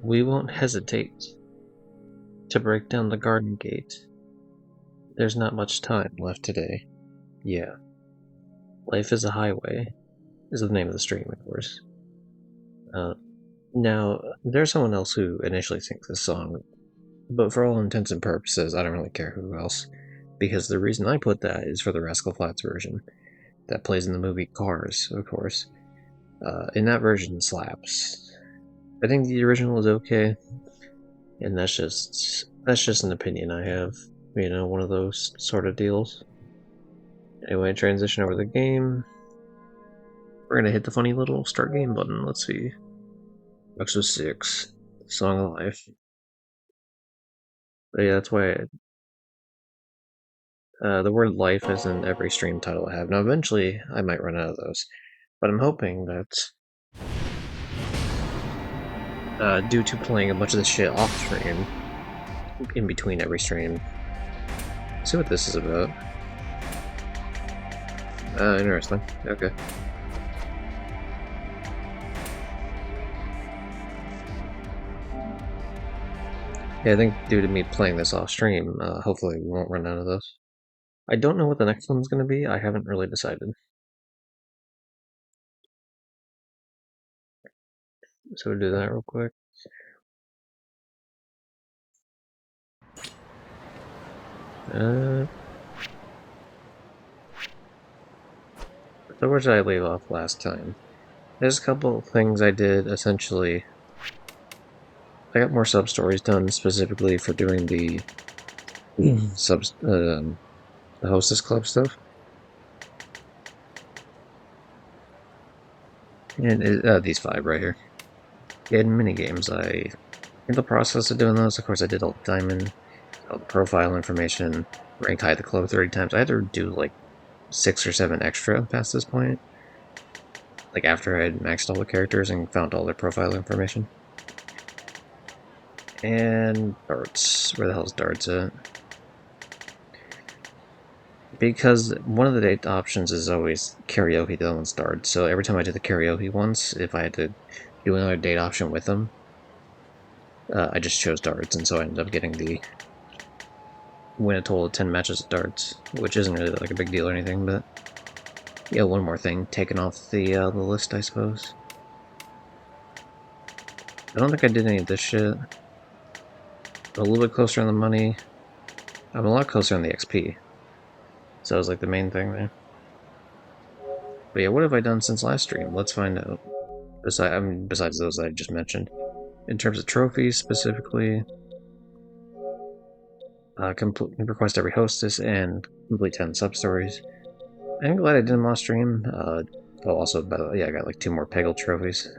We won't hesitate to break down the garden gate. There's not much time left today. Yeah. Life is a Highway is the name of the stream, of course. Now, there's someone else who initially sings this song, but for all intents and purposes, I don't really care who else, because the reason I put that is for the Rascal Flatts version that plays in the movie Cars, of course. And that version slaps. I think the original is okay, and that's just an opinion I have. You know, one of those sort of deals. Anyway, transition over the game. We're gonna hit the funny little start game button. Let's see. Yakuza 6, Song of Life. But yeah, that's why the word life is in every stream title I have. Now, eventually, I might run out of those. But I'm hoping that due to playing a bunch of this shit off stream, in between every stream, see what this is about. Interesting. Okay. Yeah, I think due to me playing this off stream, hopefully we won't run out of those. I don't know what the next one's going to be. I haven't really decided. So we'll do that real quick. So where did I leave off last time? There's a couple of things I did, essentially. I got more sub-stories done specifically for doing the the Hostess Club stuff. And these 5 right here. And minigames. In the process of doing those, of course, I did all the diamond, all the profile information, rank high the club 30 times. I had to do like 6 or 7 extra past this point. Like after I had maxed all the characters and found all their profile information. And darts. Where the hell's darts at? Because one of the date options is always karaoke that one's darts. So every time I did the karaoke once, if I had to do another date option with them, I just chose darts, and so I ended up getting the win a total of 10 matches of darts, which isn't really like a big deal or anything, but yeah, one more thing taken off the list, I suppose. I don't think I did any of this shit. A little bit closer on the money. I'm a lot closer on the XP. So that was like the main thing there. But yeah, what have I done since last stream? Let's find out. Besides those that I just mentioned. In terms of trophies, specifically, request every hostess and complete 10 sub-stories. I'm glad I did them last stream. Also, yeah, I got like 2 more Peggle trophies.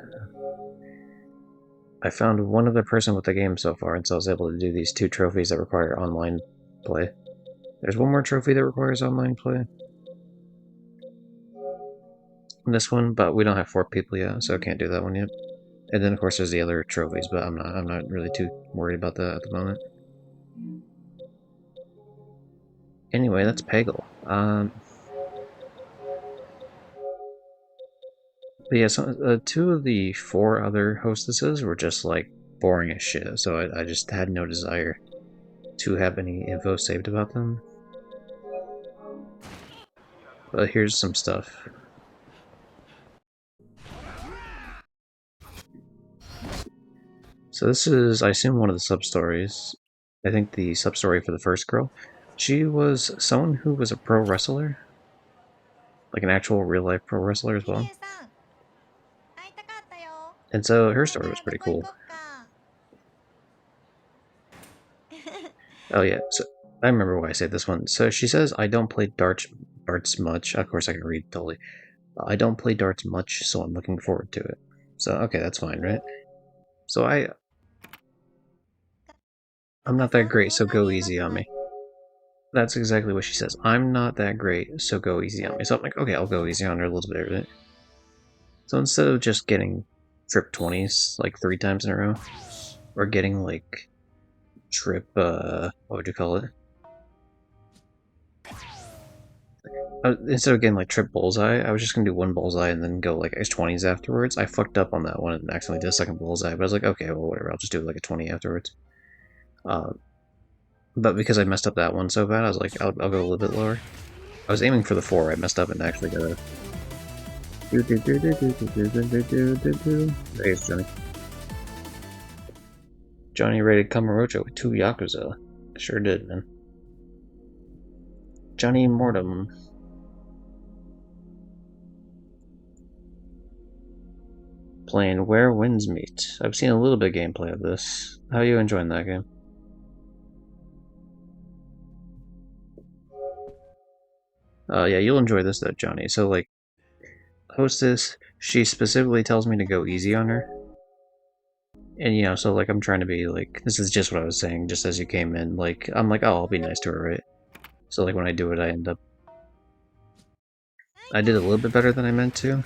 I found one other person with the game so far, and so I was able to do these 2 trophies that require online play. There's one more trophy that requires online play. This one, but we don't have 4 people yet, so I can't do that one yet. And then of course there's the other trophies, but I'm not really too worried about that at the moment. Anyway, that's Peggle. But yeah, so, 2 of the 4 other hostesses were just like boring as shit, so I just had no desire to have any info saved about them. But here's some stuff. So this is, I assume, one of the sub-stories. I think the sub-story for the first girl. She was someone who was a pro wrestler. Like an actual real-life pro wrestler as well. And so her story was pretty cool. Oh yeah, so I remember why I said this one. So she says, I don't play darts much. Of course I can read totally. I don't play darts much, so I'm looking forward to it. So, okay, that's fine, right? So I'm not that great, so go easy on me. That's exactly what she says. I'm not that great, so go easy on me. So I'm like, okay, I'll go easy on her a little bit. So instead of just getting trip 20s like 3 times in a row, or getting like trip, what would you call it? instead of getting like trip bullseye, I was just gonna do one bullseye and then go like X20s afterwards. I fucked up on that one and accidentally did a second bullseye, but I was like, okay, well, whatever, I'll just do like a 20 afterwards. Uh, but because I messed up that one so bad, I was like, I'll go a little bit lower. I was aiming for the 4, I messed up and actually got a. Thanks, Johnny. Johnny raided Kamurocho with 2 Yakuza. Sure did, man. Johnny Mortem. Playing Where Winds Meet. I've seen a little bit of gameplay of this. How are you enjoying that game? Yeah, you'll enjoy this though, Johnny. So, like, hostess, she specifically tells me to go easy on her. And, you know, so, like, I'm trying to be, like, this is just what I was saying, just as you came in. Like, I'm like, oh, I'll be nice to her, right? So, like, when I do it, I end up. I did a little bit better than I meant to.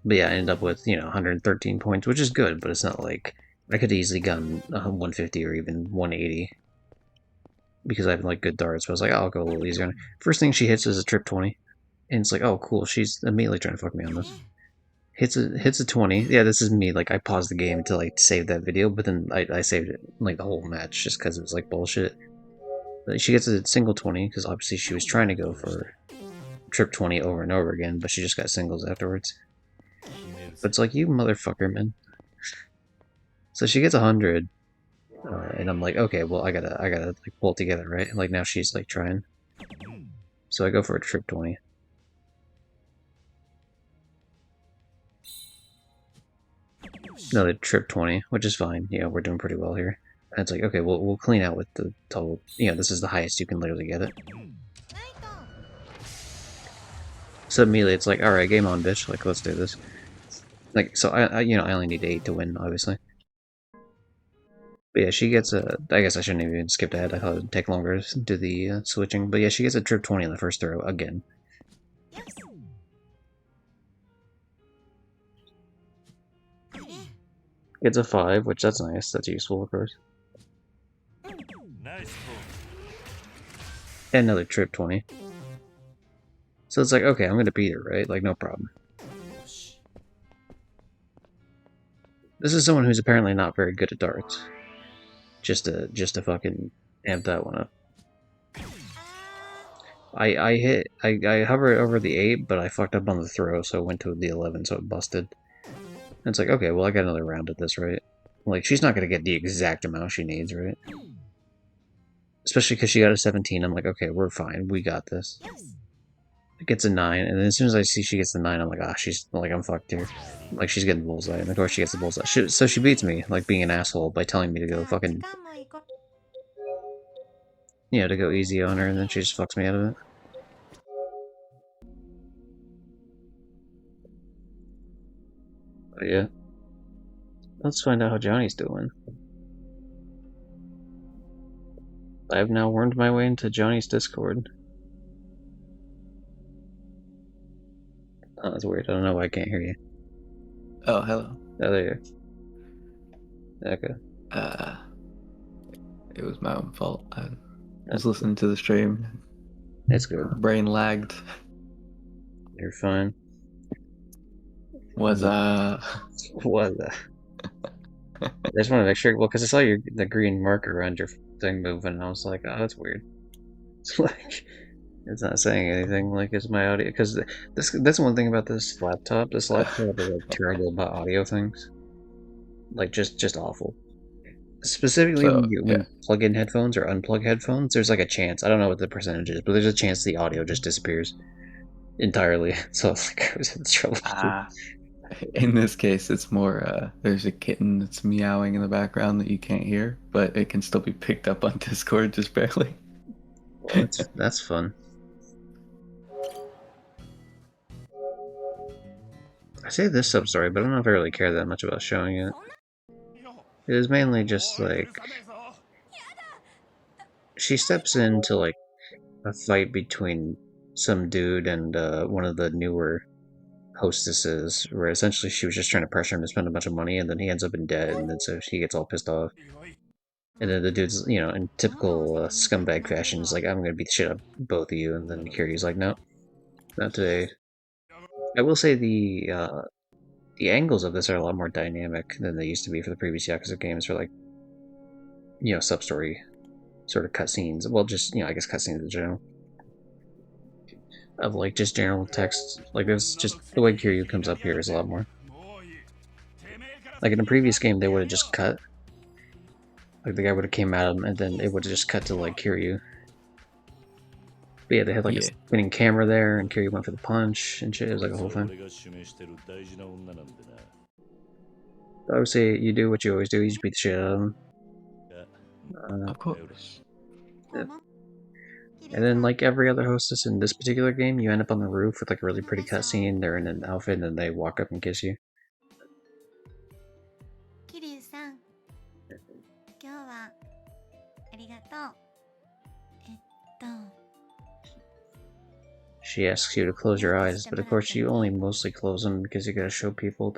But yeah, I ended up with, 113 points, which is good, but it's not like. I could have easily gotten 150 or even 180 because I have, like, good darts, but I was like, oh, I'll go a little easier on her. First thing she hits is a trip 20. And it's like, oh, cool, she's immediately trying to fuck me on this. Hits a 20. Yeah, this is me. Like, I paused the game to, like, save that video, but then I saved it, like, the whole match just because it was, like, bullshit. But she gets a single 20, because obviously she was trying to go for trip 20 over and over again, but she just got singles afterwards. But it's like, you motherfucker, man. So she gets 100, and I'm like, okay, well, I gotta, like, pull it together, right? Like, now she's, like, trying. So I go for a trip 20. Another trip 20, which is fine. Yeah, we're doing pretty well here. And it's like, okay, we'll clean out with the total. This is the highest you can literally get it. So immediately it's like, alright, game on, bitch. Like, let's do this. Like, so I only need 8 to win, obviously. But yeah, she gets a. I guess I shouldn't even skip ahead. I thought it'd take longer to do the switching. But yeah, she gets a trip 20 on the first throw again. Gets a 5, which that's nice. That's useful, of course. And another trip 20. So it's like, okay, I'm gonna beat her, right? Like, no problem. This is someone who's apparently not very good at darts. Just to fucking amp that one up. I hovered over the 8, but I fucked up on the throw, so it went to the 11, so it busted. And it's like, okay, well, I got another round at this, right? Like, she's not gonna get the exact amount she needs, right? Especially because she got a 17, I'm like, okay, we're fine, we got this. It gets a 9, and then as soon as I see she gets the 9, I'm like, ah, she's, like, I'm fucked here. Like, she's getting the bullseye, and of course she gets the bullseye. So she beats me, like, being an asshole by telling me to go fucking, to go easy on her, and then she just fucks me out of it. But yeah. Let's find out how Johnny's doing. I have now wormed my way into Johnny's Discord. Oh, that's weird. I don't know why I can't hear you. Oh, hello. Oh, there you are. Okay. It was my own fault. I was listening to the stream. It's good. Brain lagged. You're fine. Was What the? I just want to make sure. Well, because I saw the green marker around your thing moving, and I was like, oh, that's weird. It's like it's not saying anything. Like, is my audio? Because that's one thing about this laptop. This laptop is like terrible about audio things. Like just awful. Specifically, so when yeah. you plug in headphones or unplug headphones, there's like a chance. I don't know what the percentage is, but there's a chance the audio just disappears entirely. So it's like I was in trouble. In this case, it's more there's a kitten that's meowing in the background that you can't hear, but it can still be picked up on Discord just barely. Well, that's fun. I say this sub story, but I don't know if I really care that much about showing it. It is mainly just like she steps into like a fight between some dude and one of the newer hostesses, where essentially she was just trying to pressure him to spend a bunch of money, and then he ends up in debt, and then so he gets all pissed off. And then the dude's, in typical scumbag fashion, is like, I'm gonna beat the shit out of both of you. And then Kiryu's like, no, not today. I will say the angles of this are a lot more dynamic than they used to be for the previous Yakuza games, for like, sub-story sort of cutscenes. Well, just, I guess cutscenes in general. Of like just general text. Like there's just the way Kiryu comes up here is a lot more. Like in a previous game, they would have just cut. Like the guy would have came at him, and then it would have just cut to like Kiryu. But yeah, they had like a Yeah. spinning camera there, and Kiryu went for the punch and shit. It was like a whole thing. I would say you do what you always do. You just beat the shit out of him. Of course. Yeah. And then, like every other hostess in this particular game, you end up on the roof with like a really pretty cutscene. They're in an outfit, and then they walk up and kiss you. 桐生さん、今日はありがとう。えっと、She asks you to close your eyes, but of course you only mostly close them because you gotta show people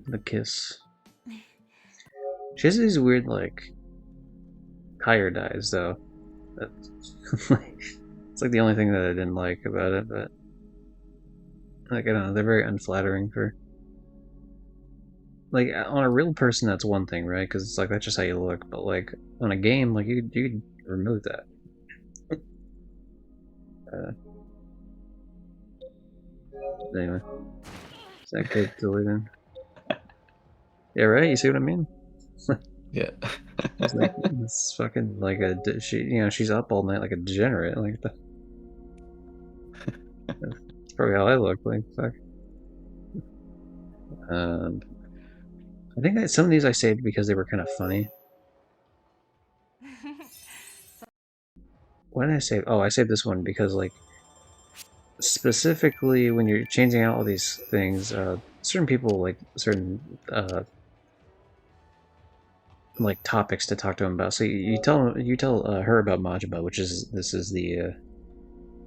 the kiss. She has these weird like tired eyes though. It's like the only thing that I didn't like about it, but like I don't know, they're very unflattering for like on a real person. That's one thing, right? Because it's like that's just how you look. But like on a game, like you remove that. Anyway, is that good to live in? Yeah, right. You see what I mean? Yeah. It's like it's fucking like she's up all night like a degenerate. Like that's probably how I look. Like fuck. I think some of these I saved because they were kind of funny. Why did I save? Oh, I saved this one because like specifically when you're changing out all these things, certain people like certain like topics to talk to him about. So you tell her about Majima, which is this is the.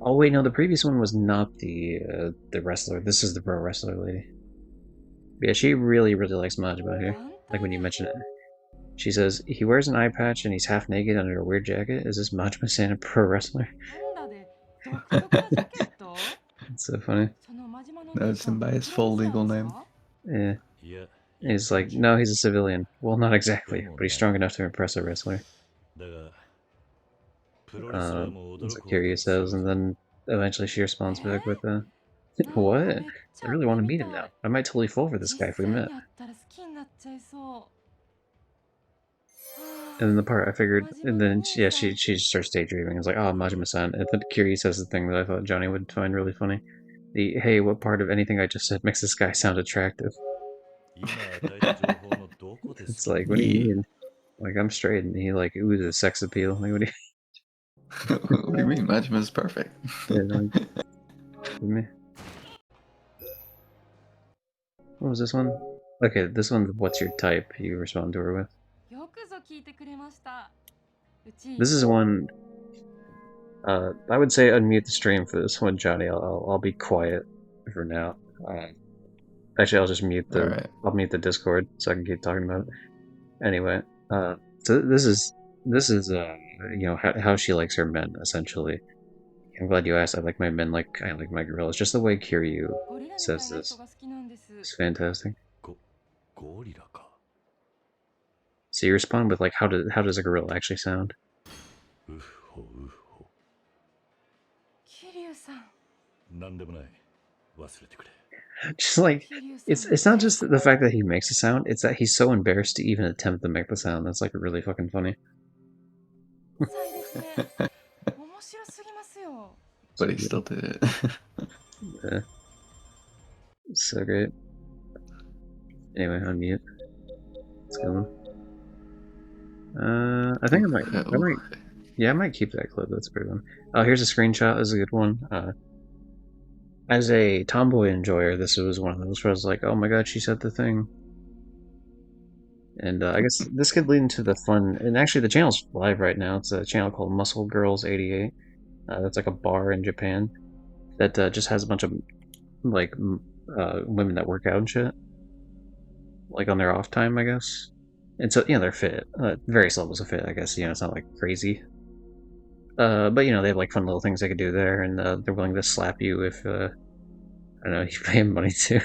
Oh wait, no, the previous one was not the wrestler. This is the pro wrestler lady. Yeah, she really likes Majima here. Like when you mention it, she says he wears an eye patch and he's half naked under a weird jacket. Is this Majima Santa pro wrestler? It's so funny. Knows him by his full legal name. Yeah. He's like, no, he's a civilian. Well, not exactly, but he's strong enough to impress a wrestler. That's what Kiryu says, and then eventually she responds back with, what? I really want to meet him now. I might totally fall for this guy if we met. And then the part I figured, and then yeah, she just starts daydreaming. It's like, oh, Majima-san. And then Kiryu says the thing that I thought Johnny would find really funny. The, hey, what part of anything I just said makes this guy sound attractive? It's like, what do you mean? Like, I'm straight, and he like oozes sex appeal. Like, what do you? What do you mean? Majima's perfect. Yeah, like, me. What was this one? Okay, this one's what's your type? You respond to her with. This is one. I would say unmute the stream for this one, Johnny. I'll be quiet for now. Actually, I'll just mute the Right. I'll mute the Discord so I can keep talking about it. Anyway, so this is how she likes her men essentially. I'm glad you asked. I like my men like I like my gorillas. Just the way Kiryu says this. It's fantastic. So you respond with like how does a gorilla actually sound? Just like it's not just the fact that he makes a sound, it's that he's so embarrassed to even attempt to make the sound. That's like really fucking funny. But he still did it. Yeah. So great. Anyway, unmute. Let's go. I think I might keep that clip. That's a pretty one. Oh, here's a screenshot. This is a good one. As a tomboy enjoyer, this was one of those where I was like, oh my god, she said the thing. And I guess this could lead into the fun. And actually, the channel's live right now. It's a channel called Muscle Girls 88. That's like a bar in Japan that just has a bunch of like women that work out and shit, like on their off time, I guess. And so, they're fit. Various levels of fit, I guess. It's not like crazy. But they have like fun little things they could do there, and they're willing to slap you if I don't know, you pay them money too.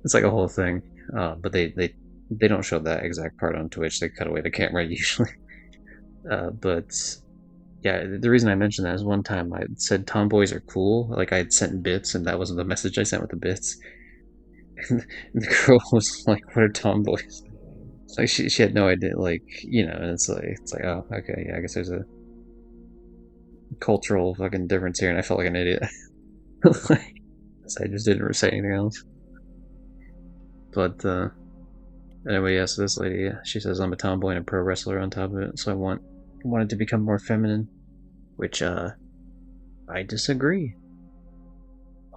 It's like a whole thing. But they don't show that exact part on Twitch. They cut away the camera usually. But yeah, the reason I mentioned that is one time I said tomboys are cool. Like I had sent bits, and that wasn't the message I sent with the bits. And the girl was like, "What are tomboys?" It's like she had no idea. Like and it's like oh okay, yeah, I guess there's a cultural fucking difference here, and I felt like an idiot. Like, so I just didn't say anything else. But anyway, yeah. So this lady, she says I'm a tomboy and a pro wrestler on top of it. So I wanted to become more feminine, which I disagree.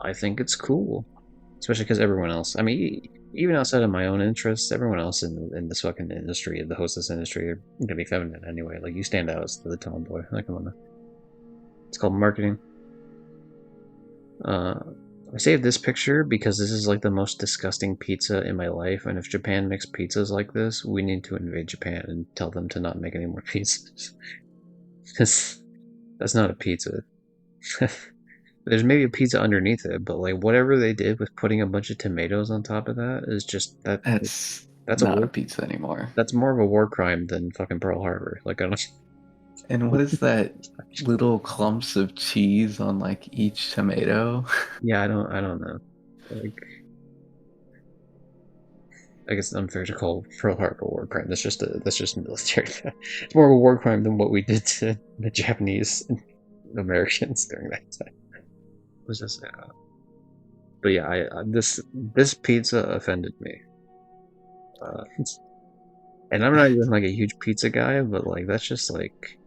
I think it's cool, especially because everyone else. I mean, even outside of my own interests, everyone else in this fucking industry, the hostess industry, are gonna be feminine anyway. Like you stand out as the tomboy. Like come on, it's called marketing. I saved this picture because this is like the most disgusting pizza in my life, and if Japan makes pizzas like this, we need to invade Japan and tell them to not make any more pizzas. Because that's not a pizza. There's maybe a pizza underneath it, but like whatever they did with putting a bunch of tomatoes on top of that is just that. That's That's a not a war. pizza anymore. That's more of a war crime than fucking Pearl Harbor. Like I don't. And what is that little clumps of cheese on like each tomato? Yeah, I don't know. Like, I guess it's unfair to call Pearl Harbor a war crime. That's just military. It's more of a war crime than what we did to the Japanese and Americans during that time. What was this? But yeah, this pizza offended me. Uh, and I'm not even like a huge pizza guy, but like that's just like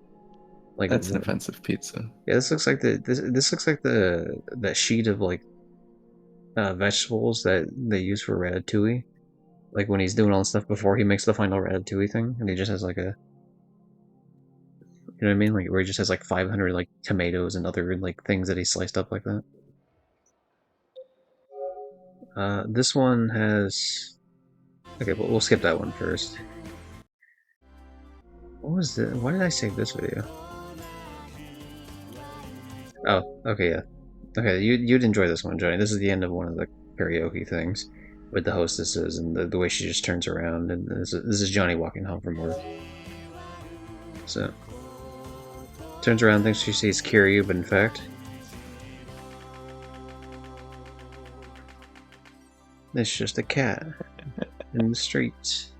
That's an offensive pizza. yeah. This looks like this looks like that sheet of like vegetables that they use for ratatouille. Like when he's doing all the stuff before he makes the final ratatouille thing, and he just has like a, you know what I mean, like where he just has like 500 like tomatoes and other like things that he sliced up like that. This one has. Okay, but we'll skip that one first. What was the? Why did I save this video? Oh, okay, yeah. Okay, you'd enjoy this one, Johnny. This is the end of one of the karaoke things with the hostesses and the way she just turns around, and this is Johnny walking home from work. So turns around, thinks she sees Kiryu, but in fact, it's just a cat in the streets.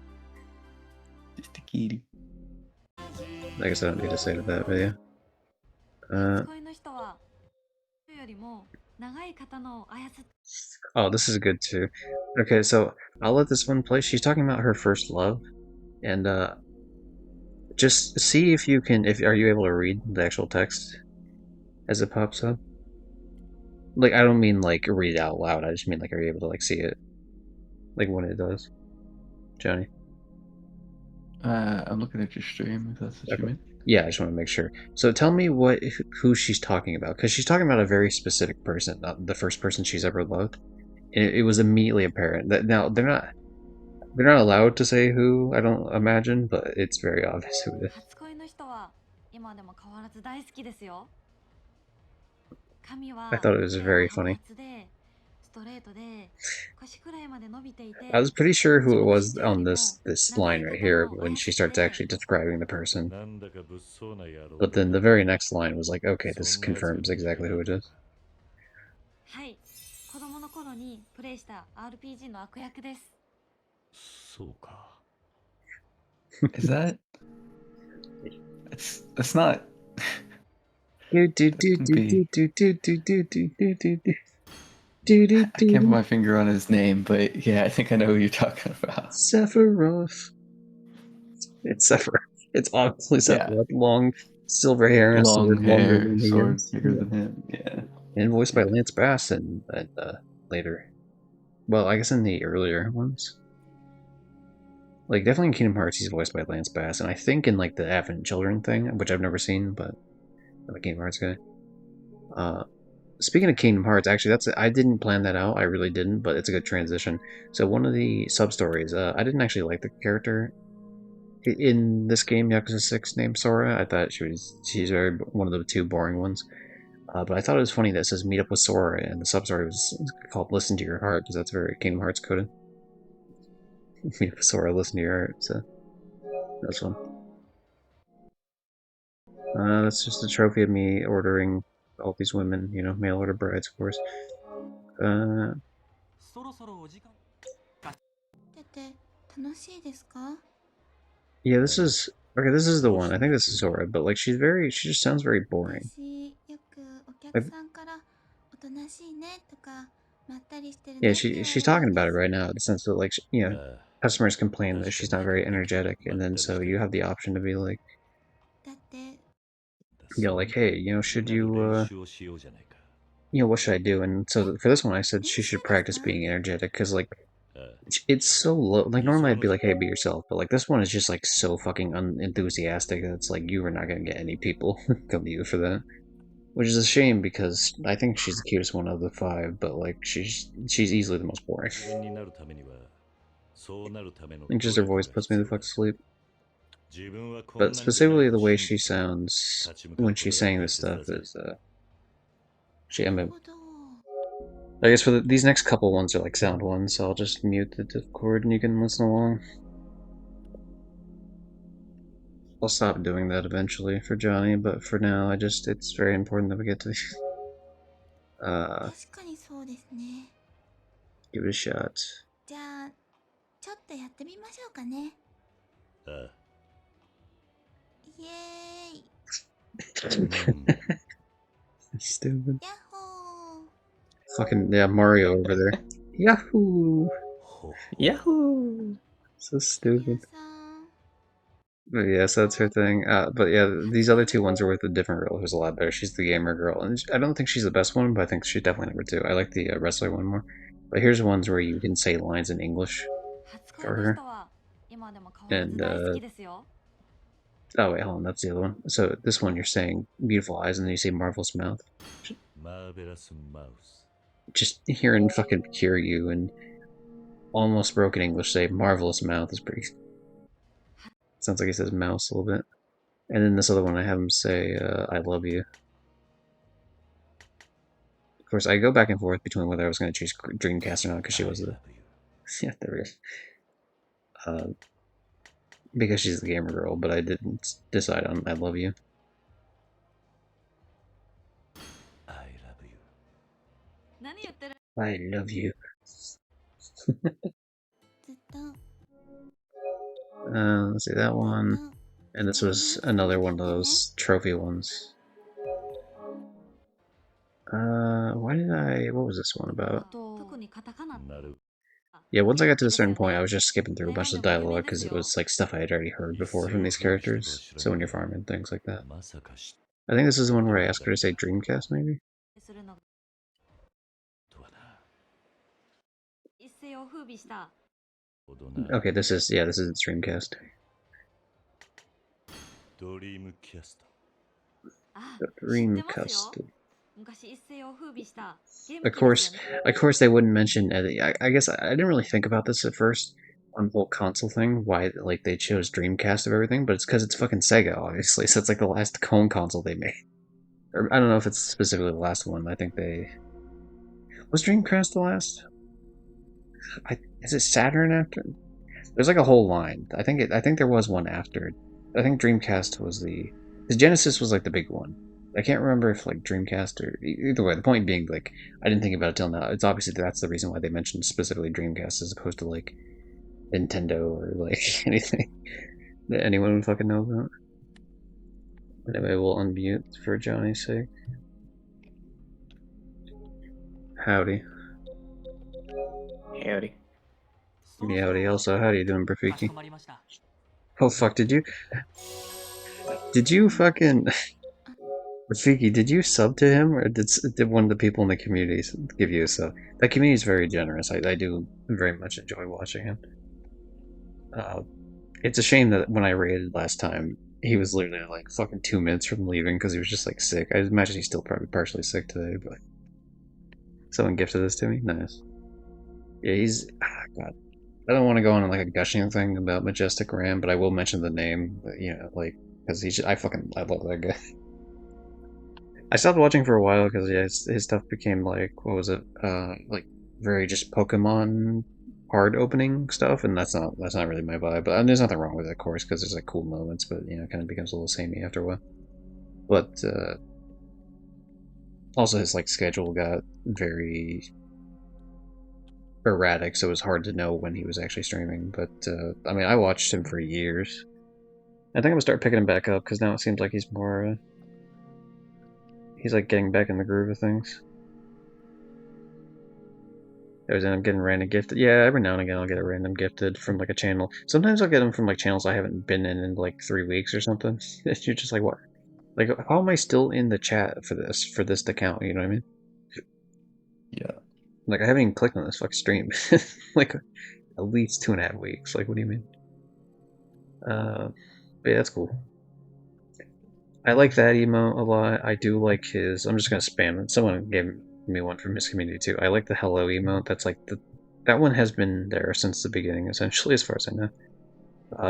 Just a kitty. I guess I don't need to say that video. Oh, this is good too. Okay, so I'll let this one play. She's talking about her first love, and just see if you can. If are you able to read the actual text as it pops up? Like I don't mean like read it out loud. I just mean like are you able to like see it, like when it does, Johnny? I'm looking at your stream. If that's what you mean. Yeah, I just want to make sure. So tell me who she's talking about, because she's talking about a very specific person, not the first person she's ever loved. And it was immediately apparent that now they're not allowed to say who, I don't imagine, but it's very obvious who it is. I thought it was very funny. I was pretty sure who it was on this line right here when she starts actually describing the person. But then the very next line was like, okay, this confirms exactly who it is. Is that? That's not. I can't put my finger on his name, but yeah, I think I know who you're talking about. Sephiroth. It's Sephiroth. It's obviously Sephiroth. Yeah. Long silver hair and long hair, sword bigger yeah. than him. Yeah. And voiced by Lance Bass and later. Well, I guess in the earlier ones. Like, definitely in Kingdom Hearts, he's voiced by Lance Bass, and I think in, like, the Advent Children thing, which I've never seen, but I'm a Kingdom Hearts guy. Speaking of Kingdom Hearts, actually, I didn't plan that out, I really didn't, but it's a good transition. So one of the sub-stories, I didn't actually like the character in this game, Yakuza 6, named Sora. I thought she's very one of the two boring ones. But I thought it was funny that it says meet up with Sora, and the sub-story was called Listen to Your Heart, because that's very Kingdom Hearts coded. Meet up with Sora, listen to your heart, so that's fun. That's just a trophy of me ordering all these women, you know, mail order brides, of course. そろそろお時間って楽しいですか？ Yeah, this is okay. This is the one. I think this is Sora, but like she just sounds very boring. 私よくお客 Like, さんからおとなしいねとかまったりしてる yeah, ねって言われ she's る talking んで about it す。 right now. In the sense that like you know, customers complain that she's not very energetic, and then so you have the option to be like, だって you know, like hey, you know, should you know, what should I do? And so for this one, I said she should practice being energetic because like it's so low. Like normally I'd be like, hey, be yourself, but like this one is just like so fucking unenthusiastic that it's like you are not gonna get any people come to you for that. Which is a shame because I think she's the cutest one of the five, but like she's easily the most boring. Like just her voice puts me the fuck to sleep. But specifically the way she sounds when she's saying this stuff is I なる mean, ほど。 I guess for these next couple ones are like sound ones, so I'll just mute the Discord and you can listen along. I'll stop doing that eventually for Johnny, but for now it's very important that we get to these. 確かにそうですね。 Give it a shot. じゃあちょっとやってみましょうかね。イエーイ Stupid. ヤッホー Fucking yeah, Mario over there. Yahoo! Yahoo! So 皆 stupid. さん But yes, that's her thing. But yeah, these other two ones are with a different girl who's a lot better. She's the gamer girl, and I don't think she's the best one, but I think she's definitely number two. I like the wrestler one more. But here's ones where you can say lines in English 初 for 恋の her. 人は今でも変わらず And 大好きですよ。 oh wait, hold on, that's the other one. So this one you're saying beautiful eyes, and then you say marvelous mouth. Marvelous mouse. Just hearing fucking Kiryu and almost broken English say marvelous mouth is pretty. Sounds like he says mouse a little bit. And then this other one, I have him say, I love you. Of course, I go back and forth between whether I was going to choose Dreamcast or not, because she was the... Yeah, there we go. Because she's the gamer girl, but I didn't decide on I love you. I love you. 何言ってる I love you. ずっと Let's see, that one. And this was another one of those trophy ones. What was this one about? 特にカタカナ Naru. Yeah, once I got to a certain point, I was just skipping through a bunch of dialogue because it was like stuff I had already heard before from these characters. So when you're farming, things like that. I think this is the one where I asked her to say Dreamcast, maybe? するのが とはな。一世を風靡した ほどな。 Okay, this is Dreamcast. ドリームキャスト。あ Dreamcast. 昔一世を風靡したゲーム Of 機ですよ course, ね of course, they wouldn't mention. I guess I didn't really think about this at first on the whole console thing. Why like they chose Dreamcast of everything, but it's because it's fucking Sega, obviously. So it's like the last home console they made. Or I don't know if it's specifically the last one. I think they was Dreamcast the last. Is it Saturn after? There's like a whole line. I think there was one after. I think Dreamcast was the. Because Genesis was like the big one. I can't remember if like Dreamcast or either way. The point being, like, I didn't think about it till now. It's obviously that's the reason why they mentioned specifically Dreamcast as opposed to like Nintendo or like anything that anyone would fucking know about. Anyway, we'll unmute for Johnny's sake. Howdy. Howdy. Yeah, howdy. Also, how you doing, かし Brafiki? こまりました Oh fuck! Did you fucking Rafiki? Did you sub to him, or did one of the people in the community give you a sub? That community is very generous. I do very much enjoy watching him. It's a shame that when I raided last time, he was literally like fucking 2 minutes from leaving because he was just like sick. I imagine he's still probably partially sick today, but someone gifted this to me. Nice. Yeah, he's God. I don't want to go on like a gushing thing about Majestic Ram, but I will mention the name, like, because I love that guy. I stopped watching for a while because yeah, his stuff became like, what was it, like very just Pokemon hard opening stuff, and that's not really my vibe. But there's nothing wrong with it, of course, because there's like cool moments, but it kind of becomes a little samey after a while. But also his like schedule got very erratic, so it was hard to know when he was actually streaming. But I mean, I watched him for years. I think I'm gonna start picking him back up because now it seems like he's more. He's like getting back in the groove of things. I always end up getting random gifted. Yeah, every now and again I'll get a random gifted from like a channel. Sometimes I'll get them from like channels I haven't been in like 3 weeks or something. You're just like, what? Like, how am I still in the chat for this account? You know what I mean? Yeah. Like, I haven't even clicked on this fucking stream. Like, at least 2.5 weeks. Like, what do you mean? But yeah, that's cool. I like that emote a lot. I do like his. I'm just gonna spam it. Someone gave me one from his community too. I like the hello emote. That's like that one has been there since the beginning, essentially, as far as I know.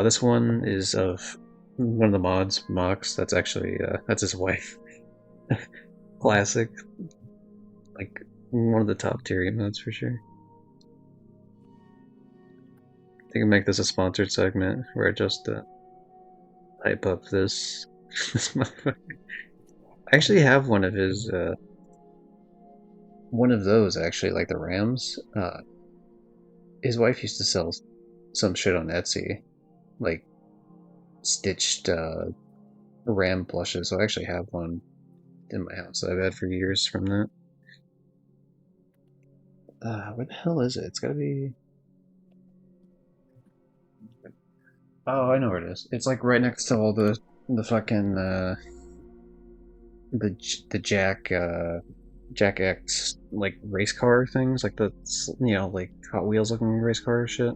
This one is of one of the mods, Mox. That's actually that's his wife. Classic. Like one of the top tier emotes for sure. I think I make this a sponsored segment where I just hype up this this motherfucker. I actually have one of his one of those actually, like the Rams. His wife used to sell some shit on Etsy, like stitched Ram plushes. So I actually have one in my house that I've had for years from that. Where the hell is it? It's gotta be. Oh, I know where it is. It's like right next to all the fucking the Jack X like race car things, like the like Hot Wheels looking race car shit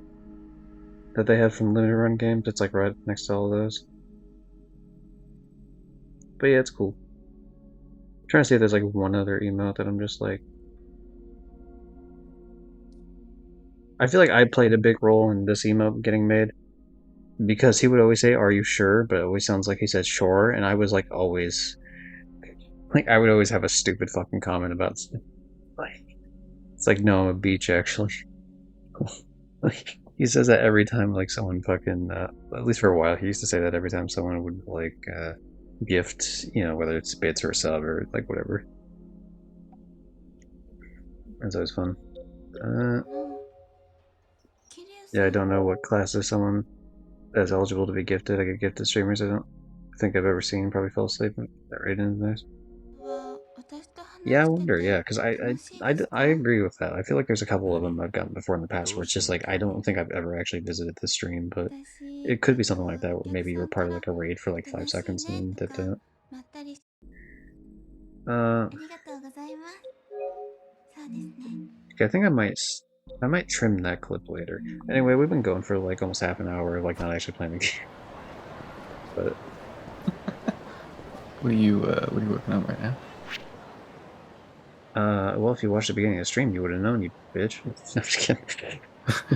that they had from limited run games. It's like right next to all of those. But yeah, it's cool. I'm trying to see if there's like one other emote that I'm just like. I feel like I played a big role in this emote getting made because he would always say, "Are you sure?" But it always sounds like he said "sure," and I was like always like I would always have a stupid fucking comment about like it's like no, I'm a beach actually. Like he says that every time like someone fucking at least for a while he used to say that every time someone would like gift whether it's bits or a sub or like whatever. That's always fun. Yeah, I don't know what classes someone that's eligible to be gifted. I get gifted streamers. I don't think I've ever seen. Probably fell asleep right into this. Yeah, I wonder. Yeah, because I agree with that. I feel like there's a couple of them I've gotten before in the past where it's just like I don't think I've ever actually visited the stream, but it could be something like that where maybe you were part of like a raid for like 5 seconds and then dipped out. Okay, I think I might trim that clip later. Anyway, we've been going for like almost half an hour, like not actually playing the game. But What are you working on right now? well, if you watched the beginning of the stream, you would have known, you bitch. No, I'm just kidding.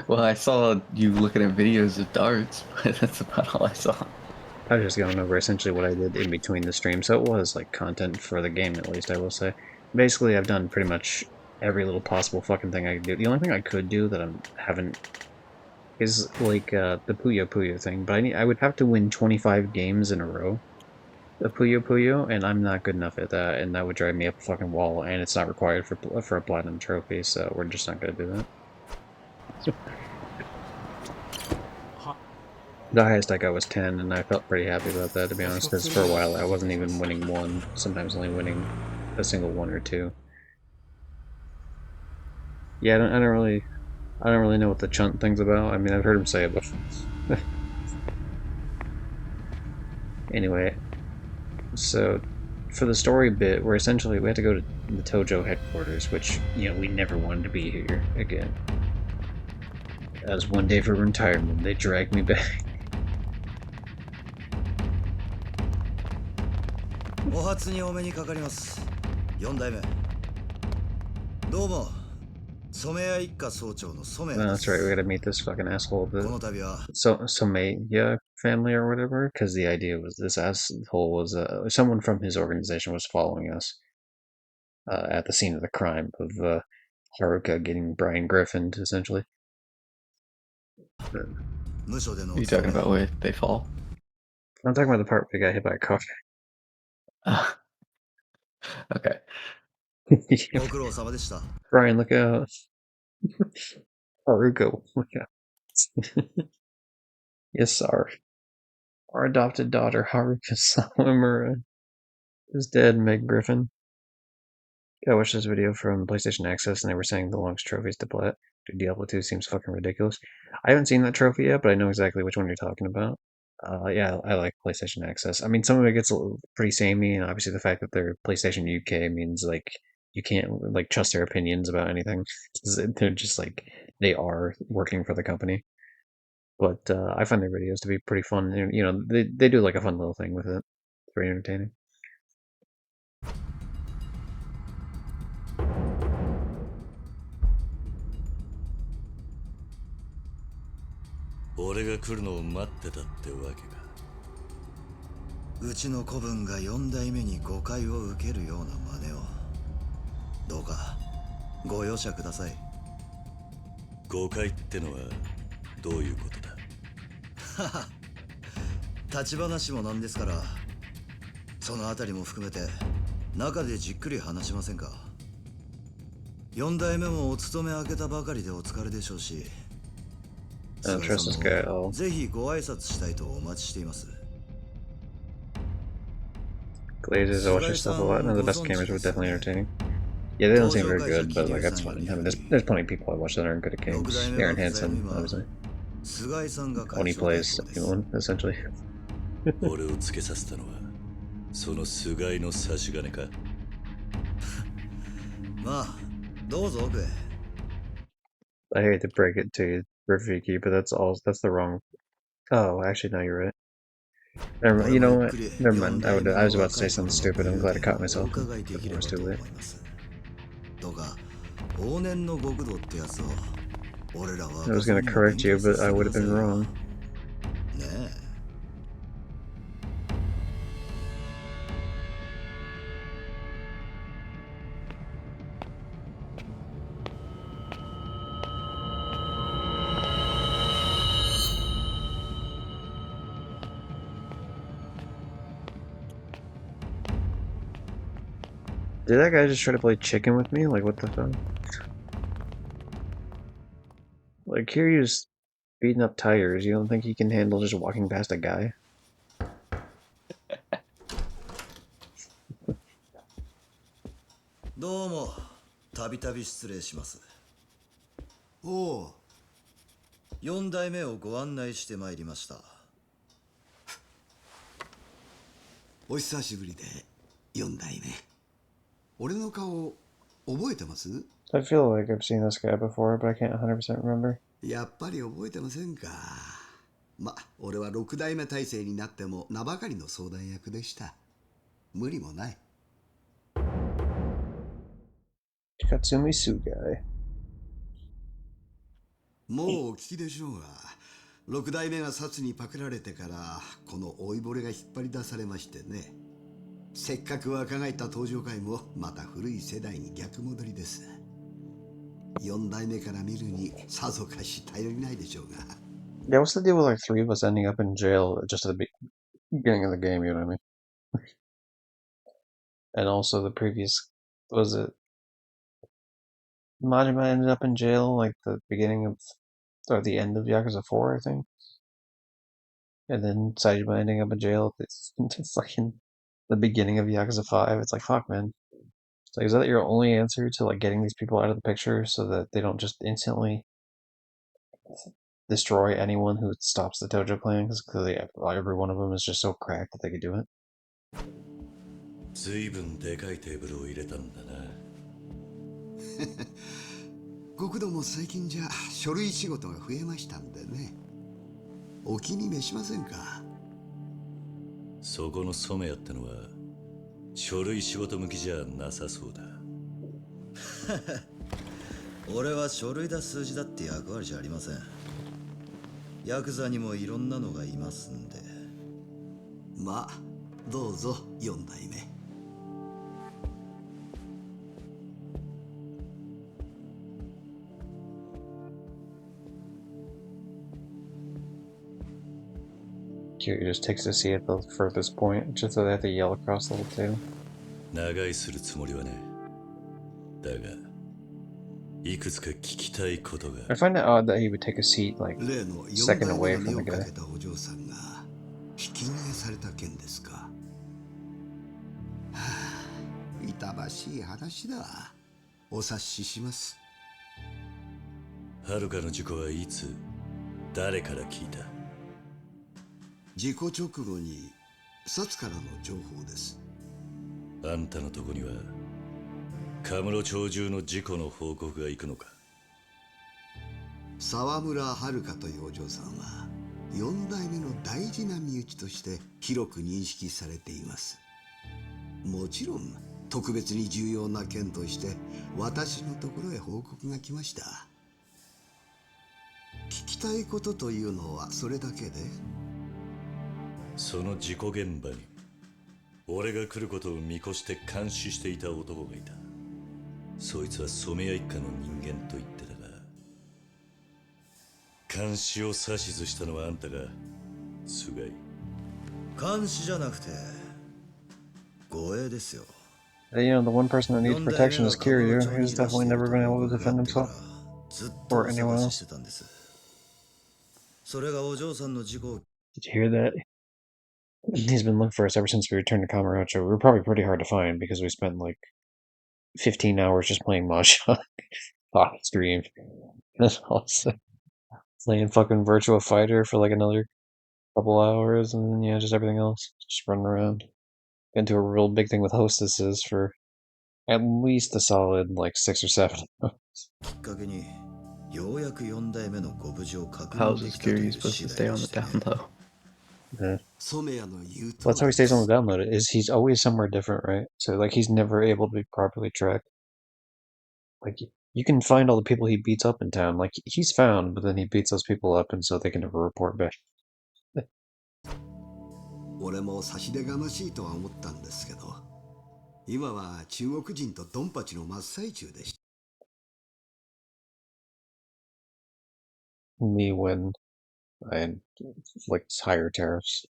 Well, I saw you looking at videos of darts, but that's about all I saw. I was just going over essentially what I did in between the stream, so it was like content for the game at least, I will say. Basically, I've done pretty much every little possible fucking thing I could do. The only thing I could do that I haven't is like the Puyo Puyo thing, but I would have to win 25 games in a row of Puyo Puyo, and I'm not good enough at that, and that would drive me up a fucking wall, and it's not required for a platinum trophy, so we're just not gonna do that. The highest I got was 10, and I felt pretty happy about that, to be honest, because for a while I wasn't even winning one, sometimes only winning a single 1 or 2. Yeah, I don't really know what the chunt thing's about. I mean, I've heard him say it before. Anyway, so for the story bit, we had to go to the Tojo headquarters, which, we never wanted to be here again. As one day for retirement, they dragged me back. お初にお目にかかります4代目どうも No, that's right. We gotta meet this fucking asshole of the Somaya family or whatever. Because the idea was this asshole was someone from his organization was following us at the scene of the crime of Haruka getting Brian griffined, essentially. You talking about where they fall? I'm talking about the part where they got hit by a car. Okay. Brian, look out. Haruka, look out. Yes, sir. Our adopted daughter, Haruka Sawamura, is dead, Meg Griffin. I watched this video from PlayStation Access and they were saying the longest trophies to play. Dude, Diablo 2 seems fucking ridiculous. I haven't seen that trophy yet, but I know exactly which one you're talking about. Yeah, I like PlayStation Access. I mean, some of it gets pretty samey, and obviously the fact that they're PlayStation UK means like you can't like trust their opinions about anything. They're just like they are working for the company. But I find their videos to be pretty fun. You know, they do like a fun little thing with it. It's very entertaining. 俺が来るのを待ってたってわけか。うちの子分が4代目に誤解を受けるような真似をどうかご容赦ください。誤解ってのはどういうことだ。はは立ち話もなんですからそのあたりも含めて中でじっくり話しませんか。4代目もお勤め明けたばかりでお疲れでしょうし、菅井さんもぜひご挨拶したいとお待ちしています。Glazes, I watch your stuff a lot. None of the best gamers were definitely entertaining. Yeah, they don't seem very good, but like that's fine. I mean, there's plenty of people I watch that aren't good at games. Aaron Hansen, obviously. When he plays anyone, essentially. 俺をつけさせたのはその菅井の差し金か。まあどうぞ奥へ。I hate to break it to you, Rafiki, but that's the wrong. Oh, actually, no, you're right. Never mind. You know what? Never mind. I was about to say something stupid. I'm glad I caught myself. It was too late. どうか往年の極道ってやつを俺らは I was gonna correct you, but I would have been wrong. ねえ。Did that guy just try to play chicken with me? Like, what the fuck? Like, Kiryu's beating up tigers. You don't think he can handle just walking past a guy? どうもたびたび失礼します。おお、4代目をご案内してまいりました。お久しぶりで4代目。俺の顔覚えてます？ I feel like I've seen this guy before, but I can't 100% remember. やっぱり覚えてませんか。ま、俺は6代目体制になっても名ばかりの相談役でした。無理もない。Katsumi Sugai. もうお聞きでしょうが、6代目が殺にパクられてからこの老いぼれが引っ張り出されましてね。せっかく若返った登場回もまた古い世代に逆戻りです。4代目から見るにさぞかし頼りないでしょうが。Yeah, what's the deal with like 3 of us ending up in jail just at the beginning of the game, you know what I mean? And also the previous, was it Majima ended up in jail like the beginning of, or the end of Yakuza 4, I think? And then Saejima ending up in jail, it's like in the beginning of Yakuza 5, it's like, fuck, man. It's like, is that your only answer to like getting these people out of the picture so that they don't just instantly destroy anyone who stops the Tojo clan? Because clearly every one of them is just so cracked that they could do it. 随分でかいテーブルを入れたんだな。極道も最近じゃ書類仕事が増えましたんでね。お気に召しませんか。そこの染谷ってのは書類仕事向きじゃなさそうだ。俺は書類だ数字だって役割じゃありません。ヤクザにもいろんなのがいますんで。まあどうぞ4代目。Kiryu just takes a seat at the furthest point, just so they have to yell across the whole table. 長居するつもりはね。だが、いくつか聞きたいことが。I find it odd that he would take a seat like 例の second 4代 away 目 from が the 目をか guy. けたお嬢さんがひき逃げされた件ですか。はあ、痛ましい話だ。お察しします。はるかの事故はいつ、誰から聞いた？事故直後に薩からの情報です。あんたのとこにはカムロ町中の事故の報告が行くのか？沢村遥というお嬢さんは4代目の大事な身内として広く認識されています。もちろん特別に重要な件として私のところへ報告が来ました。聞きたいことというのはそれだけで？その事故現場に俺が来ることを見越して監視していた男がいた。そいつは染谷一家の人間と言ってたが、監視を指図したのはあんたが菅井。監視じゃなくて護衛ですよ。You know, the one person that needs protection is Kiryu, who's definitely never been able to defend himself. ずっと Or お anyone 探 else. ししてたんです。それがお嬢さんの事故を Did you hear that? He's been looking for us ever since we returned to Kamurocho. We were probably pretty hard to find because we spent like 15 hours just playing Mahjong off stream. That's also playing fucking Virtua Fighter for like another couple hours, and then yeah, just everything else. Just running around. Got into a real big thing with hostesses for at least a solid like 6 or 7. きっかけにようやく4代目のご無事を確 How 認 is で this きたとい Kiryu う supposed 次 to 第 stay で on し the て down ね。 low? Yeah. 染谷の言う Well, 通 that's how he りで stays on す。 the download. Is he's always somewhere different, right? So like he's never able to be properly tracked. Like you can find all the people he beats up in town. Like he's found, but then he beats those people up, and so they can never report back. 俺も差し出がましいとは思ったんですけど、今は中国人とドンパチの真っ最中でした。 Me when I like higher tariffs,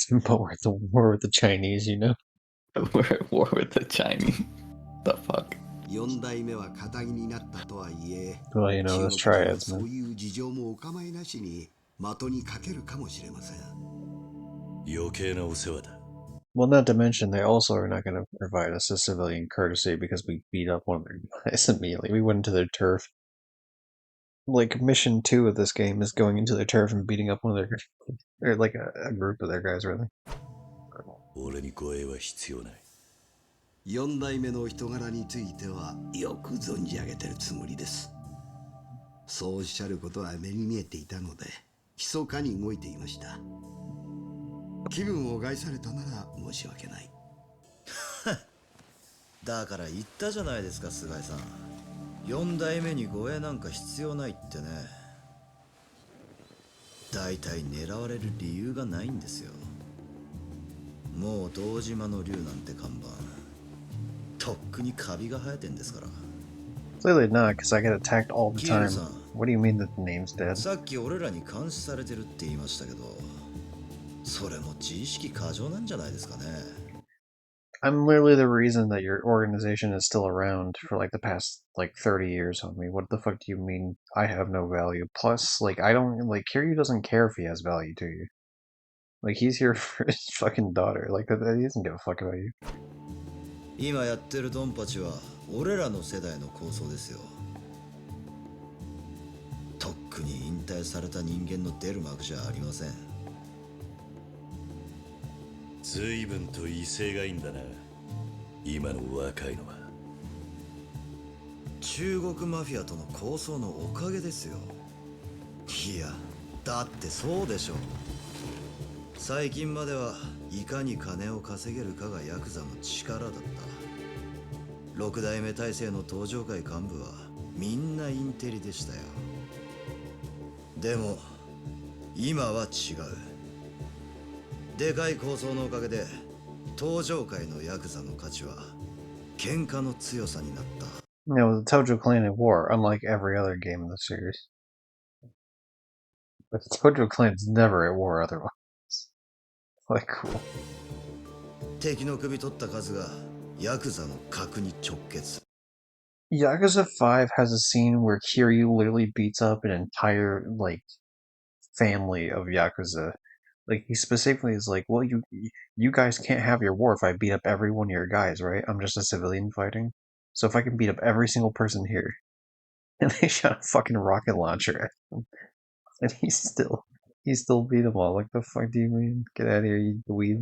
but we're at the war with the Chinese, you know. We're at war with the Chinese. The fuck? 4代目は仇になったとはいえ、 Well, you know, 中 those 国人は triads, そう man. いう事情もお構いなしに的にかけるかもしれません。余計なお世話だ。 Well, not to mention, they also are not going to provide us a civilian courtesy because we beat up one of their guys immediately. We went into their turf. Like, mission 2 of this game is going into their turf and beating up one of their... or, like, a group of their guys, really. 俺に護衛は必要ない。 4代目の人柄についてはよく存じ上げてるつもりです。そうおっしゃることは目に見えていたので、密かに動いていました。気分を害されたなら申し訳ない。だから言ったじゃないですか、菅井さん。4代目に護衛なんか必要ないってね。だいたい狙われる理由がないんですよ。もう堂島の竜なんて看板、とっくにカビが生えてんですから。 Clearly not, because I get attacked all the time. Kiryu-san. What do you mean that the name's dead? さっき俺らに監視されてるって言いましたけど、それも自意識過剰なんじゃないですかね。 I'm literally the reason that your organization is still around for like the past like 30 years, homie. What the fuck do you mean I have no value? Plus, like, I don't, like, Kiryu doesn't care if he has value to you. Like, he's here for his fucking daughter. Like, he doesn't give a fuck about you. 今やってるドンパチは俺らの世代の構想ですよ。とっくに引退された人間の出る幕じゃありません。随分と威勢がいいんだな、今の若いのは。中国マフィアとの構想のおかげですよ。いや、だってそうでしょ。最近まではいかに金を稼げるかがヤクザの力だった。6代目体制の登場会幹部はみんなインテリでしたよ。でも今は違う。でかい構想のおかげで登場界のヤクザの価値は喧嘩の強さになった。No, the Tojo clan at war, unlike every other game in the series. But the Tojo clan is never at war otherwise. Like, cool. 敵の首取った数がヤクザの核に直結。 Yakuza 5 has a scene where Kiryu literally beats up an entire, like, family of Yakuza. Like, he specifically is like, well, you guys can't have your war if I beat up every one of your guys, right? I'm just a civilian fighting. So if I can beat up every single person here, and they shot a fucking rocket launcher at him, and he still beat them all. Like, the fuck do you mean? Get out of here, you dweeb.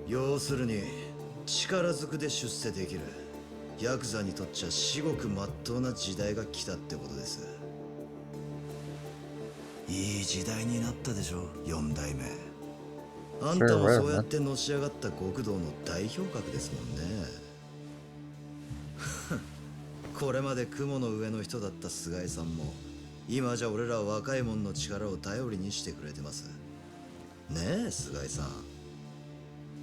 要するに力ずくで出世できるヤクザにとっちゃ至極まっとうな時代が来たってことです。いい時代になったでしょ、4代目。あんたもそうやってのし上がった極道の代表格ですもんね。これまで雲の上の人だった菅井さんも今じゃ俺ら若い者の力を頼りにしてくれてます。ねえ菅井さん。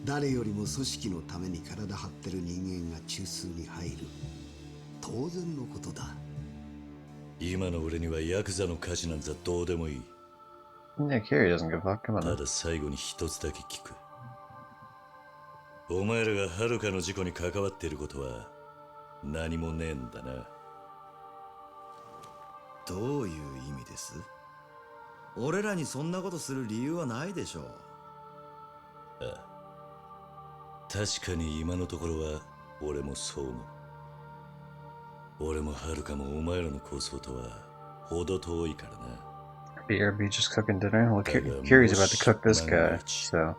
誰よりも組織のために体張ってる人間が中枢に入る。当然のことだ。今の俺にはヤクザの価値なんざどうでもいい。Yeah, Kiryu doesn't give a fuck. Come on. ただ最後に一つだけ聞く。お前らがはるかの事故に関わっていることは何もねえんだな。どういう意味です？俺らにそんなことする理由はないでしょう。ああ、確かに今のところは俺もそう思う。俺もはるかもお前らの構想とは程遠いからな。BRB just cooking dinner? Well, Kiryu's about to cook this guy, so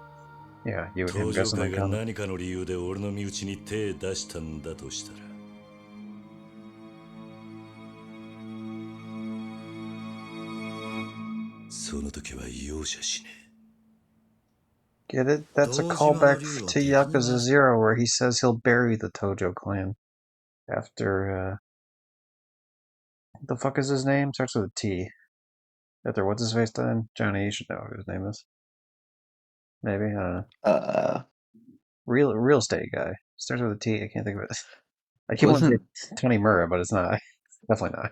yeah, you would him 登場 guessing 会 that が coming. 何かの理由で俺の身内に手出したんだとしたら、その時は容赦しねえ。Get it? That's a callback to Yakuza 0 where he says he'll bury the Tojo clan after, what the fuck is his name? Starts with a T. After what's his face then? Johnny, you should know what his name is. Maybe, I don't know. Real estate guy. Starts with a T, I can't think of it. I keep wanting to say Tony Murra, but it's not. Definitely not.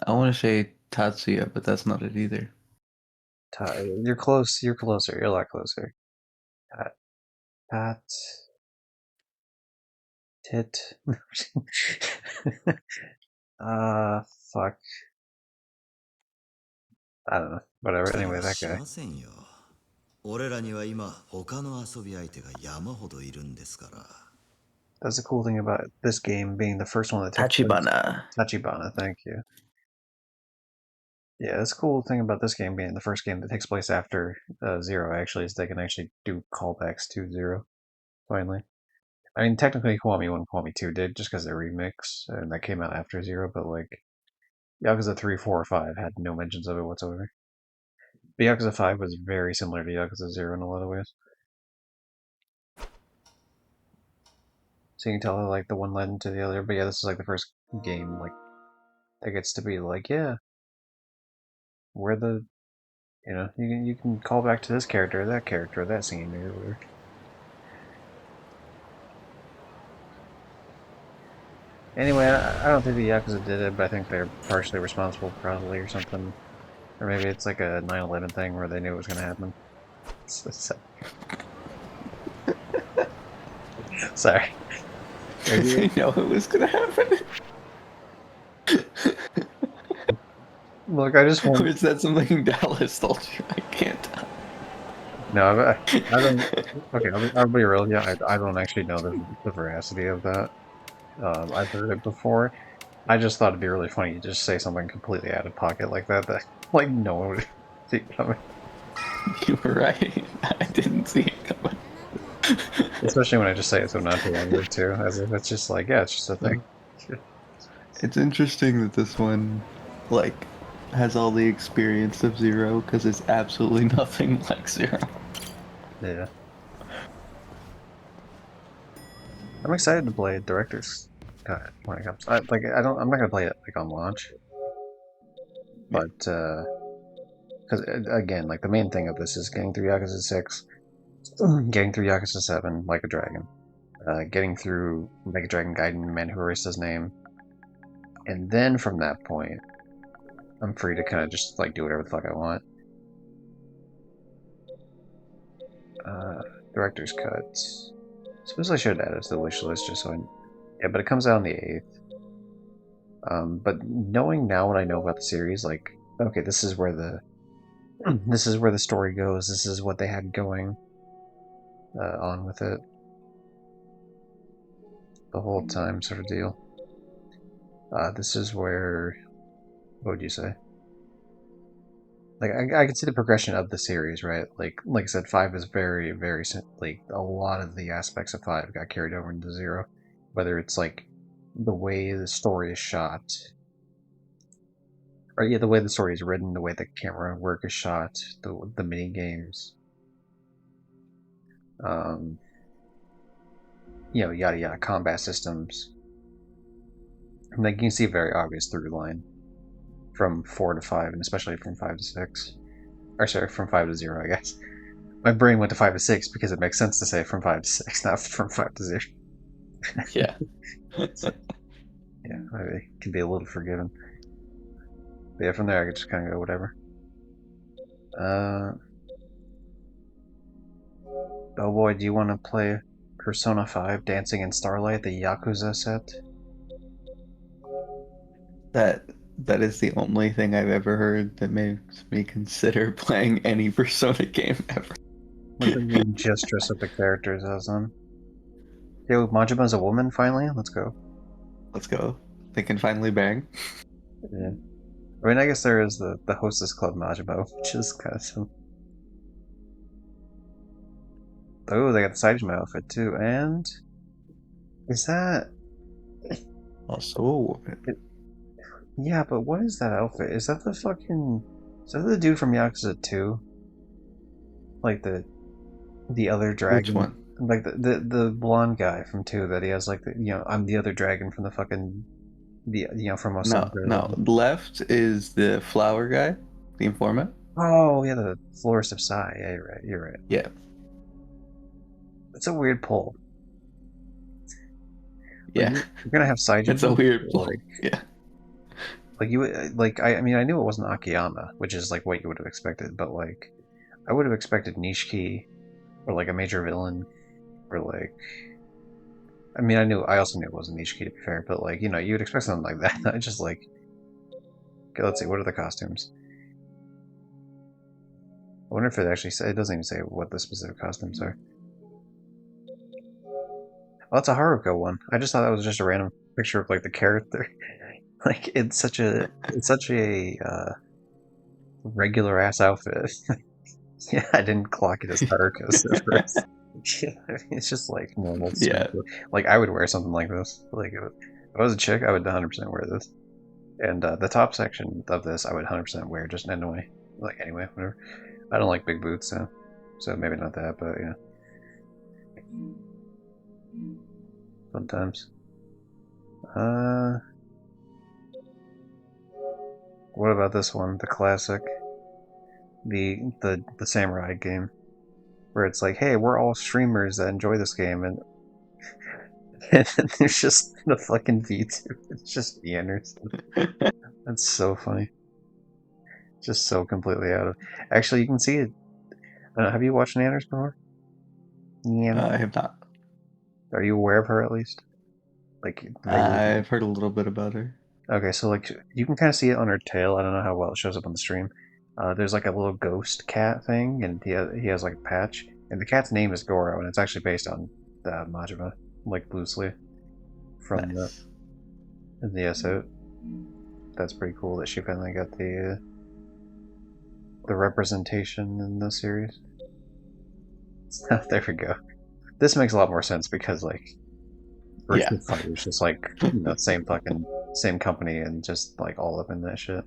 I want to say Tatsuya, but that's not it either. You're close, you're closer, you're a lot closer. Pat. Tit. Fuck. I don't know. Whatever. Anyway, that guy. 俺らには今他の遊び相手が山ほどいるんですから。 That's the cool thing about this game being the first one that takes Tachibana. Tachibana, thank you. Yeah, that's the cool thing about this game being the first game that takes place after Zero, actually, is they can actually do callbacks to Zero, finally. I mean, technically Kiwami 1 and Kiwami 2 did, just because they're remix, and that came out after Zero, but like, Yakuza 3, 4, or 5 had no mentions of it whatsoever. But Yakuza 5 was very similar to Yakuza 0 in a lot of ways. So you can tell like the one led into the other, but yeah, this is like the first game like that gets to be like, yeah, we're the, you know, you can call back to this character, that scene, or whatever. Anyway, I don't think the Yakuza did it, but I think they're partially responsible, probably, or something. Or maybe it's like a 9/11 thing where they knew it was going to happen. Sorry. They know it was gonna happen. Look, I just want. Or is that something Dallas told you? I can't tell. No, I don't. Okay, I'll be real. Yeah, I don't actually know the veracity of that. I've heard it before. I just thought it'd be really funny to just say something completely out of pocket like that, like no one would see it coming. You were right. I didn't see it coming. Especially when I just say it so nonchalantly too, as if it's just like, yeah, it's just a thing. It's interesting that this one, like, has all the experience of Zero, because it's absolutely nothing like Zero. Yeah. I'm excited to play Director's Cut when it comes. I'm not gonna play it like on launch, but because again, like the main thing of this is getting through Yakuza 6, getting through Yakuza 7 like a dragon, getting through Like a Dragon Gaiden, the man who erased his name, and then from that point, I'm free to kind of just like do whatever the fuck I want. Director's Cut. Suppose I should add it to the wish list just so I. Yeah, but it comes out on the 8th. But knowing now what I know about the series, like, okay, this is where the story goes. This is what they had going on with it the whole time, sort of deal. This is where, what would you say? Like, I can see the progression of the series, right? Like I said, 5 is very, very like a lot of the aspects of 5 got carried over into 0. Whether it's like the way the story is shot, or yeah, the way the story is written, the way the camera work is shot, the mini games, yada yada, combat systems. Like you can see a very obvious through line from 4 to 5, and especially from 5 to 6. Or sorry, from 5 to 0, I guess. My brain went to 5 to 6 because it makes sense to say from 5 to 6, not from 5 to 0. Yeah. Yeah, I can be a little forgiven. But yeah, from there I could just kind of go whatever. Oh boy, do you want to play Persona 5 Dancing in Starlight, the Yakuza set? That is the only thing I've ever heard that makes me consider playing any Persona game ever. What do you mean just dress up the characters as them? Yo, Majima's a woman finally? Let's go. Let's go. They can finally bang. Yeah. I mean, I guess there is the Hostess Club Majima, which is kind of some. Oh, they got the Saijima outfit too, and is that? Also a woman. Yeah, but what is that outfit? Is that the fucking? Is that the dude from Yakuza 2? Like the other dragon? Which one? Like the blonde guy from 2 that he has like I'm the other dragon from the fucking from No, Osaka. no. Left is the flower guy, the informant. Oh yeah, the Florist of Sai. Yeah, you're right. You're right. Yeah. It's a weird pull. Yeah. You're gonna have Saijin. It's a weird pull. Like, Yeah. like you like I mean I knew it wasn't Akiyama, which is like what you would have expected, but like I would have expected Nishiki or like a major villain or like I mean I also knew it wasn't Nishiki to be fair, but like you would expect something like that. Not just like okay, let's see, what are the costumes? I wonder if it actually it doesn't even say what the specific costumes are. Oh, it's a Haruko one. I just thought that was just a random picture of like the character. Like it's such a regular ass outfit. Yeah, I didn't clock it as Haruko's at first. Yeah, it's just like normal. Yeah. Like I would wear something like this. Like if I was a chick, I would 100% wear this. And the top section of this, I would 100% wear just anyway. Like anyway, whatever. I don't like big boots, so maybe not that, but yeah. Sometimes. What about this one? The classic, the samurai game, where it's like, hey, we're all streamers that enjoy this game, and and there's just the fucking V2. It's just the Anderson. That's so funny. Just so completely out of. Actually, you can see it. Have you watched Nanners before? Yeah. I have not. Are you aware of her at least? Like I've heard a little bit about her. Okay, so like you can kind of see it on her tail. I don't know how well it shows up on the stream. There's like a little ghost cat thing, and he has like a patch, and the cat's name is Goro, and it's actually based on Majima, like loosely from Nice. the so that's pretty cool that she finally got the representation in the series. There we go. This makes a lot more sense because like Yeah. Virtua Fighter's just like same company and just like all up in that shit.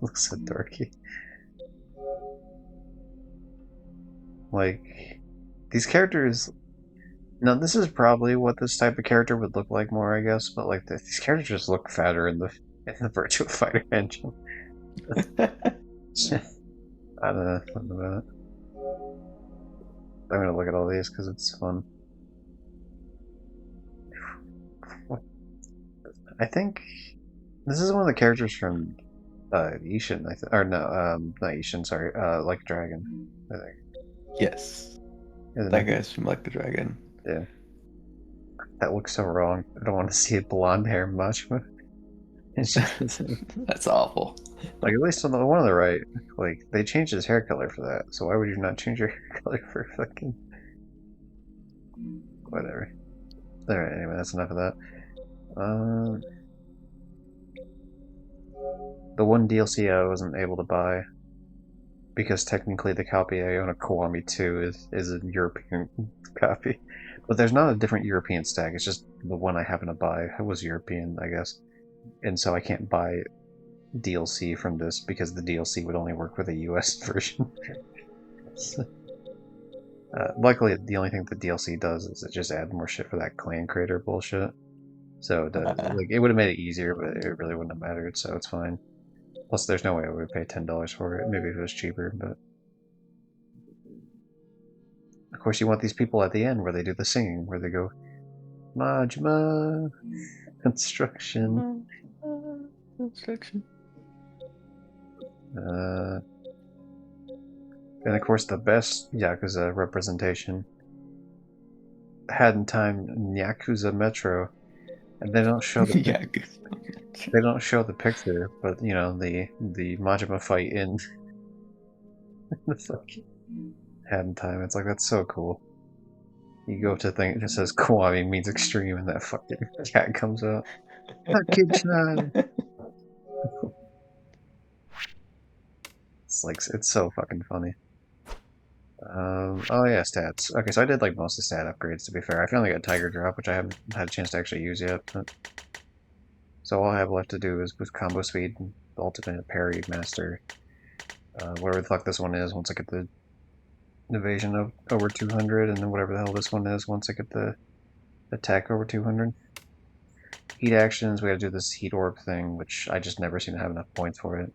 Looks so dorky. Like these characters, Now, this is probably what this type of character would look like more, I guess, but like these characters just look fatter in the Virtua Fighter engine. I don't know something about it. I'm gonna look at all these because it's fun. I think this is one of the characters from Ishin, or no, not Ishin, sorry, Like a Dragon, I think. Yes. Isn't That it? guy's from Like the Dragon. Yeah. That looks so wrong. I don't want to see a blonde hair much. It's just, That's awful. like, at least on the one on the right, like, they changed his hair color for that, so why would you not change your hair color for fucking... Whatever. Alright, anyway, that's enough of that. The one DLC I wasn't able to buy, because technically the copy I own of Kiwami 2 is a European copy. But there's not a different European stack, it's just the one I happen to buy was European, I guess. And so I can't buy DLC from this because the DLC would only work with a US version. Luckily, the only thing the DLC does is it just adds more shit for that clan creator bullshit. So it, like, it would have made it easier, but it really wouldn't have mattered, so it's fine. Plus, there's no way I would pay $10 for it. Maybe if it was cheaper, but... Of course, you want these people at the end where they do the singing, where they go, Majima, construction. Construction. And of course, the best Yakuza representation had in time in Yakuza Metro, and they don't show the they don't show the picture, but you know the Majima fight in the fucking had in time. It's like that's so cool. You go to thing, it just says Kiwami means extreme, and that fucking cat comes out. Kid-chan! It's like it's so fucking funny. Oh yeah, stats. Okay, so I did like most of the stat upgrades. To be fair, I finally got Tiger Drop, which I haven't had a chance to actually use yet. But... So all I have left to do is boost combo speed, ultimate parry master, whatever the fuck this one is. Once I get the evasion of over 200, and then whatever the hell this one is once I get the attack over 200. Heat actions, we gotta do this heat orb thing, which I just never seem to have enough points for it.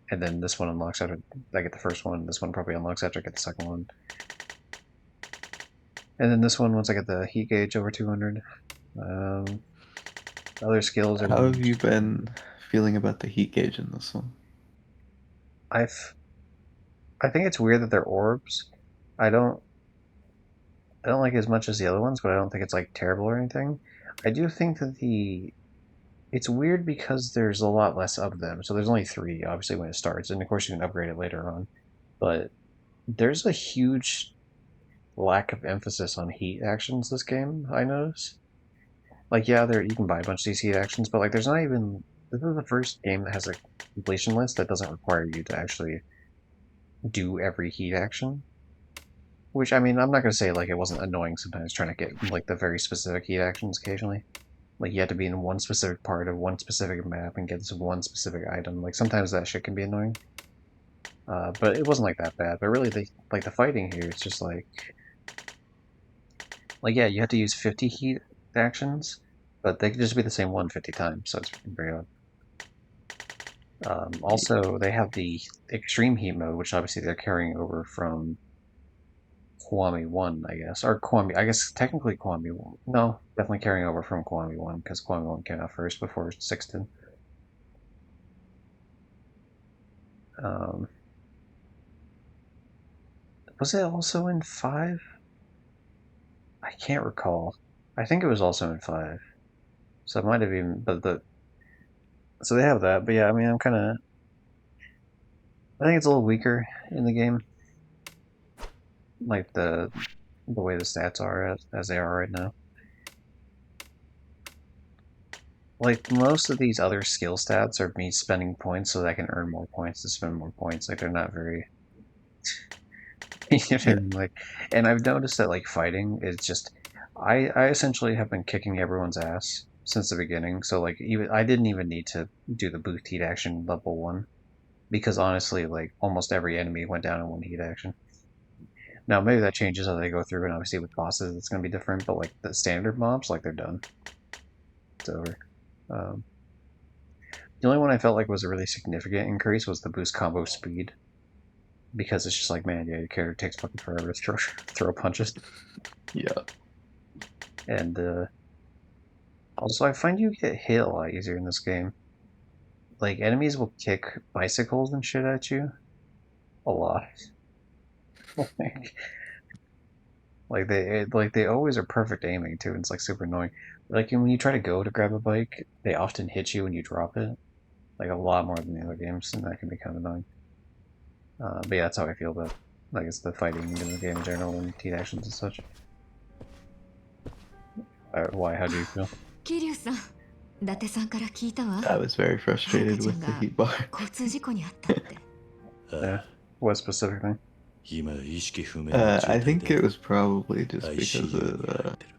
And then this one unlocks after I get the first one. This one probably unlocks after I get the second one. And then this one once I get the heat gauge over 200. Other skills are... How have you been feeling about the heat gauge in this one? I think it's weird that they're orbs. I don't like it as much as the other ones, but I don't think it's like terrible or anything. I do think that it's weird because there's a lot less of them. So there's only 3, obviously, when it starts. And of course, you can upgrade it later on. But there's a huge lack of emphasis on heat actions this game, I notice. Like, yeah, you can buy a bunch of these heat actions, but like, there's not even... This is the first game that has a completion list that doesn't require you to actually do every heat action. Which, I mean, I'm not going to say, like, it wasn't annoying sometimes trying to get, like, the very specific heat actions occasionally. Like, you had to be in one specific part of one specific map and get this one specific item. Like, sometimes that shit can be annoying. But it wasn't, like, that bad. But really, the fighting here is just, like... Like, yeah, you have to use 50 heat actions, but they could just be the same one 50 times, so it's very odd. Also, they have the extreme heat mode, which obviously they're carrying over from Kiwami 1, I guess. Or Kiwami, I guess technically Kiwami 1. No, definitely carrying over from Kiwami 1, because Kiwami 1 came out first before 6 did. Was it also in 5? I can't recall. I think it was also in 5. So it might have even... But so they have that, but yeah, I mean, I think it's a little weaker in the game. Like, the way the stats are as they are right now. Like, most of these other skill stats are me spending points so that I can earn more points to spend more points. Like, they're not very... you know what I mean? Like, and I've noticed that, like, fighting is just... I essentially have been kicking everyone's ass since the beginning, so, like, I didn't even need to do the boost heat action level 1. Because, honestly, like, almost every enemy went down in one heat action. Now maybe that changes as they go through, and obviously with bosses it's gonna be different. But like the standard mobs, like they're done. It's over. The only one I felt like was a really significant increase was the boost combo speed. Because it's just like, man, yeah, your character takes fucking forever to throw punches. Yeah. And also, I find you get hit a lot easier in this game. Like, enemies will kick bicycles and shit at you a lot. like they always are perfect aiming too, and it's like super annoying. Like when you try to go to grab a bike, they often hit you when you drop it, like a lot more than the other games, and that can be kind of annoying. But yeah, that's how I feel about, like, it's the fighting in the game in general and team actions and such. Why? How do you feel? 桐生さん、伊達さんから聞いたわ。 I was very はるか frustrated ちゃ with ん the が heat bar. 交通事故に遭ったって。Yeah. What specific thing? 今意識不明の状 I 態 think で it was probably just because ICU of に入ってる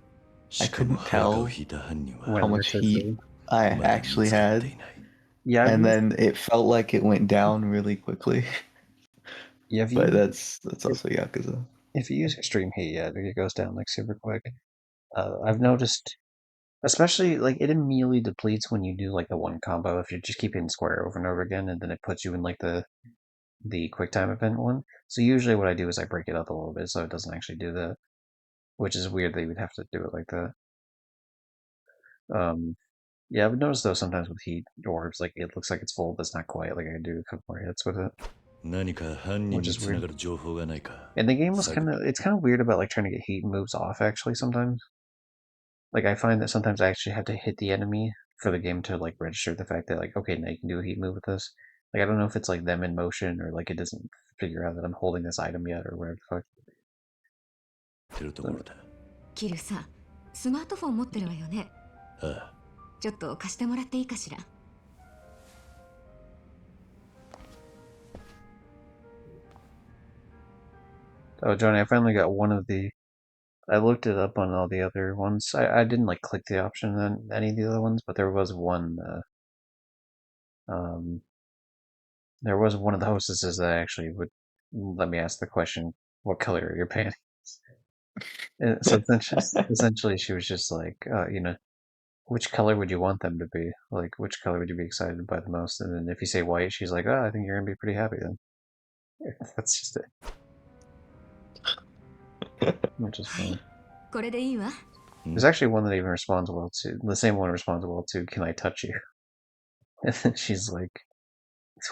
I しかも couldn't 裸を tell 引いた犯人 When は how much Richard heat said- I まだ見 actually つかっ had, ていない Yeah, and then it felt like it went down really quickly. yeah, if But you that's also Yakuza. if you use extreme heat, yeah, it goes down like super quick. I've noticed, especially like it immediately depletes when you do like the one combo. If you just keep hitting square over and over again, and then it puts you in like the quick time event one. So usually what I do is I break it up a little bit so it doesn't actually do that, which is weird that you would have to do it like that. Yeah, I've noticed though sometimes with heat orbs, like it looks like it's full, but it's not quite. Like I do a couple more hits with it. 何か犯人 Which に is つながる情報がないか And the game was 探 it's kind of weird about like trying to get heat moves off actually sometimes. Like I find that sometimes I actually have to hit the enemy for the game to like register the fact that like, okay, now you can do a heat move with this. Like I don't know if it's like them in motion or like it doesn't figure out that I'm holding this item yet or whatever the fuck. ってるところだ桐生さん、スマートフォン持ってるわよね。ああちょっと貸してもらっていいかしら。Oh, Johnny, I finally got one of the. I looked it up on all the other ones. I didn't like click the option on any of the other ones, but there was one. There was one of the hostesses that actually would let me ask the question, "What color are your panties?" And so essentially, she was just like, which color would you want them to be? Like, which color would you be excited by the most? And then if you say white, she's like, "Oh, I think you're gonna be pretty happy then." That's just it. Which is funny. これでいいわ。 There's actually one that even responds well to the same one responds well to "Can I touch you?" And then she's like,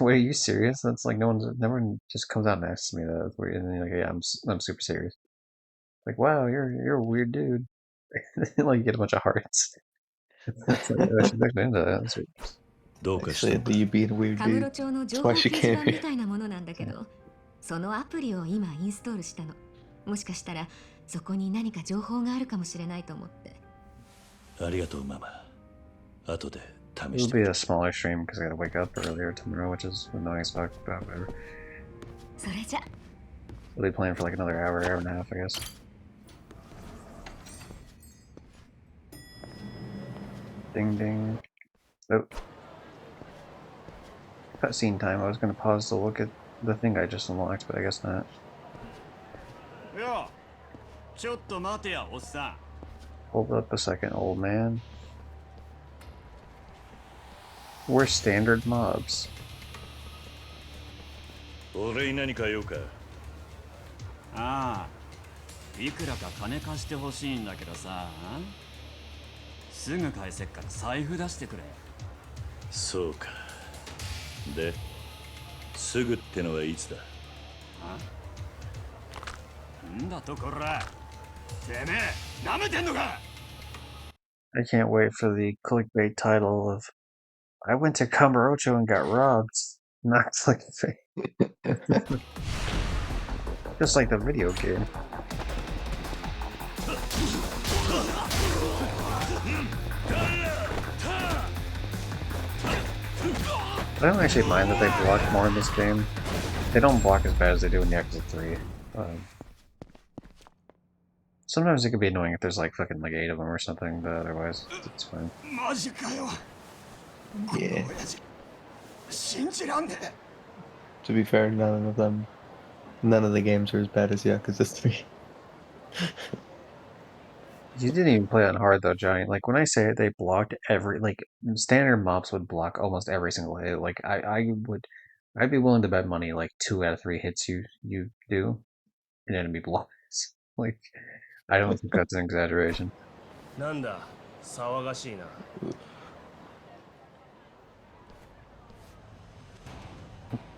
"Wait, are you serious? That's like no one just comes out and asks me that." And then you're like, "Yeah, I'm super serious." Like, wow, you're a weird dude. Like you get a bunch of hearts. It's like, oh, she's actually into that. That's weird. どうかした Actually, のか you being a weird カムロ dude. 町の情 That's 報 why 掲 she 示 came 板み here. たいなものなんだけど、そのアプリを今インストールしたの。もしかしたらそこに何か情報があるかもしれないと思って。ありがとうママ後で試 It'll して be み a る smaller stream because I gotta wake up earlier tomorrow, which is annoying as fuck. But whatever. それじゃ。 We'll be playing for like another hour and a half, I guess. Ding ding. Oh. Cutscene time. I was gonna pause to look at the thing I just unlocked, but I guess not. よちょっと待てやおっさ Hold up a second, old man. We're standard mobs. 俺に何か用かん。ああいくらか金貸してほしいんだけどさすぐ返せっから財布出してくれ。そうかですぐってのはいつだんだとこらてめえなめてんのか I can't wait for the clickbait title of I went to Kamurocho and got robbed. Not clickbait. Just like the video game. I don't actually mind that they block more in this game. They don't block as bad as they do in Yakuza 3. Sometimes it can be annoying if there's like fucking like 8 of them or something, but otherwise it's fine. マジかよ Yeah. 信じらんねえ To be fair, none of them None of the games are as bad as Yakuza 3. You didn't even play on hard though, Johnny. Like when I say it, they blocked like standard mobs would block almost every single hit. Like I'd be willing to bet money like 2 out of 3 hits you do an enemy blocks. Like I don't think that's an exaggeration. なんだ騒がしいな。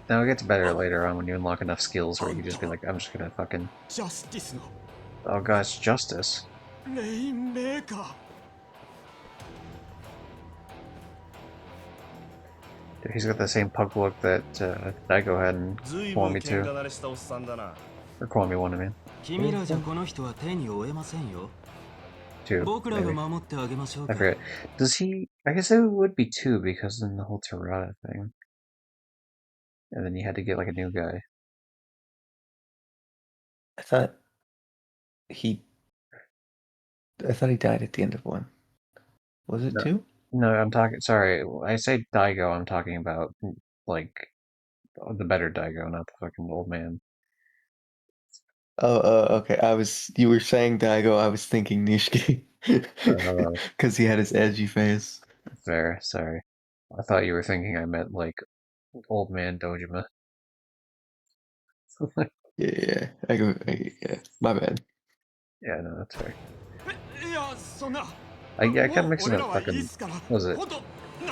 Now it gets better later on when you unlock enough skills where you can just be like, I'm just gonna fucking. ジャスティスの Oh gosh, justice. レインメーカー。 Dude, he's got the same pug look that Daigo had in ずいぶん Kwame 喧嘩 too. 慣れしたおっさんだな。 Or Kwame 1, I mean. 君らじゃこの人は手に負えませんよ。 2, 僕らが maybe. 守ってあげましょう I か。 forget. Does he... I guess it would be 2 because then the whole Tirada thing. And then you had to get like a new guy. I thought he died at the end of 1. Was it No. 2? No, I'm talking... Sorry, when I say Daigo, I'm talking about, like, the better Daigo, not the fucking old man. Oh, okay. You were saying Daigo, I was thinking Nishiki. Because he had his edgy face. Fair, sorry. I thought you were thinking I meant, like, old man Dojima. Yeah. Yeah. My bad. Yeah, no, that's fair. いやそんな。 I kept もう mixing 俺ら up はいい fucking... っすから。 What was it? ほんと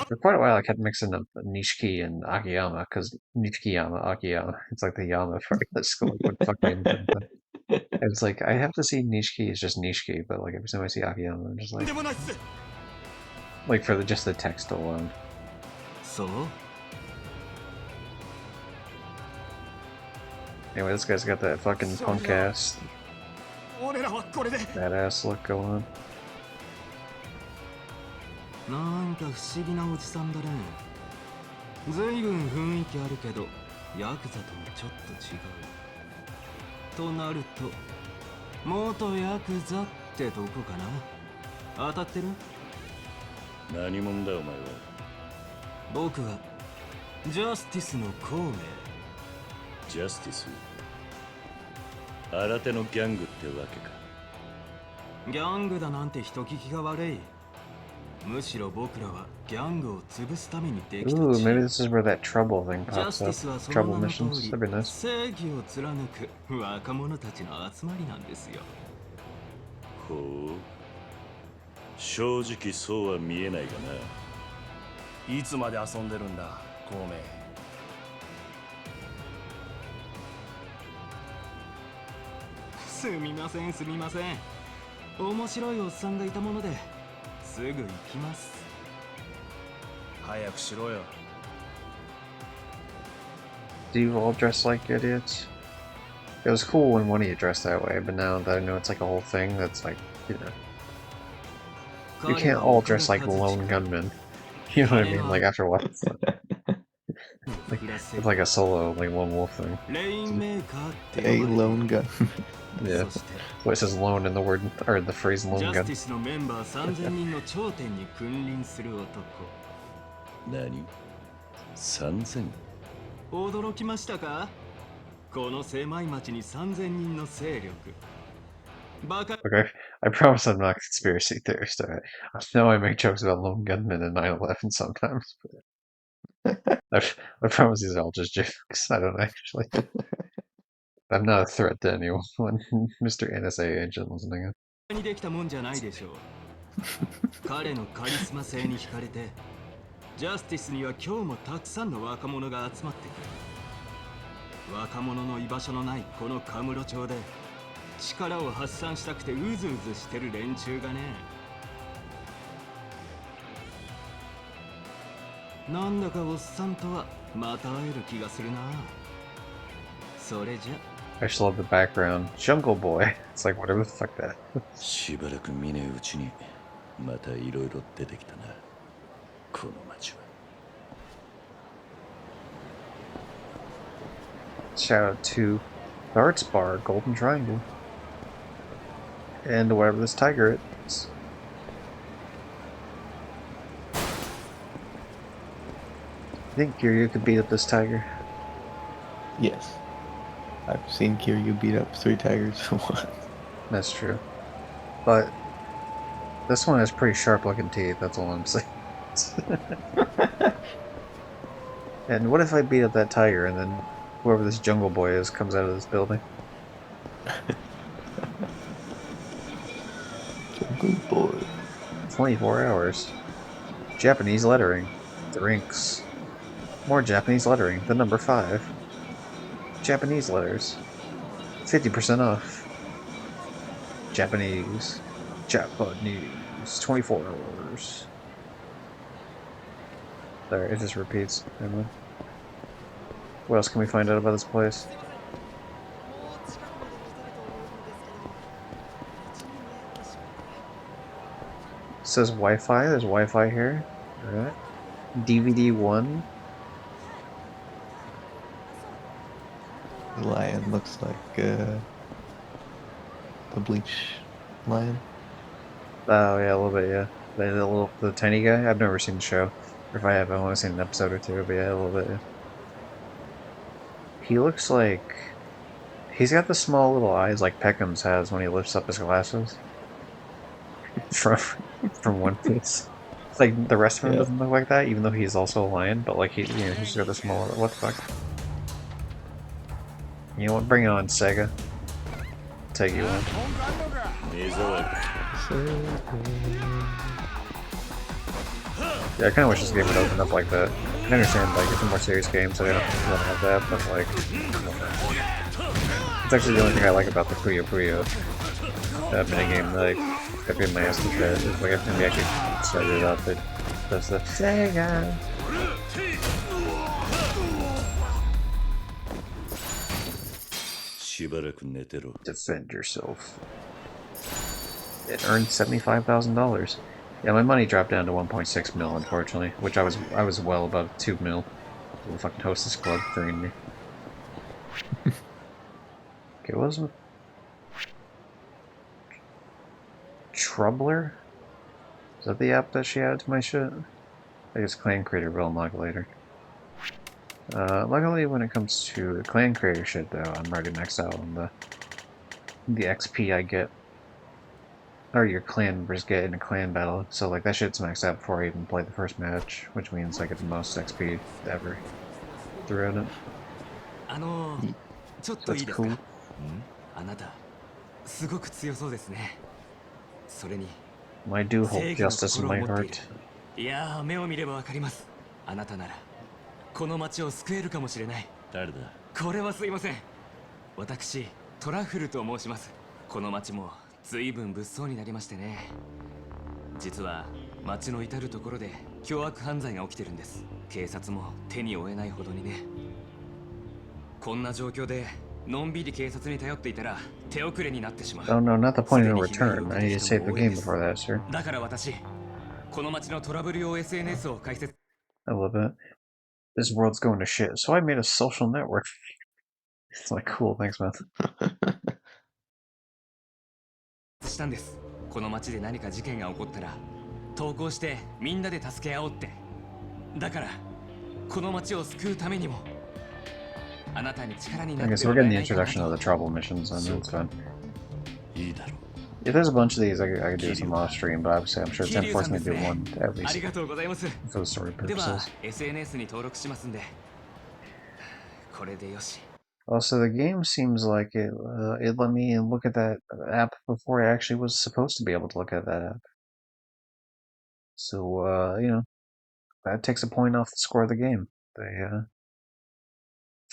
For quite a while, I kept mixing up Nishiki and Akiyama, because Akiyama, it's like the Yama for the school. What the fuck name is that? It's like, I have to see Nishiki as just Nishiki, but like every time I see Akiyama, I'm just でもないっす。 like for just the text alone. そう Anyway, this guy's got that fucking punk ass, 俺らはこれで。 badass look going on. なんか不思議なおじさんだね。ずいぶん雰囲気あるけど、ヤクザともちょっと違う。となると、元ヤクザってとこかな。当たってる？何者だお前は。僕はジャスティスの孔明。ジャスティス。新手のギャングってわけか。ギャングだなんて人聞きが悪い。むしろ僕らはギャングを潰すためにできた Ooh, チー maybe ム。 this is where that trouble thing ジャ pops スティ up. スはその Trouble 名の missions, 通り that'd be nice. 正義を貫く若者たちの集まりなんですよ。ほう。正直そうは見えないがな。いつまで遊んでるんだ孔明。すみませんすみません。面白いおっさんがいたものですぐ行きます。早くしろよ。 Do you all dress like idiots? It was cool when one of you dressed that way, but now that I know it's like a whole thing, that's like, you know, you can't all dress like lone gunmen. You know what I mean? Like after a while, it's like a solo, like lone wolf thing. レインメーカーって A 呼ばれて lone gun. Yeah. そして Well, it says lone in the word, or the phrase ジ lone ャステ gun. ィスのメンバー3000人の頂点に君臨する男。何 ?3000? 驚きましたか？この狭い町に3000人の勢力。バカ Okay, I promise I'm not a conspiracy theorist. I know I make jokes about lone gunmen and 9/11 sometimes, but I promise these are all just jokes. I don't actually. I'm not a threat to anyone. Mr. NSA agent listening in. にできたもんじゃないでしょう。彼のカリスマ性に惹かれて、ジャスティスには今日もたくさんの若者が集まってくる。若者の居場所のないこのカムロ町で力を発散したくてうずうずしてる連中がね。なんだかおっさんとはまた会える気がするな。それじゃ。 I just love the background. Jungle Boy. It's like whatever the fuck that. しばらく見ねえうちにまたいろいろ出てきたな。この町は。 Shout out to the Arts Bar, Golden Triangle. And whatever this tiger is. You think Kiryu could beat up this tiger? Yes. I've seen Kiryu beat up 3 tigers once. That's true. But this one has pretty sharp looking teeth, that's all I'm saying. And what if I beat up that tiger and then whoever this jungle boy is comes out of this building? Jungle boy. 24 hours. Japanese lettering. Drinks. More Japanese lettering. The number 5. Japanese letters. 50% off. Japanese. Japanese. 24 hours. There, it just repeats. Anyway. What else can we find out about this place? It says Wi-Fi. There's Wi-Fi here. Alright. DVD 1. The lion looks like the Bleach lion. Oh yeah, a little bit, yeah. The tiny guy? I've never seen the show. Or if I have, I've only seen an episode or two, but yeah, a little bit, yeah. He looks like... He's got the small little eyes like Peckham's has when he lifts up his glasses. from One Piece. It's like the rest of him doesn't look like that, even though he's also a lion, but like he's just got the small... What the fuck? You know what? Bring it on, Sega. Take you one. Yeah, I kind of wish this game would open up like that. I understand, like, it's a more serious game, so they don't have that, but like... It's actually the only thing I like about the Puyo Puyo minigame, like, got me in my ass with that. It's like, every time we actually started it up, it does the Sega! Defend yourself. It earned $75,000. Yeah, my money dropped down to 1.6 mil, unfortunately, which I was well above 2 mil. The fucking hostess club freeing me. Okay, what was it? Troubler? Is that the app that she added to my shit? I guess Clan Creator will unlock later. Luckily, when it comes to the Clan Creator shit, though, I'm already maxed out on the XP I get. Or your clan members get in a clan battle, so like that shit's maxed out before I even play the first match, which means I get the most XP ever throughout it. So that's cool. I do hold justice in my heart. いやー、目を見ればわかります。あなたならこの町を救えるかもしれない。誰だ？これはすいません。私、トラフルと申します。この町も随分物騒になりましてね。実は町の至るところで凶悪犯罪が起きてるんです。警察も手に負えないほどにね。こんな状況でのんびり警察に頼っていたら手遅れになってしまう。Oh no, not the point of no return. I need to save the game before that, sir. だから私、この町のトラブル用 SNS を開設。I love it. This world's going to shit, so I made a social network. It's like, cool, thanks, man. したんです。この町で何か事件が起こったら投稿してみんなで助け合おうって。だからこの町を救うためにもあなたに力になって I guess we're getting the introduction of the trouble missions, and it's fun. If there's a bunch of these, I could do some off stream, but obviously I'm sure it's unfortunate to do one at least for the story purposes. SNS に登録しますんで。これでよし。Also, the game seems like it let me look at that app before I actually was supposed to be able to look at that app. So, you know, that takes a point off the score of the game. They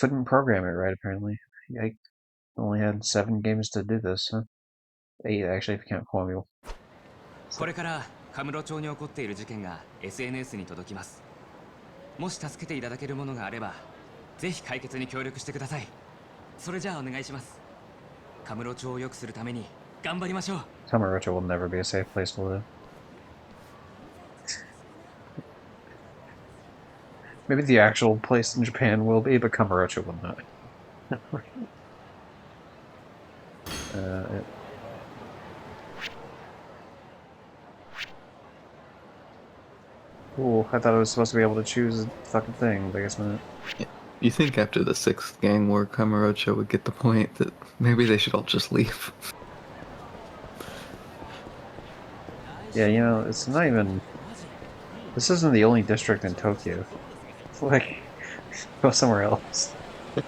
couldn't program it right, apparently. I only had 7 games to do this, huh? 8, actually, if you count Formula. これからカムロ町に起こっている事件が SNS に届きます。もし助けていただけるものがあれば、ぜひ解決に協力してください。それじゃあお願いします。カムロ町を良くするために頑張りましょう。Kamurocho will never be a safe place to live. Maybe the actual place in Japan will be, but Kamurocho will not. Cool, I thought I was supposed to be able to choose a fucking thing, but I guess not. You think after the 6th gang war, Kamurocho would get the point that maybe they should all just leave? Yeah, you know, it's not even. This isn't the only district in Tokyo. Like, go somewhere else.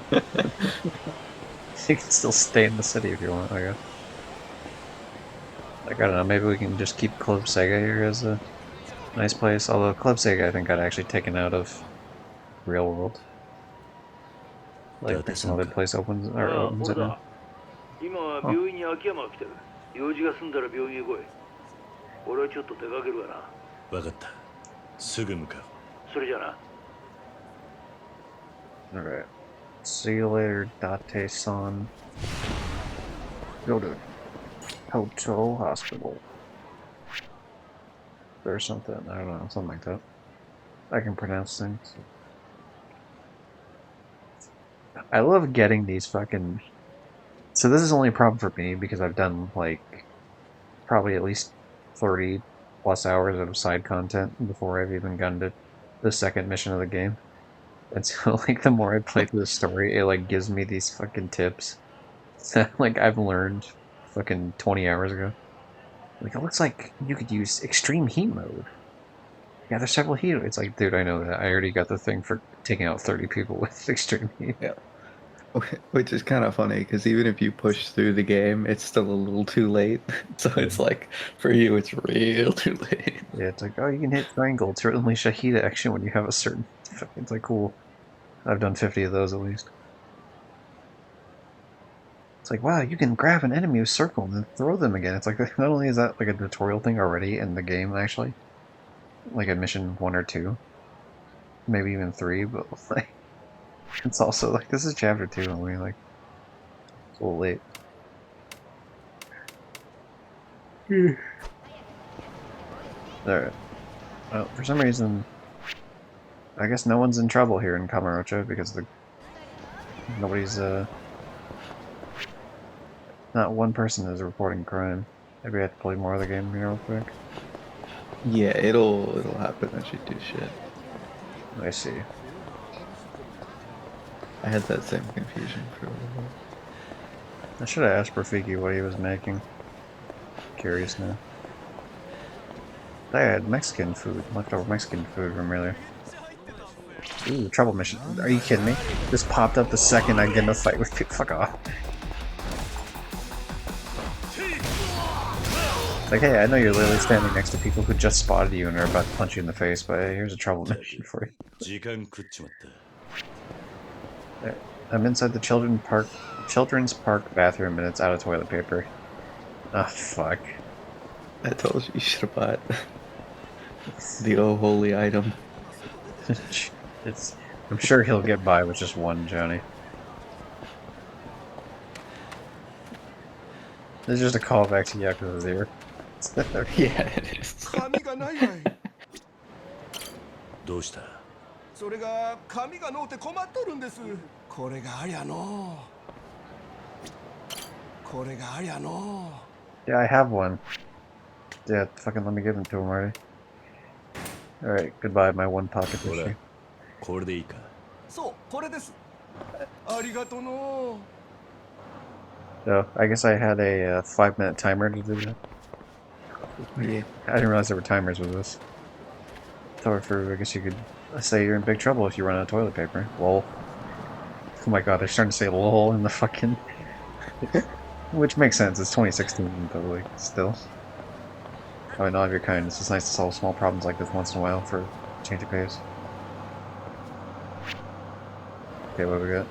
You can still stay in the city if you want, I guess. Like, I don't know, maybe we can just keep Club Sega here as a nice place. Although Club Sega, I think, got actually taken out of real world. Like, some other place opens it now. 今は Oh. 病院に秋山が来てる。用事が済んだら病院へ来い。俺はちょっと出かけるわな。分かった。すぐ向かう。それじゃな。Alright. See you later, Date-san. Go to Hoto Hospital. Or something. I don't know, something like that. I can pronounce things. I love getting these fucking... So this is only a problem for me because I've done, like, probably at least 30 plus hours of side content before I've even gotten to the second mission of the game. And so, like, the more I play through the story, it, like, gives me these fucking tips that, like, I've learned fucking 20 hours ago. Like, it looks like you could use extreme heat mode. Yeah, there's several heat. It's like, dude, I know that. I already got the thing for taking out 30 people with extreme heat. Yeah. Which is kind of funny, because even if you push through the game, it's still a little too late. So it's like, for you, it's real too late. Yeah, it's like, oh, you can hit triangle to unleash a heat action when you have a certain... It's like, cool. I've done 50 of those at least. It's like, wow, you can grab an enemy with circle and then throw them again. It's like, not only is that like a tutorial thing already in the game, actually, like a mission 1 or 2, maybe even 3, but like, it's also like, this is chapter 2, and we like, it's a little late. Alright. Well, for some reason, I guess no one's in trouble here in Kamurocho because nobody's, not one person is reporting crime. Maybe I have to play more of the game here real quick. Yeah, it'll happen as you do shit. I see. I had that same confusion for a little while. I should have asked Rafiki what he was making. Curious now. I had Mexican food, leftover Mexican food from earlier. Ooh, trouble mission. Are you kidding me? This popped up the second I get in a fight with people. Fuck off. Like, hey, I know you're literally standing next to people who just spotted you and are about to punch you in the face, but hey, here's a trouble mission for you. 時間食っちまった。 I'm inside the children's park bathroom and it's out of toilet paper. Ah, fuck. I told you should have bought the oh holy item. I'm sure he'll get by with just one, Johnny. This is just a callback to Yakuza here. Yeah, it is. 紙がないわい。どうした？それが紙がのうて困っとるんです。これがありゃのう。これがありゃのう。 Yeah, I have one. Yeah, fucking let me give them to him already. Alright, goodbye, my one pocket ほら tissue. これでいいか。そう、これです。ありがとのう。 So, I guess I had a 5-minute timer to do that. Yeah. I didn't realize there were timers with this. Thought for, I guess you could say you're in big trouble if you run out of toilet paper. Lol. Oh my god, they're starting to say lol in the fucking... Which makes sense, it's 2016, but like, still. Oh, in all of your kind, it's just nice to solve small problems like this once in a while for a change of pace. Okay, what have we got?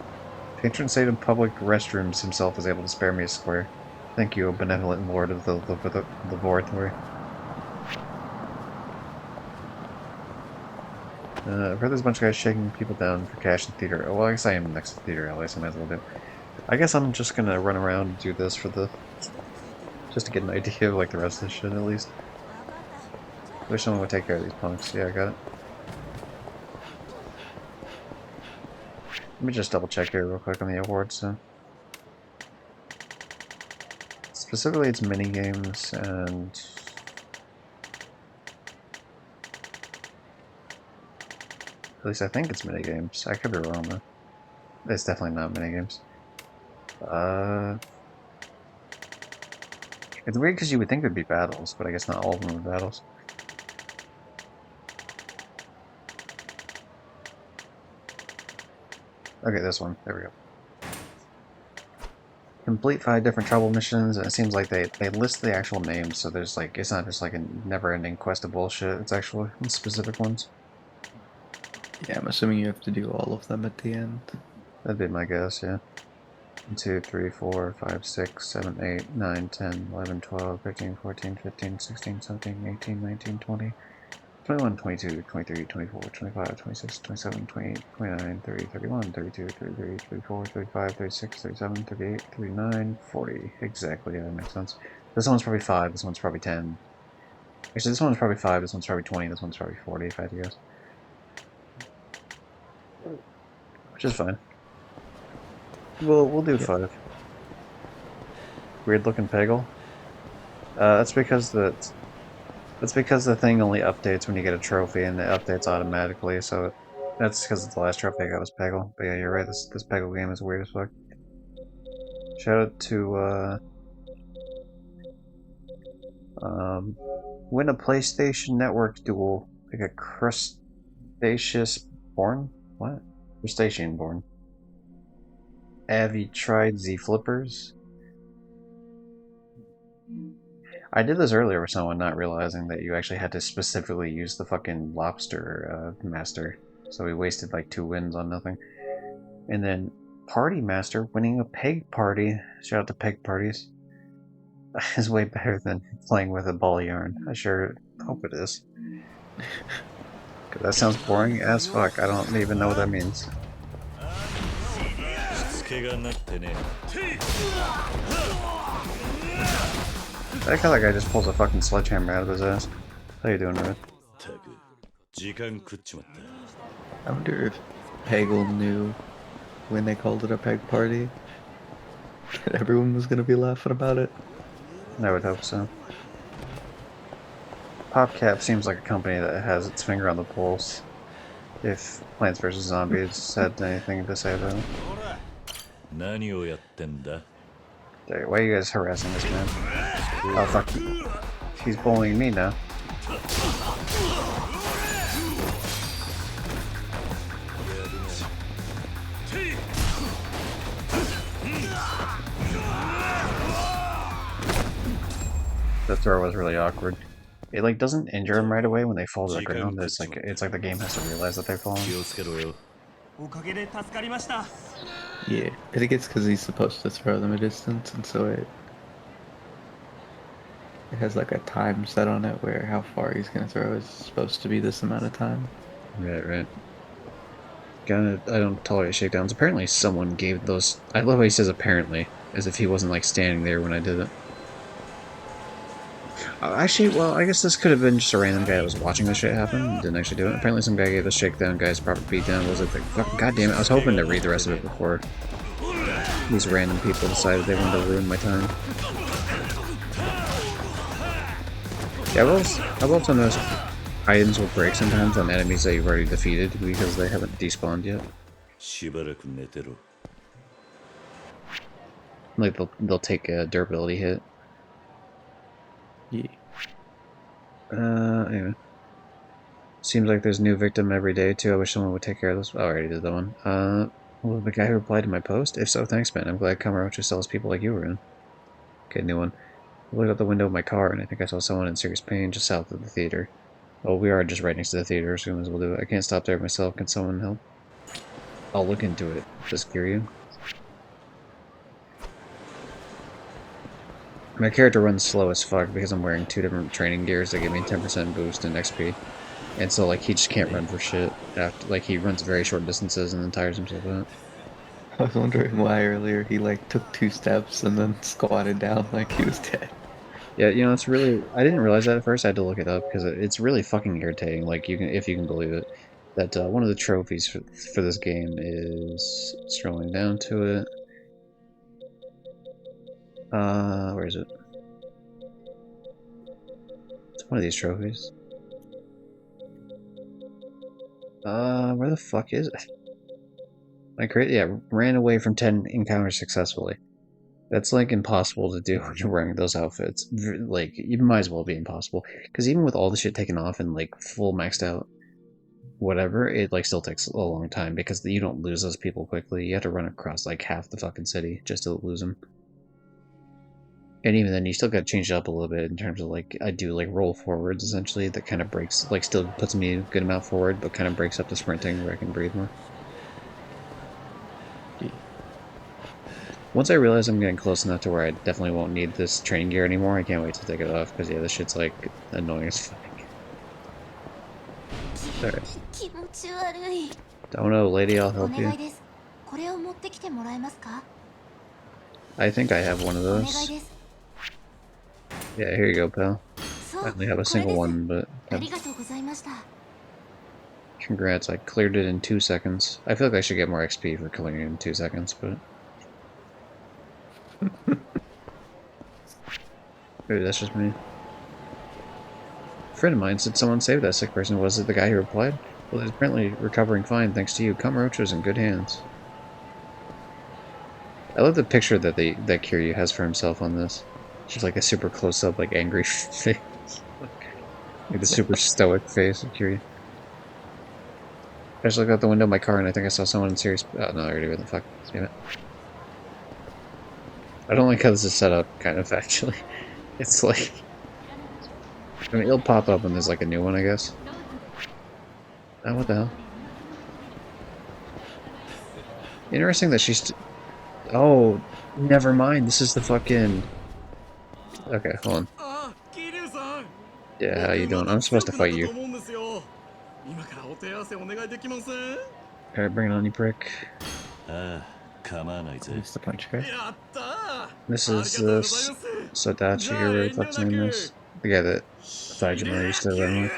Patron saint of public restrooms himself was able to spare me a square. Thank you, O benevolent lord of the laboratory. I've heard there's a bunch of guys shaking people down for cash in the theater. Oh, well, I guess I am next to the theater alley, so I might as well do it. I guess I'm just gonna run around and do this for the... just to get an idea of, like, the rest of this shit, at least. Wish someone would take care of these punks. Yeah, I got it. Let me just double check here real quick on the awards, so... Specifically, it's minigames and... At least I think it's minigames. I could be wrong, though. It's definitely not minigames. It's weird because you would think there'd be battles, but I guess not all of them are battles. Okay, this one. There we go. Complete 5 different trouble missions, and it seems like they list the actual names, so there's like, it's not just like a never-ending quest of bullshit, it's actually specific ones. Yeah, I'm assuming you have to do all of them at the end. That'd be my guess, yeah. 1, 2, 3, 4, 5, 6, 7, 8, 9, 10, 11, 12, 13, 14, 15, 16, 17, 18, 19, 20, 21, 22, 23, 24, 25, 26, 27, 28, 29, 30, 31, 32, 33, 34, 35, 36, 37, 38, 39, 40. Exactly, yeah, that makes sense. This one's probably 5, this one's probably 10. Actually, this one's probably 5, this one's probably 20, this one's probably 40, if I had to guess. Which is fine. We'll do 5. Weird looking Peggle. That's because the thing only updates when you get a trophy, and it updates automatically. So that's because the last trophy I got was Peggle. But yeah, you're right. This Peggle game is weird as fuck. Shout out to win a PlayStation Network duel like a crustaceous born. What? Crustacean born. Have you tried Z flippers? I did this earlier with someone, not realizing that you actually had to specifically use the fucking lobster master. So we wasted like 2 wins on nothing. And then Party Master winning a peg party. Shout out to peg parties. Is way better than playing with a ball of yarn. I sure hope it is. Cause that sounds boring as fuck. I don't even know what that means. I like how that guy just pulls a fucking sledgehammer out of his ass. How you doing, Red? I wonder if Peggle knew when they called it a peg party that everyone was gonna be laughing about it. I would hope so. PopCap seems like a company that has its finger on the pulse. If Plants vs. Zombies had anything to say about it. Dude, why are you guys harassing this man? Oh fuck. He's bullying me now. The throw was really awkward. It like doesn't injure him right away when they fall to the ground. It's like the game has to realize that they're falling. Yeah, I think it's because he's supposed to throw them a distance, and so it has like a time set on it where how far he's gonna throw is supposed to be this amount of time. Right. I don't tolerate shakedowns. Apparently someone gave those... I love how he says apparently, as if he wasn't like standing there when I did it. Actually, well, I guess this could have been just a random guy that was watching this shit happen and didn't actually do it. Apparently some guy gave the shakedown guy's proper beatdown. Was it like, fucking goddamn it, I was hoping to read the rest of it before these random people decided they wanted to ruin my time. Yeah, I've also noticed items will break sometimes on enemies that you've already defeated because they haven't despawned yet. Like they'll take a durability hit. Yeah. Anyway. Seems like there's a new victim every day too. I wish someone would take care of this. Oh, I already did that one. Well, the guy who replied to my post? If so, thanks, man. I'm glad Kamurocho sells people like you were in. Okay, new one. I looked out the window of my car and I think I saw someone in serious pain just south of the theater. Oh, we are just right next to the theater, as soon as we'll do it. I can't stop there myself. Can someone help? I'll look into it. Does scare you? My character runs slow as fuck because I'm wearing 2 different training gears that give me 10% boost in XP. And so, like, he just can't run for shit. After, like, he runs very short distances and then tires himself out. I was wondering why earlier he like took 2 steps and then squatted down like he was dead. Yeah, you know, it's really... I didn't realize that at first. I had to look it up because it's really fucking irritating. Like, if you can believe it, that one of the trophies for this game is scrolling down to it. Where is it? It's one of these trophies. Where the fuck is it? ran away from 10 encounters successfully. That's like impossible to do when you're wearing those outfits. Like, you might as well be impossible. Because even with all the shit taken off and like full maxed out whatever, it like still takes a long time because you don't lose those people quickly. You have to run across like half the fucking city just to lose them. And even then, you still gotta change it up a little bit in terms of like, I do like roll forwards essentially that kind of breaks, like still puts me a good amount forward, but kind of breaks up the sprinting where I can breathe more. Once I realize I'm getting close enough to where I definitely won't need this training gear anymore, I can't wait to take it off because yeah, this shit's like annoying as fuck. Alright. Don't know, lady, I'll help you. I think I have one of those. Yeah, here you go, pal. I only have a single one, but congrats, I cleared it in 2 seconds. I feel like I should get more XP for clearing it in 2 seconds, but... Maybe that's just me. A friend of mine said someone saved that sick person. Was it the guy who replied? Well, he's apparently recovering fine thanks to you. Kamurocho's in good hands. I love the picture that that Kiryu has for himself on this. Just like a super close-up, like angry face. Like the super stoic face of Kiryu. I just looked out the window of my car and I think I saw someone in serious... Oh no, I already went the fuck. Damn it. I don't like how this is set up, kind of, actually. It's like... I mean, it'll pop up when there's like a new one, I guess. Oh, what the hell? Interesting that she's... Oh, never mind. This is the fucking... Okay, hold on. Yeah, how you doing? I'm supposed to fight you. Alright, bring it on, you prick. It's the punch guy. This is Sodachi, or whatever the fuck's name is. The guy that Saijima used to run with.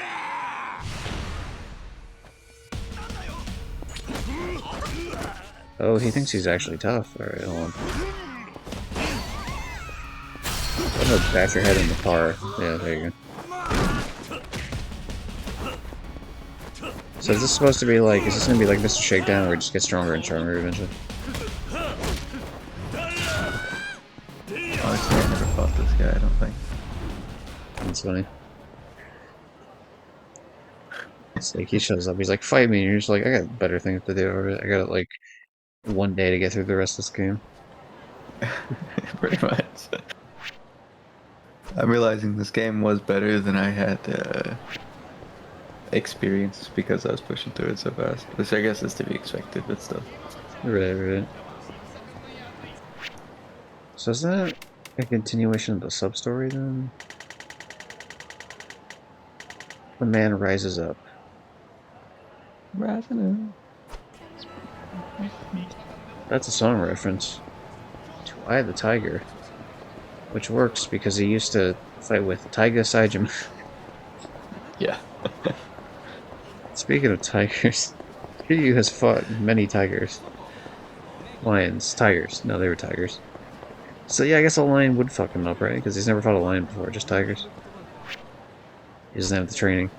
Oh, he thinks he's actually tough. Alright, hold on. I'm gonna bash your head in the car. Yeah, there you go. So is this supposed to be like, is this gonna be like Mr. Shakedown where it just gets stronger and stronger eventually? Honestly, I never fought this guy, I don't think. That's funny. It's like he shows up, he's like, fight me, and you're just like, I got better things to do over it. I got like 1 day to get through the rest of this game. Pretty much. I'm realizing this game was better than I had experience because I was pushing through it so fast. Which I guess is to be expected, but still. Right. So is that a continuation of the sub-story then? The man rises up. Rising up. That's a song reference to Eye the Tiger, which works because he used to fight with Taiga Saijima. Yeah. Speaking of tigers, Kiryu has fought many tigers. Lions. Tigers. No, they were tigers. So yeah, I guess a lion would fuck him up, right? Because he's never fought a lion before, just tigers. He doesn't have the training.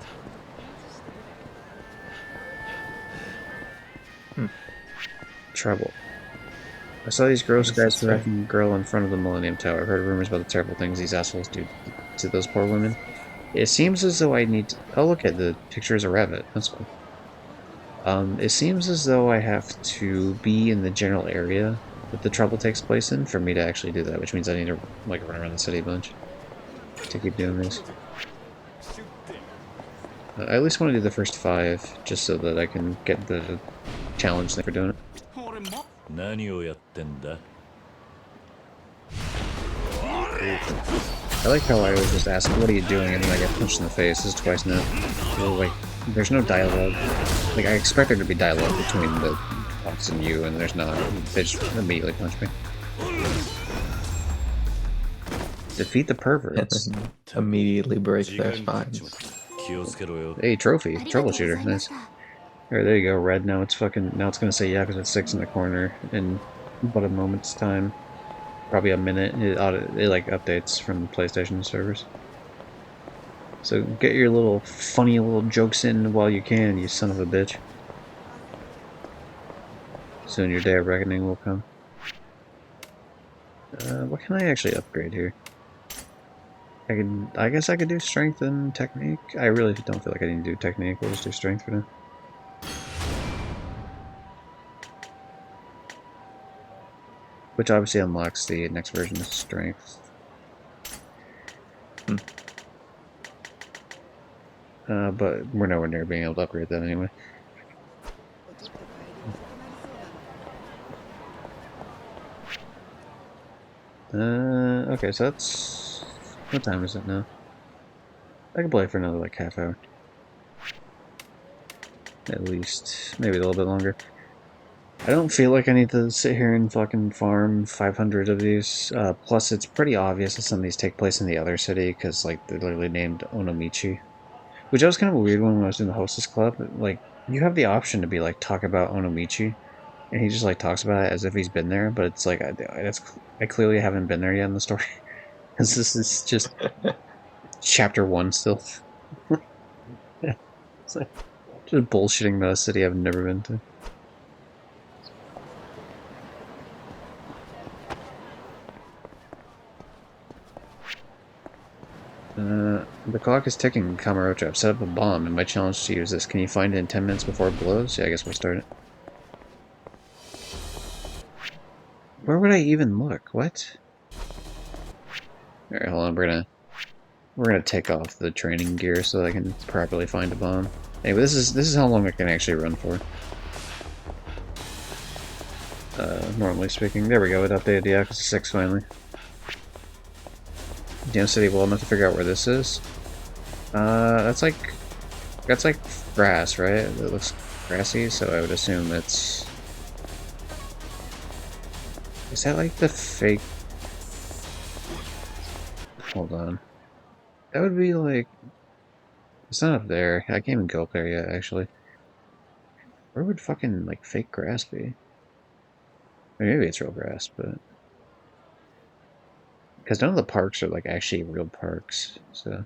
Trouble. I saw these gross guys harassing a girl in front of the Millennium Tower. I've heard rumors about the terrible things these assholes do to those poor women. It seems as though I need to... Oh, look at the picture is a rabbit. That's cool. It seems as though I have to be in the general area that the trouble takes place in for me to actually do that, which means I need to like run around the city a bunch to keep doing this. I at least want to do the first 5, just so that I can get the challenge thing for doing it. I like how I always just ask, what are you doing, and then I get punched in the face. This is twice now. Like, there's no dialogue. Like, I expect there to be dialogue between the Fox and you, and there's not. They just immediately punch me. Defeat the perverts. Immediately break their spines. Hey, trophy. Troubleshooter. Nice. Alright, there you go, red. Now it's gonna say Yakuza 6 in the corner in about a moment's time. Probably a minute. It like updates from PlayStation servers. So get your little funny little jokes in while you can, you son of a bitch. Soon your day of reckoning will come. What can I actually upgrade here? I guess I could do strength and technique. I really don't feel like I need to do technique. We'll just do strength for now. Which obviously unlocks the next version of strength. But we're nowhere near being able to upgrade that anyway. Okay, so that's... What time is it now? I can play for another, like, half hour. At least. Maybe a little bit longer. I don't feel like I need to sit here and fucking farm 500 of these. Plus, it's pretty obvious that some of these take place in the other city, because, like, they're literally named Onomichi. Which I was kind of a weird one when I was in the Hostess Club. Like, you have the option to be, like, talk about Onomichi, and he just, like, talks about it as if he's been there, but it's like, I clearly haven't been there yet in the story. Because this is just chapter 1 still. It's like, just bullshitting about a city I've never been to. The clock is ticking, Kamurocho. I've set up a bomb, and my challenge to use this. Can you find it in 10 minutes before it blows? Yeah, I guess we'll start it. Where would I even look? What? Alright, hold on, we're gonna take off the training gear so that I can properly find a bomb. Anyway, this is how long I can actually run for. Normally speaking. There we go, it updated the Yakuza 6 finally. Damn city well enough to figure out where this is. That's like grass, right? It looks grassy, so I would assume it's... Is that like the fake... Hold on. That would be like... It's not up there. I can't even go up there yet, actually. Where would fucking, like, fake grass be? Or maybe it's real grass, but... Because none of the parks are, like, actually real parks, so...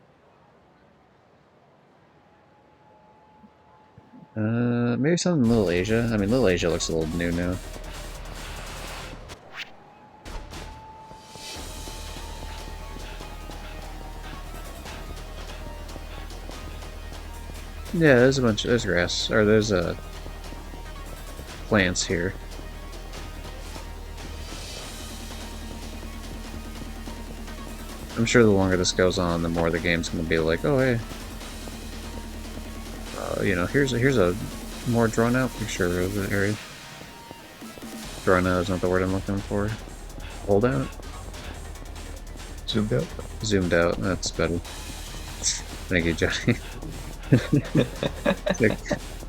Maybe something in Little Asia? I mean, Little Asia looks a little new now. Yeah, there's a bunch of... There's grass. Or there's, plants here. I'm sure the longer this goes on, the more the game's gonna be like, oh, hey... you know, here's a more drawn out picture of the area. Drawn out is not the word I'm looking for. Hold out? Zoomed out? Zoomed out, that's better. Thank you, Johnny. like,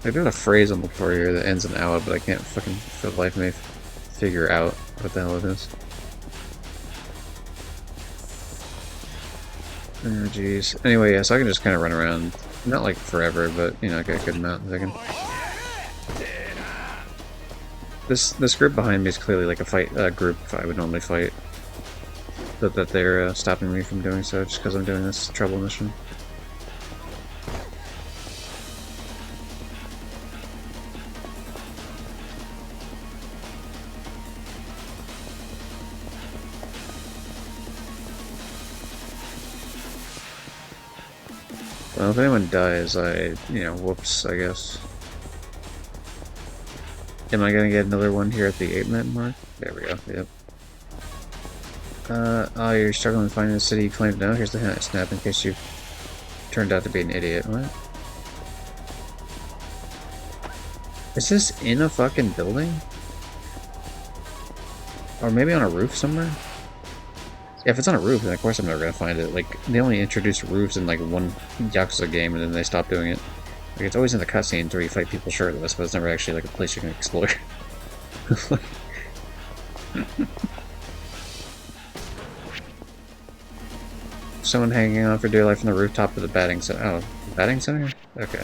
there's a phrase I'm looking for here that ends in out, but I can't fucking, for the life of me, figure out what the hell it is. Oh, jeez. Anyway, yeah, so I can just kind of run around. Not like forever, but, you know, get a good amount in a second. This group behind me is clearly like a group I would normally fight. But that they're stopping me from doing so just because I'm doing this trouble mission. Well, if anyone dies, whoops, I guess. Am I gonna get another one here at the 8-minute mark? There we go, yep. Oh, you're struggling to find the city you claimed now? Here's the hint, snap, in case you turned out to be an idiot. What? Is this in a fucking building? Or maybe on a roof somewhere? Yeah, if it's on a roof, then of course I'm never gonna find it. Like, they only introduced roofs in like one Yakuza game and then they stopped doing it. Like, it's always in the cutscenes where you fight people shirtless, but it's never actually like a place you can explore. Someone hanging on for dear life on the rooftop of the batting center. Oh, batting center? Okay.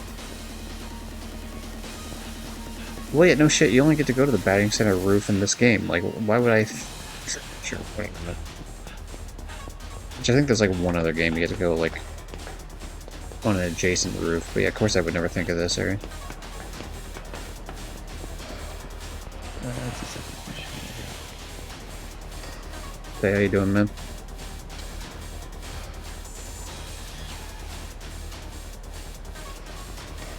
Well, yeah, no shit, you only get to go to the batting center roof in this game. Like, why would I... Sure, wait a minute. Which I think there's like one other game you get to go, like, on an adjacent roof. But yeah, of course I would never think of this area. Hey, how you doing, man?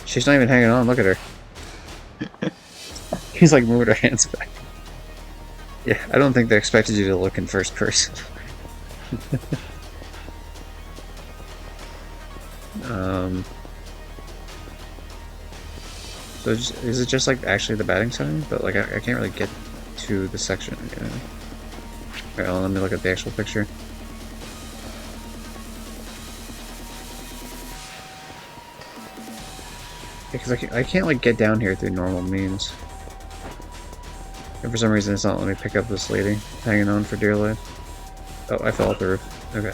She's not even hanging on, look at her. He's like moving her hands back. Yeah, I don't think they expected you to look in first person. So is it just like actually the batting sign? But like I can't really get to the section. Yeah. Alright, well, let me look at the actual picture. Because I can't like get down here through normal means. And for some reason it's not letting me pick up this lady hanging on for dear life. Oh, I fell off the roof. Okay.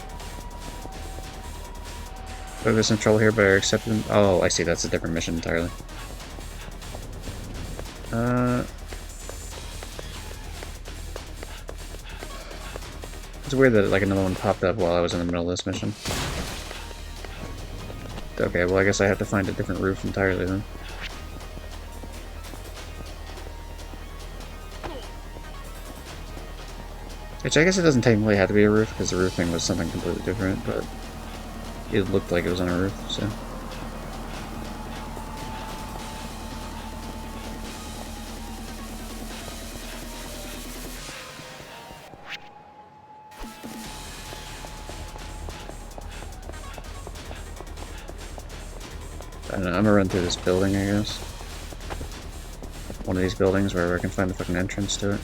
So there's some trouble here, but I accepted. Oh, I see. That's a different mission entirely. It's weird that like another one popped up while I was in the middle of this mission. Okay, well I guess I have to find a different roof entirely then. Which I guess it doesn't technically have to be a roof because the roofing was something completely different, but it looked like it was on a roof, so. I don't know, I'm gonna run through this building, I guess. One of these buildings wherever I can find the fucking entrance to it.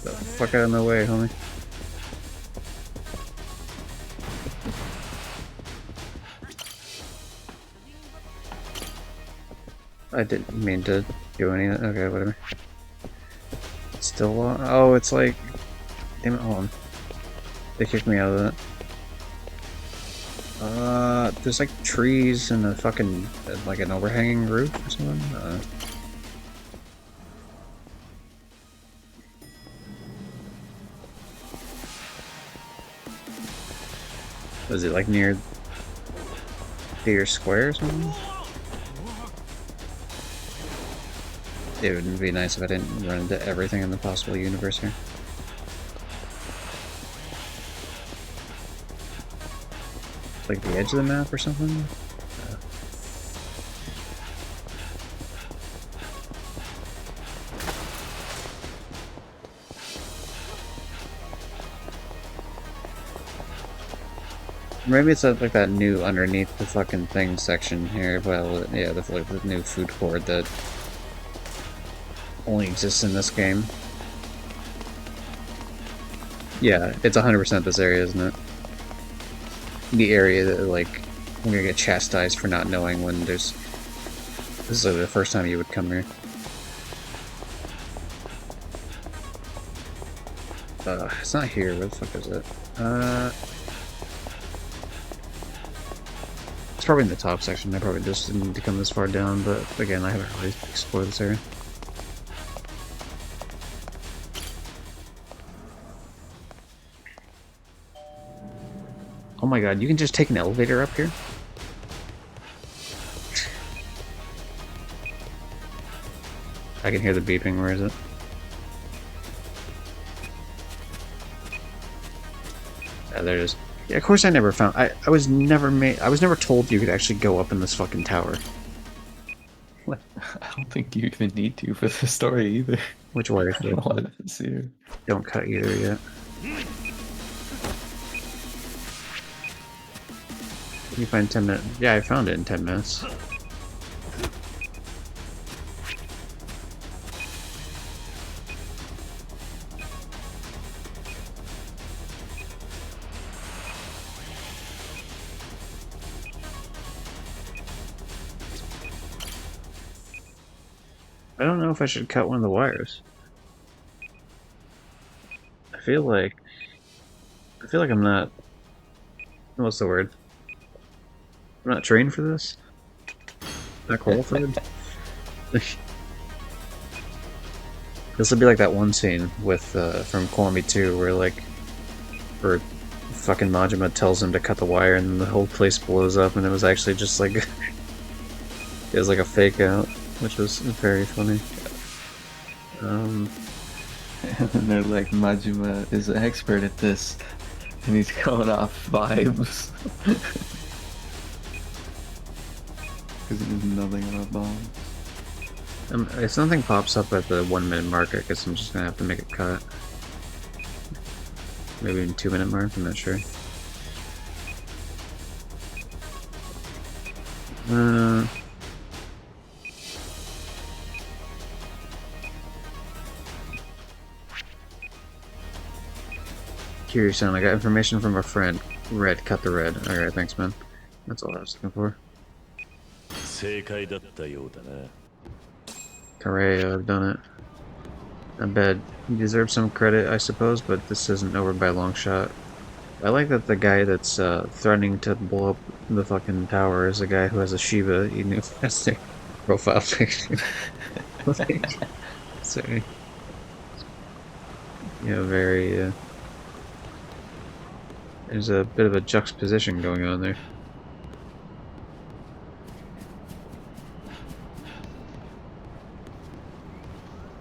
The fuck out of my way, homie. I didn't mean to do any of that. Okay, whatever. Still long. Oh, it's like. Damn it, hold on. They kicked me out of that. There's like trees and a fucking. Like an overhanging roof or something? Was it like near Theater Square or something? It would be nice if I didn't run into everything in the possible universe here. Like the edge of the map or something? Maybe it's like that new underneath the fucking thing section here. Well, yeah, the new food court that only exists in this game. Yeah, it's 100% this area, isn't it? The area that, like, we're gonna get chastised for not knowing when there's... This is like the first time you would come here. It's not here. Where the fuck is it? It's probably in the top section. I probably just didn't need to come this far down, but again, I haven't really explored this area. Oh my god, you can just take an elevator up here? I can hear the beeping, where is it? Yeah, there it is. Yeah, of course I never found... I was never told you could actually go up in this fucking tower. I don't think you even need to for the story either. Which way? I don't know what it is here. Don't cut either yet. You find 10 minutes. Yeah, I found it in 10 minutes. I don't know if I should cut one of the wires. I feel like I'm not... What's the word? I'm not trained for this. Not qualified. This would be like that one scene with from Call Me 2 where fucking Majima tells him to cut the wire and the whole place blows up and it was actually just like It was like a fake out, which was very funny. And then they're like, Majima is an expert at this, and he's going off vibes. Because he knows nothing about bombs. If something pops up at the 1 minute mark, I guess I'm just gonna have to make a cut. Maybe in 2 minute mark, I'm not sure. Kiryu-san, I got information from a friend. Red, cut the red. Alright, thanks, man. That's all I was looking for. 正解だったようだな。 Hooray, I've done it. Not bad. You deserve some credit, I suppose, but this isn't over by a long shot. I like that the guy that's threatening to blow up the fucking tower is a guy who has a Shiba Inu as their profile picture. Sorry. Yeah, very, there's a bit of a juxtaposition going on there.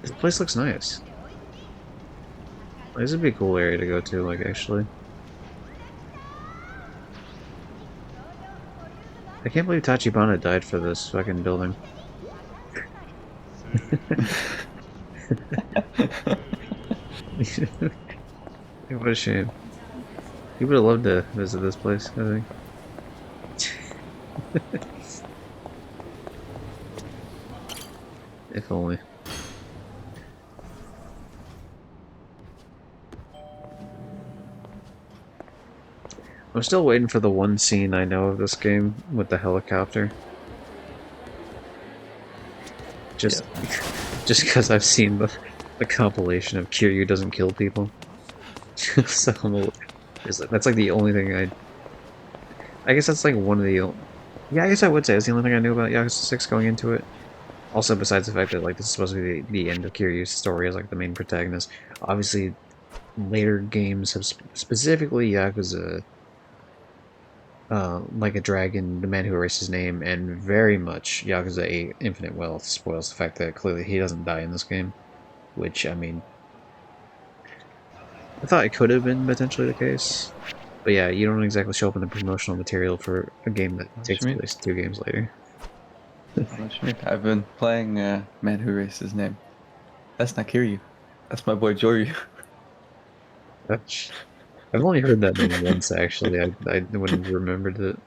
This place looks nice. This would be a cool area to go to, like, actually. I can't believe Tachibana died for this fucking building. What a shame. He would have loved to visit this place, I think. If only. I'm still waiting for the one scene I know of this game with the helicopter. Just because I've seen the compilation of Kiryu doesn't kill people. So that's like the only thing I guess that's like one of the... Yeah, I guess I would say it's the only thing I knew about Yakuza 6 going into it. Also, besides the fact that like this is supposed to be the end of Kiryu's story as like the main protagonist. Obviously, later games have specifically Yakuza... Like a Dragon, The Man Who Erased His Name, and very much Yakuza 8 Infinite Wealth spoils the fact that clearly he doesn't die in this game. Which, I mean... I thought it could have been potentially the case. But yeah, you don't exactly show up in the promotional material for a game that takes place 2 games later. I've been playing Man Who Erased His Name. That's not Kiryu. That's my boy Joryu. I've only heard that name once, actually. I wouldn't have remembered it.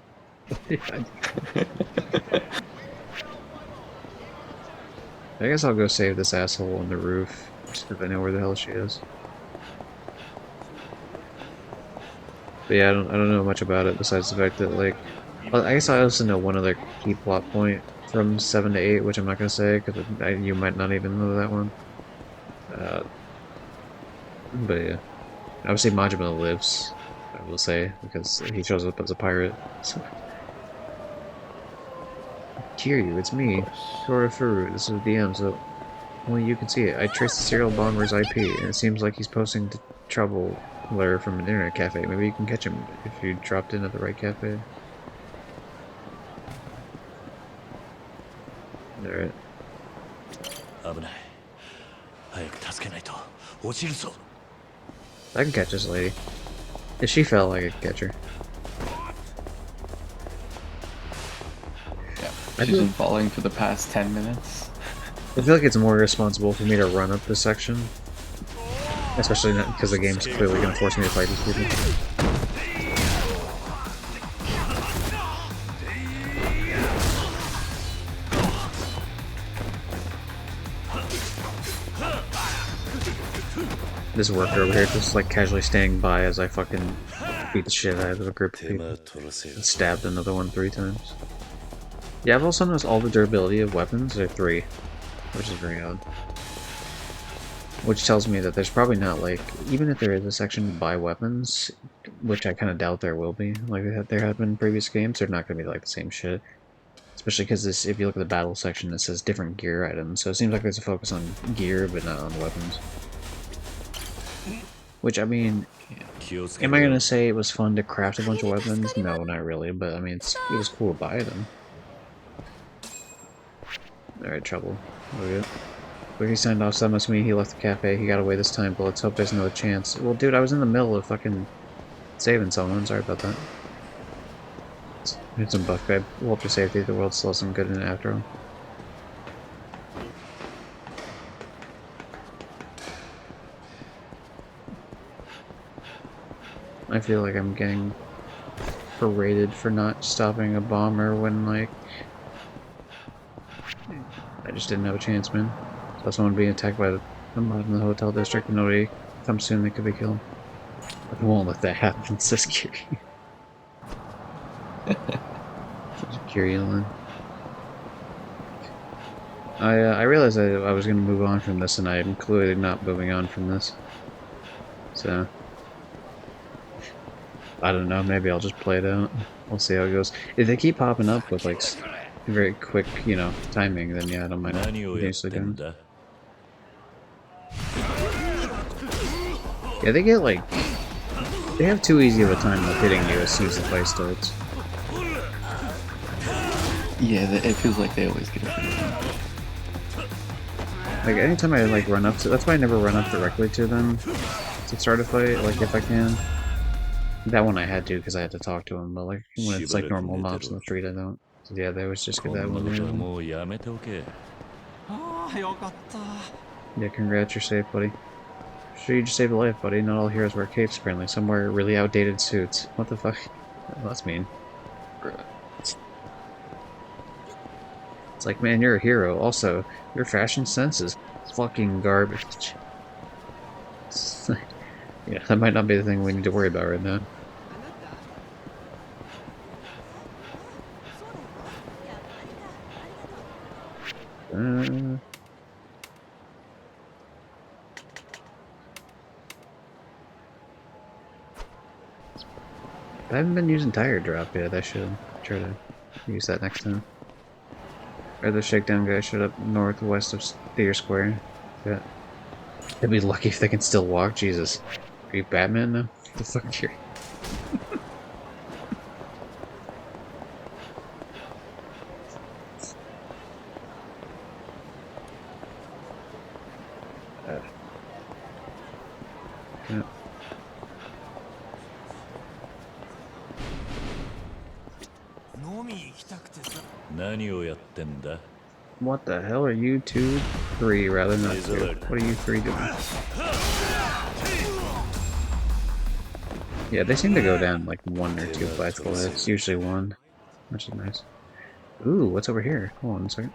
I guess I'll go save this asshole on the roof, just because I know where the hell she is. But yeah, I don't know much about it, besides the fact that, like... Well, I guess I also know one other key plot point from 7 to 8, which I'm not gonna say, because you might not even know that one. But yeah. Obviously Majima lives, I will say, because he shows up as a pirate. So. Kiryu, it's me, Torifuru. This is DM, so only you can see it. I traced the serial bomber's IP, and it seems like he's posting to Traveler from an internet cafe. Maybe you can catch him if you dropped in at the right cafe. Alright. I can catch this lady. If she fell, I could catch her. Yeah, she's been falling for the past 10 minutes. I feel like it's more responsible for me to run up this section. Especially not because the game's clearly going to force me to fight these people. This worker over here just like casually staying by as I fucking beat the shit out of a group of people. And stabbed another one 3 times. Yeah, I've also noticed all the durability of weapons are 3, which is very odd. Which tells me that there's probably not like, even if there is a section to buy weapons, which I kind of doubt there will be, like there have been in previous games, they're not going to be like the same shit. Especially because this, if you look at the battle section, it says different gear items, so it seems like there's a focus on gear, but not on weapons. Which, I mean, am I gonna say it was fun to craft a bunch of weapons? No, not really, but I mean, it was cool to buy them. Alright, trouble. Okay. But he signed off, so that must mean he left the cafe. He got away this time, but let's hope there's another chance. Well, dude, I was in the middle of fucking saving someone. Sorry about that. Here's some buff babe. We'll hope for safety. The world still has some good in it after all. I feel like I'm getting paraded for not stopping a bomber when, like, I just didn't have a chance, man. Saw someone being attacked by the mob in the hotel district, and nobody comes soon, they could be killed. I won't let that happen, says Kiri. Kiri Ellen. I realized I was going to move on from this, and I am clearly not moving on from this. So, I don't know, maybe I'll just play it out. We'll see how it goes. If they keep popping up with, like, very quick, you know, timing, then yeah, I don't mind continuously doing it. Yeah, they get, like, they have too easy of a time of hitting you as soon as the fight starts. Yeah, it feels like they always get it. Like, anytime I, like, run up to... That's why I never run up directly to them to start a fight, like, if I can. That one I had to, because I had to talk to them, but, like, when it's, like, normal mobs in the street, I don't. So, yeah, they always just get that one there. Yeah, congrats, you're safe, buddy. Sure, you just saved a life, buddy. Not all heroes wear capes, apparently. Some wear really outdated suits. What the fuck? Well, that's mean. It's like, man, you're a hero. Also, your fashion sense is fucking garbage. Yeah, that might not be the thing we need to worry about right now. I haven't been using tire drop yet. I should try to use that next time. Or the shakedown guy showed up northwest of Theater Square. Yeah. They'd be lucky if they can still walk. Jesus. Are you Batman now? What the fuck here? Yeah. What the hell are you 2, 3 rather than 2? What are you 3 doing? Yeah, they seem to go down like 1 or 2 bicycle hits. Usually 1, which is nice. Ooh, what's over here? Hold on a second.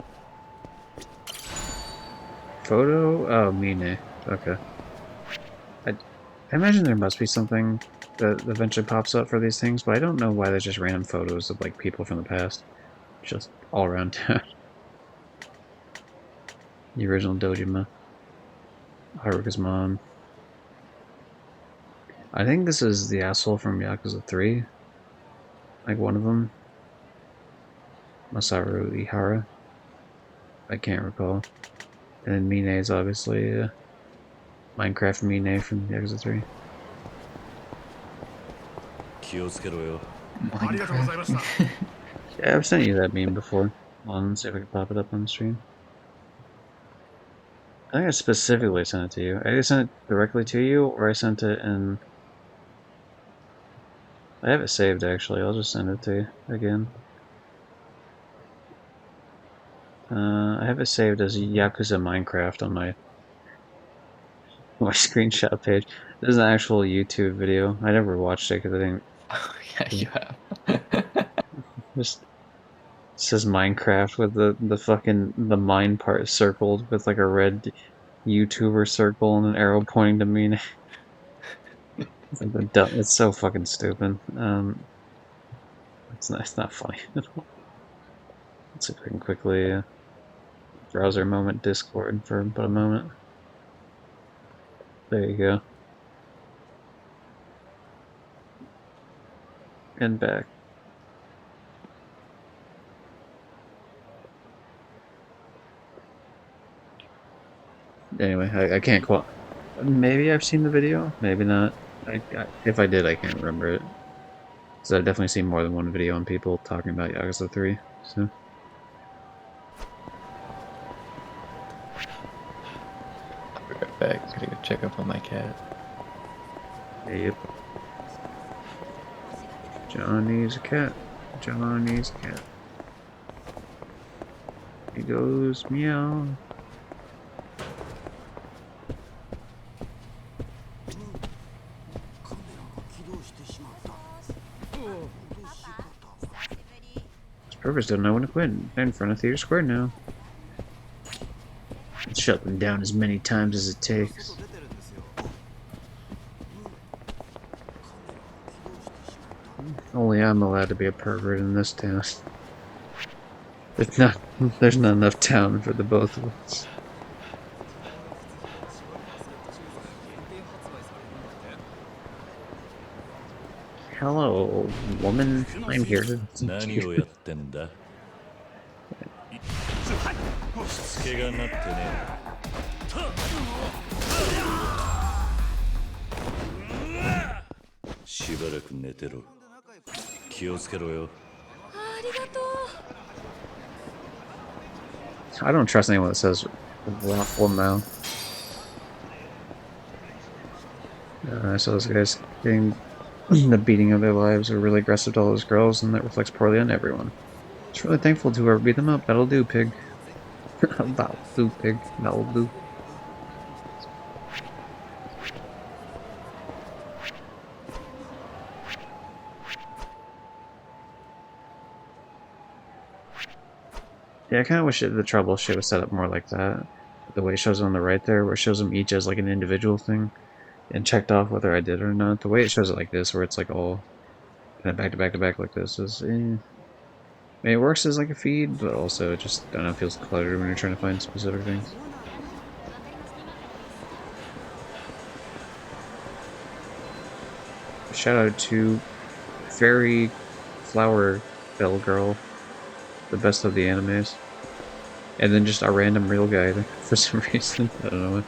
Photo? Oh, Mine. Okay. I imagine there must be something that eventually pops up for these things, but I don't know why there's just random photos of like people from the past. Just all around town. The original Dojima. Haruka's mom. I think this is the asshole from Yakuza 3. Like one of them. Masaru Ihara. I can't recall. And then Mine is obviously Minecraft Mine from Yakuza 3. Minecraft. Yeah, I've sent you that meme before. Let's see if I can pop it up on the stream. I think I specifically sent it to you. I either sent it directly to you, or I sent it in... I have it saved, actually. I'll just send it to you again. I have it saved as Yakuza Minecraft on my screenshot page. This is an actual YouTube video. I never watched it because I didn't... Oh, yeah, you have. Just says Minecraft with the fucking mine part circled with like a red YouTuber circle and an arrow pointing to me. It's so fucking stupid. It's not funny at all. Let's see if I can quickly browser moment Discord for about a moment. There you go. And back. Anyway, I can't quote. Maybe I've seen the video, maybe not. If I did, I can't remember it. So I've definitely seen more than one video on people talking about Yakuza 3, so... Be right back. Gotta go check up on my cat. Yep. Johnny's a cat. Johnny's a cat. He goes meow. Purpose don't know when to quit. They're in front of Theater Square now. Let's shut them down as many times as it takes. Only I'm allowed to be a pervert in this town. There's not enough town for the both of us. Hello, woman. I'm here to teach 何 you. をやってんだしつけがなってねしばらく寝てろ気をつけろよ I don't trust anyone that says waffle now. So those guys getting the beating of their lives are really aggressive to all those girls, and that reflects poorly on everyone. Just really thankful to whoever beat them up. That'll do, pig. That'll do, pig. That'll do. Yeah, I kind of wish the troubleshoot was set up more like that. The way it shows on the right there, where it shows them each as like an individual thing, and checked off whether I did or not. The way it shows it like this, where it's like all kind of back to back to back like this, is. I mean, it works as like a feed, but also it just, I don't know, feels cluttered when you're trying to find specific things. Shout out to Fairy Flower Bell Girl, the best of the animes. And then just a random real guy for some reason. I don't know what.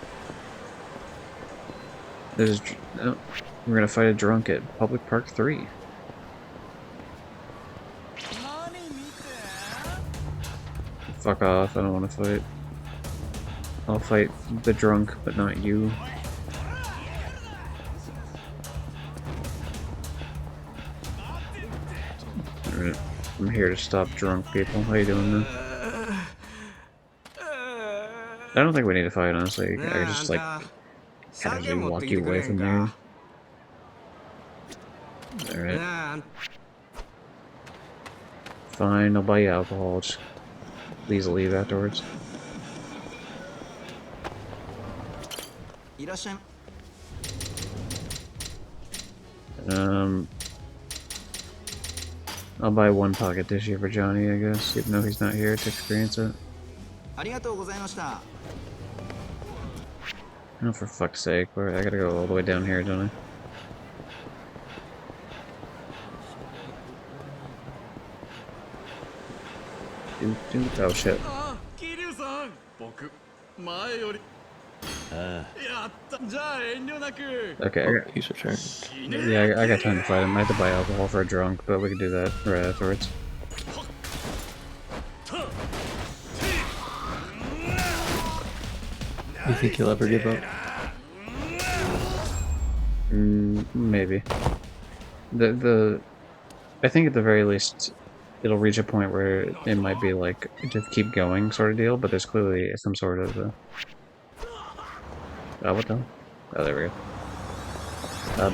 There's. Oh, we're gonna fight a drunk at Public Park 3. Fuck off, I don't want to fight. I'll fight the drunk, but not you. Alright, I'm here to stop drunk people. How you doing, man? I don't think we need to fight, honestly. I could just, like, casually walk you away from there. Alright. Fine, I'll buy you alcohol. Just please leave afterwards. I'll buy one pocket tissue for Johnny, I guess, even though he's not here to experience it. Oh, for fuck's sake, I gotta go all the way down here, don't I? Oh shit. Okay, He's returned. yeah, I got time to fight him. I have to buy alcohol for a drunk, but we can do that right afterwards. You think he'll ever give up? Maybe. I think at the very least, it'll reach a point where it might be like just keep going sort of deal, but there's clearly some sort of oh, what the hell? Oh, there we go.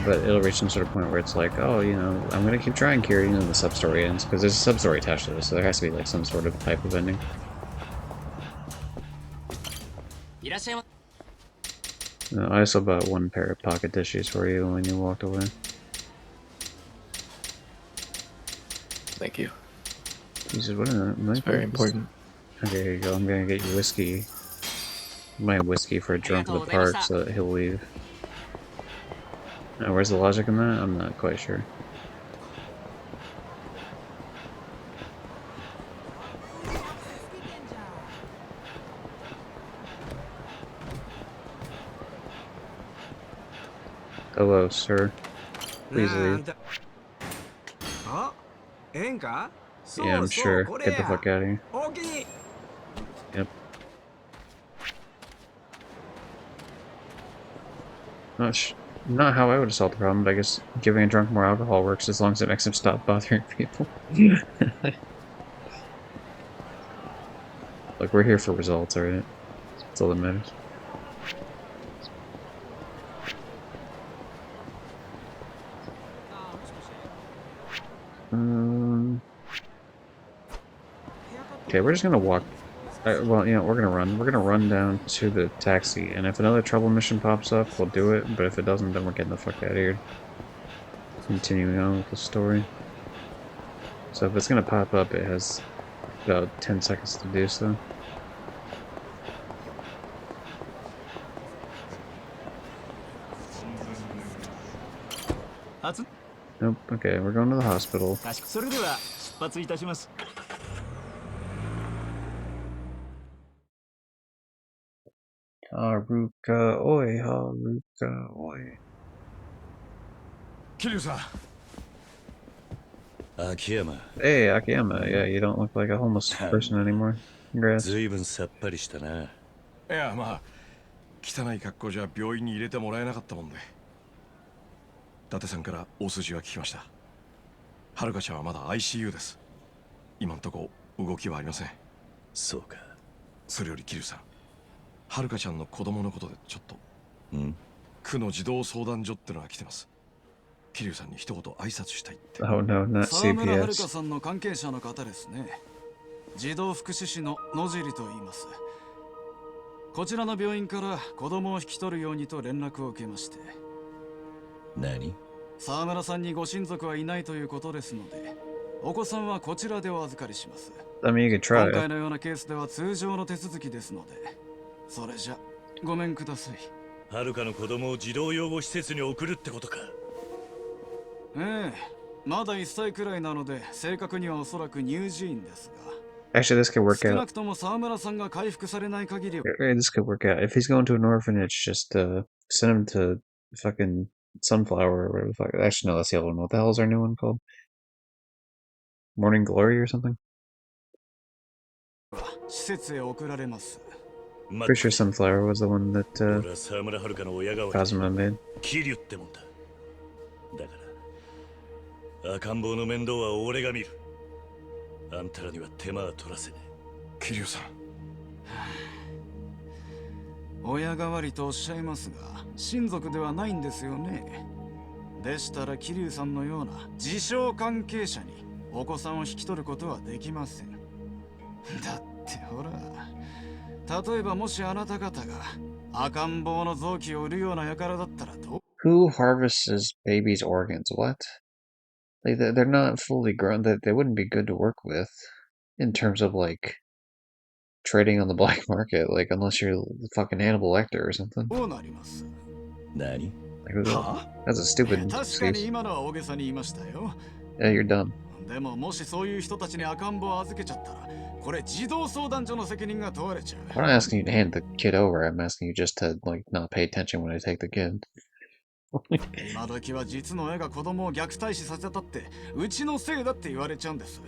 But it'll reach some sort of point where it's like, oh, you know, I'm gonna keep trying, Kiri, and then the sub-story ends, because there's a sub-story attached to this, so there has to be like some sort of type of ending. I also bought one pair of pocket tissues for you when you walked away. Thank you. Jesus, what is that? It's very important. Okay, here you go. I'm gonna get you whiskey. My whiskey for a drunk at the park so that he'll leave. Now, where's the logic in that? I'm not quite sure. Hello, sir. Please leave. Yeah, I'm sure. Get the fuck out of here. Yep. Not how I would have solved the problem, but I guess giving a drunk more alcohol works as long as it makes him stop bothering people. Like, we're here for results, alright? That's all that matters. Okay, we're just gonna walk. Well, you know, we're gonna run. We're gonna run down to the taxi, and if another trouble mission pops up, we'll do it, but if it doesn't, then we're getting the fuck out of here. Continuing on with the story. So if it's gonna pop up, it has about 10 seconds to do so. Nope, okay, we're going to the hospital. Haruka, oi, Haruka, oi. Kiryu-san. Akiyama. Hey, Akiyama, yeah, you don't look like a homeless person anymore. Congrats. 随分さっぱりしたな。いや、まあ汚い格好じゃ病院に入れてもらえなかったもんで。伊達さんから大筋は聞きました。はるかちゃんはまだ ICU です。今んとこ動きはありません。そうか。それより桐生さん、はるかちゃんの子供のことでちょっと。区の児童相談所ってのが来てます。桐生さんに一言挨拶したいって。Oh no, not 沢村はるか CPS. さんの関係者の方ですね。児童福祉士の野尻と言います。こちらの病院から子供を引き取るようにと連絡を受けまして。何？沢村さんにご親族はいないということですので、お子さんはこちらでお預かりします。I mean, you could try 今回 it. のようなケースでは通常の手続きですので、それじゃごめんください。はるかの子供を児童養護施設に送るってことか。ええ、まだ1歳くらいなので、正確にはおそらく乳児院ですが。Actually, this could work 少な out. くとも沢村さんが回復されない限りは。This could work out. If he's going to an orphanage, just send him to fucking Sunflower or whatever the fuck. Actually, no, that's the other one. What the hell is our new one called? Morning Glory or something? 施設へ送られます。Pretty sure Sunflower was the one that 俺は沢村はるかの親代わり Kazuma made. 桐生ってもんだ。だから赤ん坊の面倒は俺が見る。あんたらには手間は取らせねえ。桐生さん。親代わりとおっしゃいますが、親族ではないんですよね。でしたら桐生さんのような自称関係者にお子さんを引き取ることはできません。だってほら、例えばもしあなた方が赤ん坊の臓器を売るような輩だったらどう？ Who harvests babies' organs? What? Like they're not fully grown. They wouldn't be good to work with in terms of like trading on the black market. Like unless you're fucking Hannibal Lecter or something. どうなります？何？ Like, that's a stupid 確かに excuse. 今のは大げさに言いましたよ。 Yeah, you're dumb. でももしそういう人たちに赤ん坊を預けちゃったら、これ児童相談所の責任が問われちゃう。I'm not asking you to hand the kid over. I'm asking you just to like not pay attention when I take the kid. 今時は実の親が子供を虐待死させたってうちのせいだって言われちゃうんです。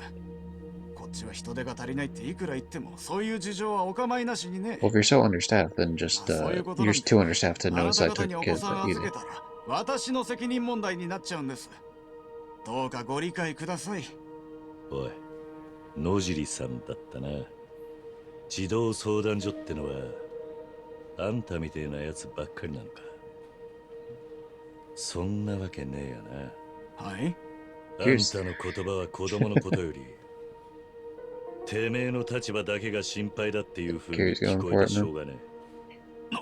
こっちは人手が足りないっていくら言ってもそういう事情はお構いなしにね。 Well, if you're so understaffed, then just you're too understaffed to あな notice た I 方 took に the お kid 子さん either. 預けたら私の責任問題になっちゃうんです。どうかご理解ください。おい、野尻さんだったな。児童相談所ってのはあんたみてえなやつばっかりなのか。そんなわけねえよな。はい。あんたの言葉は子供のことよりてめえの立場だけが心配だっていう風に聞こえてしょうがねえ。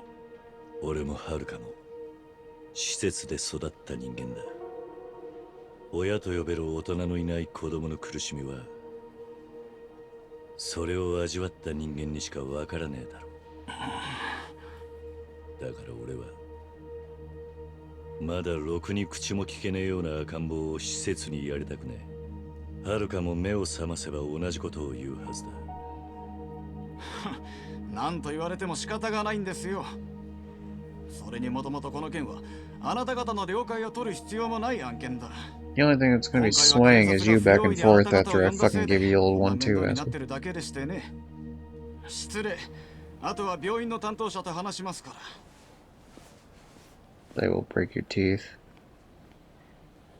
俺もはるかも施設で育った人間だ。親と呼べる大人のいない子供の苦しみはそれを味わった人間にしかわからねえだろう。だから俺はまだろくに口も聞けねえような赤ん坊を施設にやりたくねえ。はるかも目を覚ませば同じことを言うはずだ。なんと言われても仕方がないんですよ。それにもともとこの件はあなた方の了解を取る必要もない案件だ。 The only thing that's going to be swaying is you back and forth after I fucking give you a little 1-2 asshole. 失礼。あとは病院の担当者と話しますから。They will break your teeth.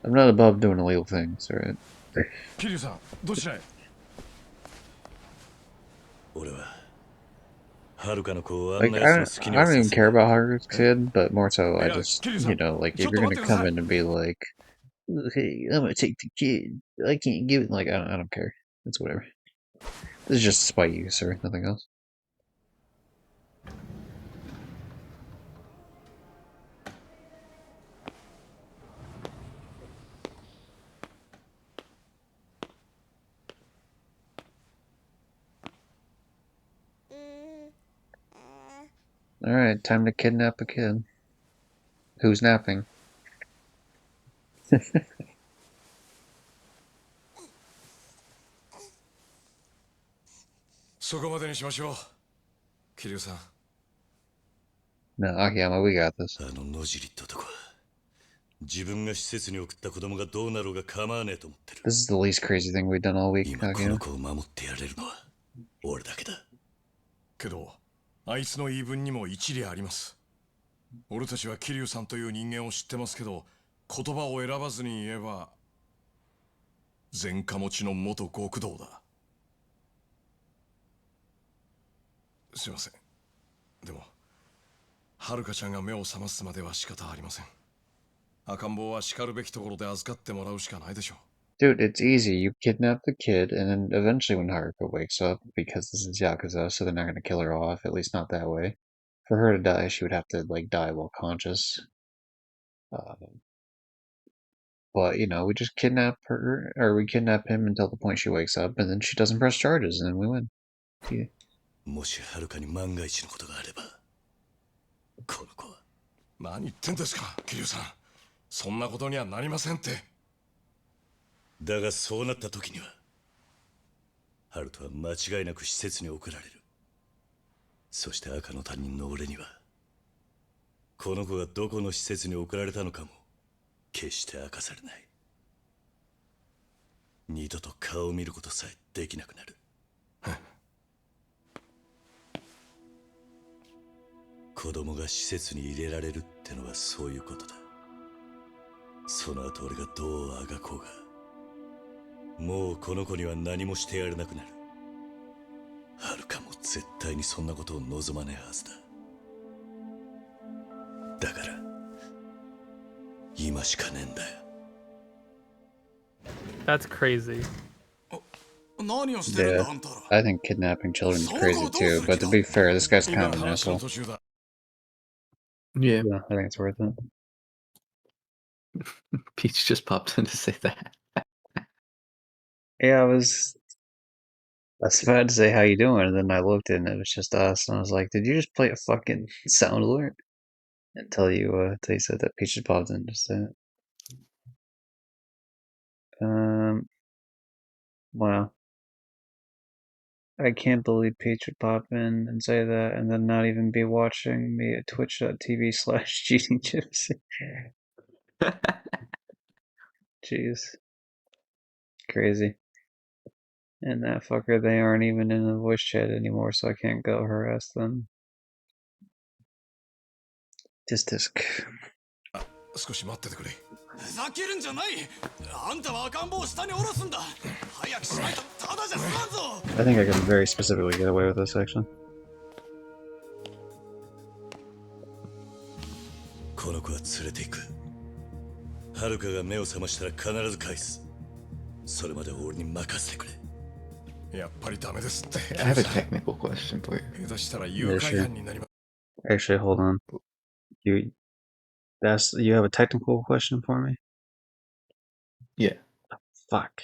I'm not above doing illegal things, alright? 桐生さん、どちらへ？俺は遥の子をあん Like, な奴の好きに I は don't さ even せ care ない。 about Haru's kid, but more so, I いや、 just, 桐生さ you ん、 know, like, ちょ if っ you're と gonna 待ってくだ come さい。 in and be like, hey, I'm gonna take the kid, I can't give it, like, I don't care. It's whatever. This is just to spite you, sir, nothing else. Alright, time to kidnap a kid. Who's napping? そこまでにしましょう。桐生さん。 No, Akiyama, we got this. あの野尻って男は自分が施設に送った子供がどうなろうが構わねえと思ってる。 This is the least crazy thing we've done all week, 今こ Akiyama. の子を守ってやれるのは俺だけだ。けど、あいつの言い分にも一理あります。俺たちは桐生さんという人間を知ってますけど、言葉を選ばずに言えば前科持ちの元極道だ。すいません。でも遥ちゃんが目を覚ますまでは仕方ありません。赤ん坊は叱るべきところで預かってもらうしかないでしょう。 Dude, it's easy. You kidnap the kid, and then eventually when Haruka wakes up, because this is Yakuza, so they're not gonna kill her off, at least not that way. For her to die, she would have to, like, die while conscious. But, you know, we just kidnap her, or we kidnap him until the point she wakes up, and then she doesn't press charges, and then we win. Yeah. もし遥に万が一のことがあればこの子は。何言ってんですか、桐生さん。そんなことにはなりませんって。だがそうなった時には遥人は間違いなく施設に送られる。そして赤の他人の俺にはこの子がどこの施設に送られたのかも決して明かされない。二度と顔を見ることさえできなくなる。子供が施設に入れられるってのはそういうことだ。その後俺がどうあがこうがもうこの子には何もしてやれなくなる。遥も絶対にそんなことを望まねえはずだ。だから今しかねえんだよ。 That's crazy. 何をしてるん Yeah, だあんたら。 I think kidnapping children is crazy too, but to be fair, this guy's 今 kind of an 話の asshole. 途中だ。 Yeah, Yeah, I think it's worth it. Peach just popped in to say that. Yeah, I was about to say how you doing, and then I looked and it was just us, and I was like, did you just play a fucking sound alert? Until you said that Peach just popped in to say it. Wow. I can't believe Peach would pop in and say that and then not even be watching me at twitch.tv/GDGypsy. Jeez. Crazy. And that fucker, they aren't even in the voice chat anymore, so I can't go harass them. Disc. 少し待っててくれ。ふざけるんじゃない。あんたは赤ん坊を下に下ろすんだ。早くしないとただじゃ済まんぞ。 I think I can very specifically get away with this, actually. この子は連れて行く。遥が目を覚ましたら必ず返す。それまで俺に任せてくれ。やっぱりダメですって。 I have a technical question for you. 下手したら誘拐犯になります。 Actually, hold on. You have a technical question for me? Yeah, Fuck.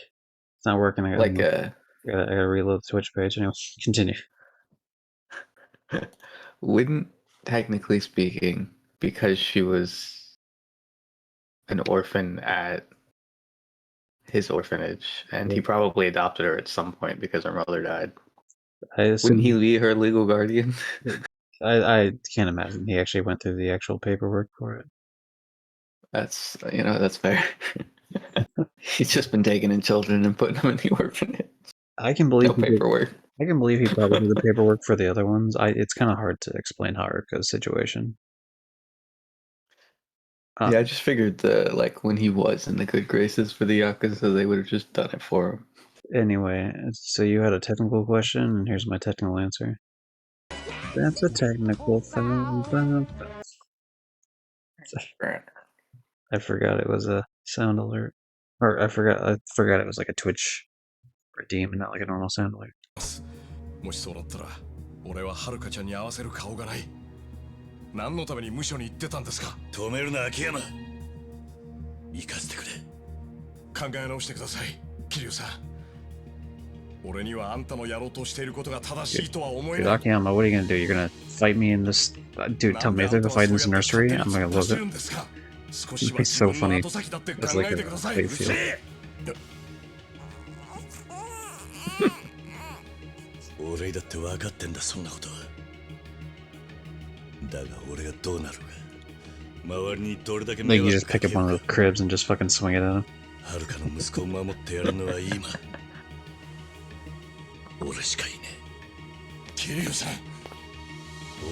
It's not working. I like gotta reload the Twitch page. Anyway, continue. wouldn't, technically speaking, because she was an orphan at his orphanage, and he probably adopted her at some point because her mother died. Wouldn't he be her legal guardian? I can't imagine he actually went through the actual paperwork for it. That's fair. He's just been taking in children and putting them in the orphanage. I can believe No paperwork. I can believe he probably did the paperwork for the other ones. It's kind of hard to explain Haruka's situation. Yeah, I just figured like when he was in the good graces for the Yakuza, they would have just done it for him. Anyway, so you had a technical question, and here's my technical answer. That's a technical thing. I forgot it was a sound alert. Or I forgot it was like a Twitch redeem and not like a normal sound alert. もしそうなったら俺は遥ちゃんに合わせる顔がない。何のために無所に行ってたんですか。止めるな秋山。行かせてくれ。考え直してください、桐生さん。俺にはあんたのやろうとしていることが正しいとは思えない。 Dude, Akiyama, what are you gonna do? You're gonna fight me in this... Dude, tell me if there's a fight in this nursery, I'm gonna love it. It'd be so funny. It's like a fight field. 俺だって分かってんだそんなことは。だが俺がどうなるか。周りにどれだけ Like you just pick up one of those cribs and just fucking swing it at him. はるかの息子を守ってやるのは今。俺しかいねえ。桐生さん。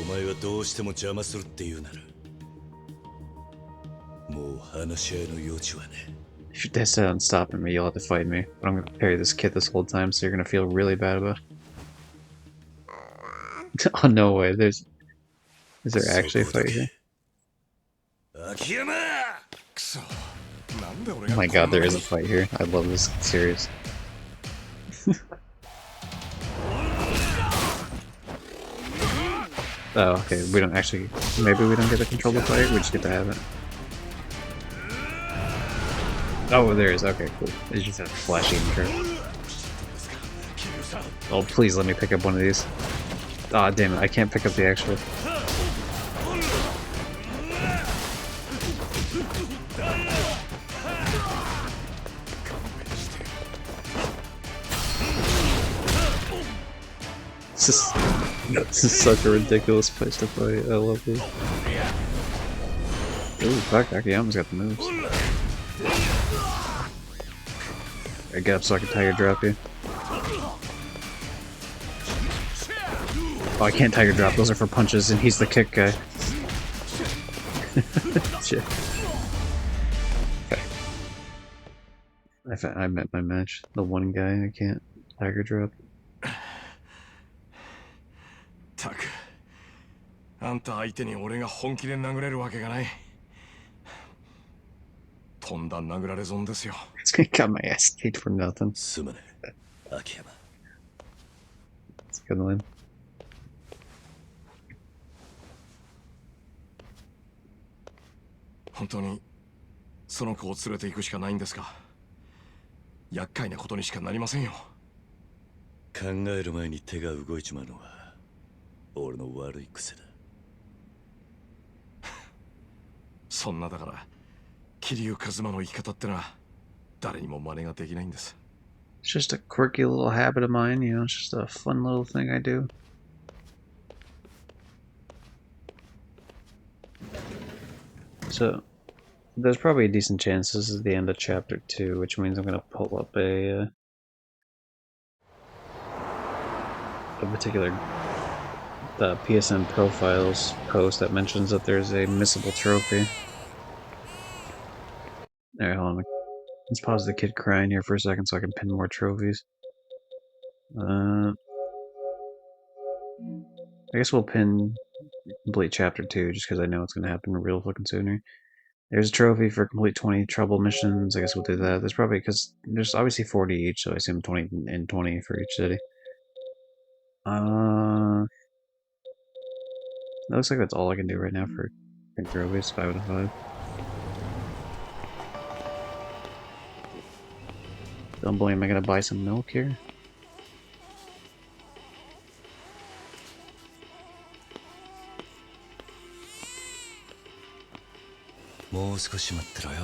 お前はどうしても邪魔するって言うなら。もう話し合いの余地はね。If you test out and stopping me, you'll have to fight me. But I'm gonna carry this kid this whole time, so you're gonna feel really bad about it. Oh, no way. Is there actually a fight here? Oh my god, there is a fight here. I love this series. Oh, okay. We don't actually... Maybe we don't get to control the fight, we just get to have it. Oh, there is. Okay, cool. It's just a flashy intro. Oh, please let me pick up one of these. Ah, oh, damn it. I can't pick up the actual... This is such a ridiculous place to fight. I love this. Ooh, fuck, Akiyama's got the moves. Alright, get up so I can tiger drop you. Oh, I can't tiger drop, those are for punches, and he's the kick guy. Shit. Okay. I met my match. The one guy I can't tiger drop. たく、あんた相手に俺が本気で殴れるわけがない。とんだ殴られ損ですよ。Got my ass kicked for nothing. すまねえ、秋山。It's a good line. 本当にその子を連れて行くしかないんですか。厄介なことにしかなりませんよ。考える前に手が動いちまうのは俺の悪い癖だ。そんなだから桐生一馬の生き方ってのは誰にも真似ができないんです。 It's just a quirky little habit of mine, you know, it's just a fun little thing I do. So, there's probably a decent chance this is the end of chapter 2, which means I'm gonna pull up a particular PSN profiles post that mentions that there's a missable trophy. Alright, hold on. Let's pause the kid crying here for a second so I can pin more trophies. I guess we'll pin complete chapter 2 just because I know it's going to happen real fucking sooner. There's a trophy for complete 20 trouble missions. I guess we'll do that. There's probably, because there's obviously 40 each, so I assume 20 and 20 for each city. That looks like that's all I can do right now for trophies, 5 out of 5. Don't blame me, am I gonna buy some milk here? More 少し待ってろよ。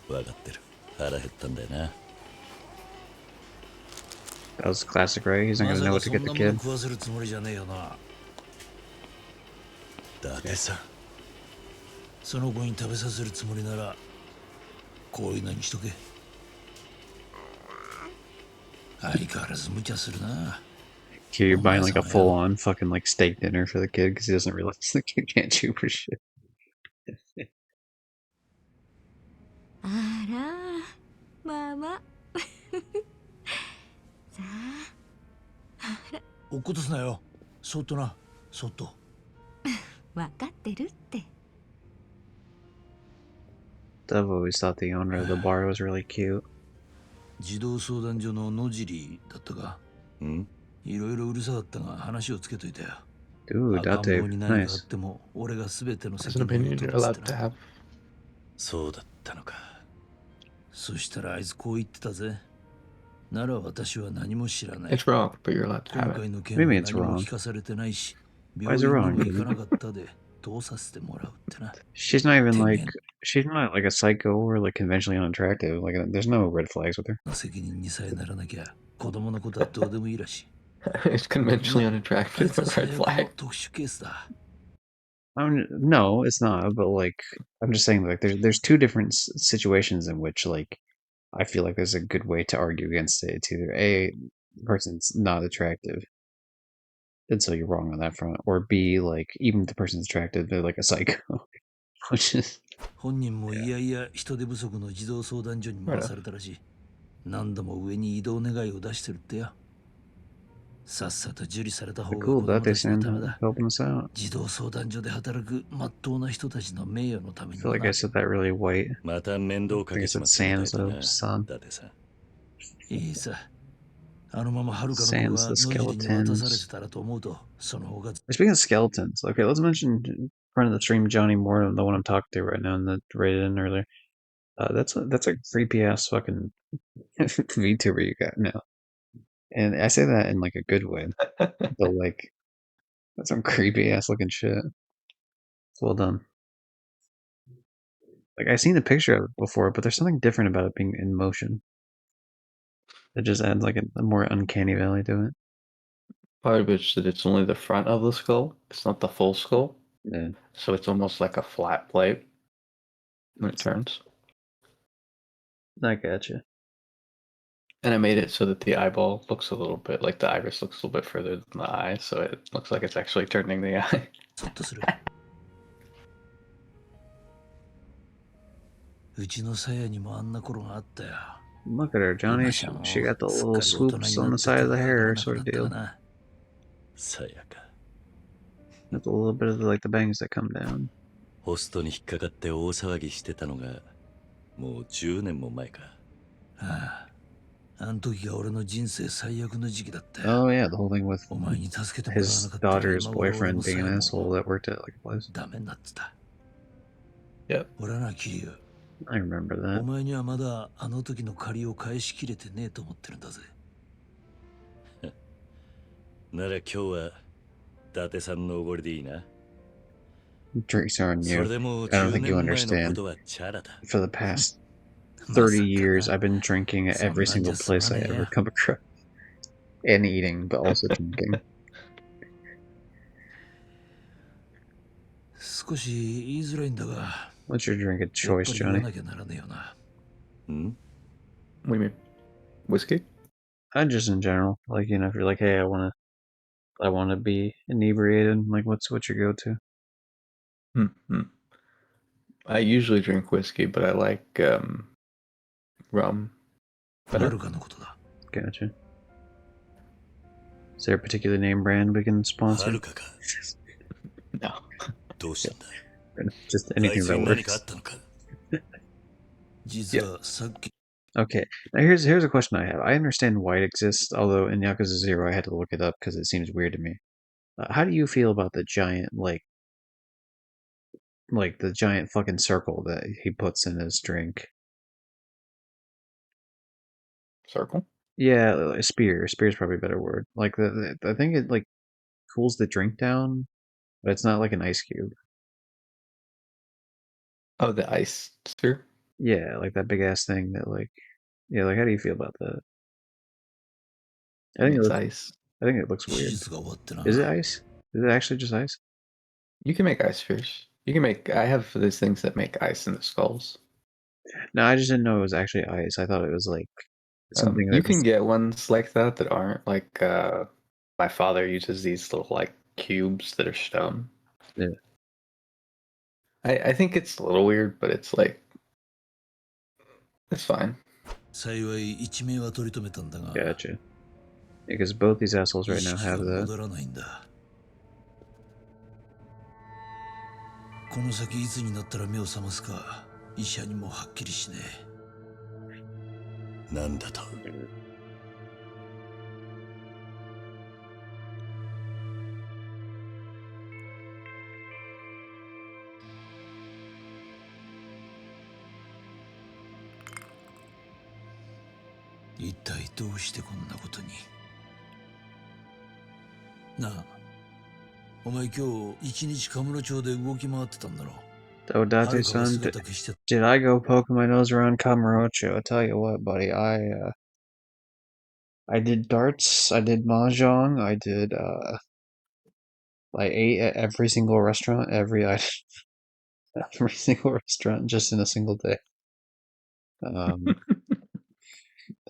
分かってる。腹減ったんだよな。That was classic, right? He's not gonna know what to get the kid. だってさ、その子に食べさせるつもりなら、こういうのにしとけ。相変わらず無茶するな。 Here you're buying like a full-on fucking like steak dinner for the kid because he doesn't realize the kid can't chew for shit. あら、まあまあ。さあ、落っことすなよ。そっとな、そっと。わかってるって。I've always thought the owner of the bar was really cute. 児童相談所の野尻だったか。ん？いろいろうるさかったが話をつけといたよ。 Dude, 赤ん Date, 坊に何かあっ nice. ても俺が全ての That's 責 an 任を opinion 取 you're らせ allowed て to な。 have. そうだったのか。そしたらあいつこう言ってたぜ。なら私は何も知らない。 It's wrong, but you're allowed to 今 have it. 回の What 件 do you は mean it's 何も wrong? 聞かされてないし、 Why 病 is it 院に wrong? も行かなかったで通させてもらうってな。 She's not even like, てめえ she's not like a psycho or like conventionally unattractive. Like, there's no red flags with her. の責任にさえならなきゃ子供のことはどうでもいいらしい。 It's conventionally あい unattractive, つは a 最 red 悪の flag. 特殊ケースだ。 No, it's not. But like, I'm just saying, like, there's two different situations in which like I feel like there's a good way to argue against it. It's either A, the person's not attractive, and so you're wrong on that front, or B, like even if the person's attractive, they're like a psycho, which is 本人もいやいや人手不足の児童相談所に回されたらしい。何度も上に移動願いを出してるってよ。さっさと受理された方が cool. 子供 That た they ちの stand ためだ。 helping us out. 児童相談所で働くまっとうな人たちの名誉のため I に feel も like I な。 said that really white. また面倒か I け guess ちま it's ったみたい Sans だ though, な。 son. だってさ。いいさ。あのままはるかの子 Sans が the 野尻に渡されて skeletons. たらと思うと、その方が Speaking of skeletons, okay, let's mention friend of the stream Johnny Moore, the one I'm talking to right now, and that rated in earlier. That's a creepy ass fucking VTuber you got now, and I say that in like a good way, but like that's some creepy ass looking shit. It's well done. Like I've seen a picture of it before, but there's something different about it being in motion. It just adds like a more uncanny valley to it. Part of it's that it's only the front of the skull. It's not the full skull. Yeah, So it's almost like a flat plate when it turns. I gotcha. And I made it so that the eyeball looks a little bit like the iris looks a little bit further than the eye, so it looks like it's actually turning the eye. ゾッとする。うちの鞘にもあんな頃があったよ。 Look at her, 今 Johnny. じゃも She got the うすっ little かり大人 swoops にな on っ the て side 手 of が the かから hair, なく sort な of ったが deal. な。 さやか。 With a little bit of like the bangs that come down. ホストに引っかかって大騒ぎしてたのが、もう10年も前か。ああ、あん時が俺の人生最悪の時期だったよ。 Oh yeah, the whole thing with お前に助けてもらわ his なかったら daughter's 今頃俺 boyfriend の being 鞘 an も asshole that worked at like a place. ダメになってた。 Yep. 俺はな、キリュウ。 I remember お that. 前にはまだあの時の借りを返しきれてねえと思ってるんだぜ。なら今日は、伊達さんのおごりでいいな。 Drinks are on それ you. でもう I don't 10 think you 年前のこ understand. とはチャラだ。 For the past まさ 30か years, な。 I've been drinking at そんな every んじ single ゃ済ま place I ねえ ever や。 come across. And eating, but also drinking. 少し言いづらいんだが、 What's your drink of やっ choice, ぱり言わ Johnny? なきゃならねえよな。ん？ What do you mean? Whiskey? Just in general. Like, you know, if you're like, hey, I wanna be inebriated, like what's your go-to? Hmm. I usually drink whiskey, but I like rum は better. るかのことだ。 Gotcha. Is there a particular name brand we can は sponsor? るかか。 No. どうしたんだ？ Just あい anything つ that に何かあ works. ったのか？実はさっき Okay, now here's a question I have. I understand why it exists, although in Yakuza 0 I had to look it up because it seems weird to me. How do you feel about the giant, like the giant fucking circle that he puts in his drink? Circle? Yeah, a spear. Spear's probably a better word. Like I think it like cools the drink down, but it's not like an ice cube. Oh, the ice sphere? Yeah, like that big ass thing that like yeah, like how do you feel about that? I mean, it's ice. I think it looks 手 weird. 術が終わってな。 Is it ice? Is it actually just ice? You can make ice spheres. You can make. I have these things that make ice in the skulls. No, I just didn't know it was actually ice. I thought it was like something You that can just, get ones like that aren't like. My father uses these little like cubes that are stone. Yeah. I think it's a little weird, but it's like That's fine. Gotcha. Because both these assholes right now have that. この先いつになったら目を覚ますか医者にもはっきりしねえ。なんだと。一体どうしてこんなことに。なあ、お前今日一日カムロ町で動き回ってたんだろう。Odate-san, did I go poking my nose around Kamurocho? I'll tell you what, buddy. I did darts. I did mahjong. I did. I ate at every single restaurant. Every single restaurant just in a single day.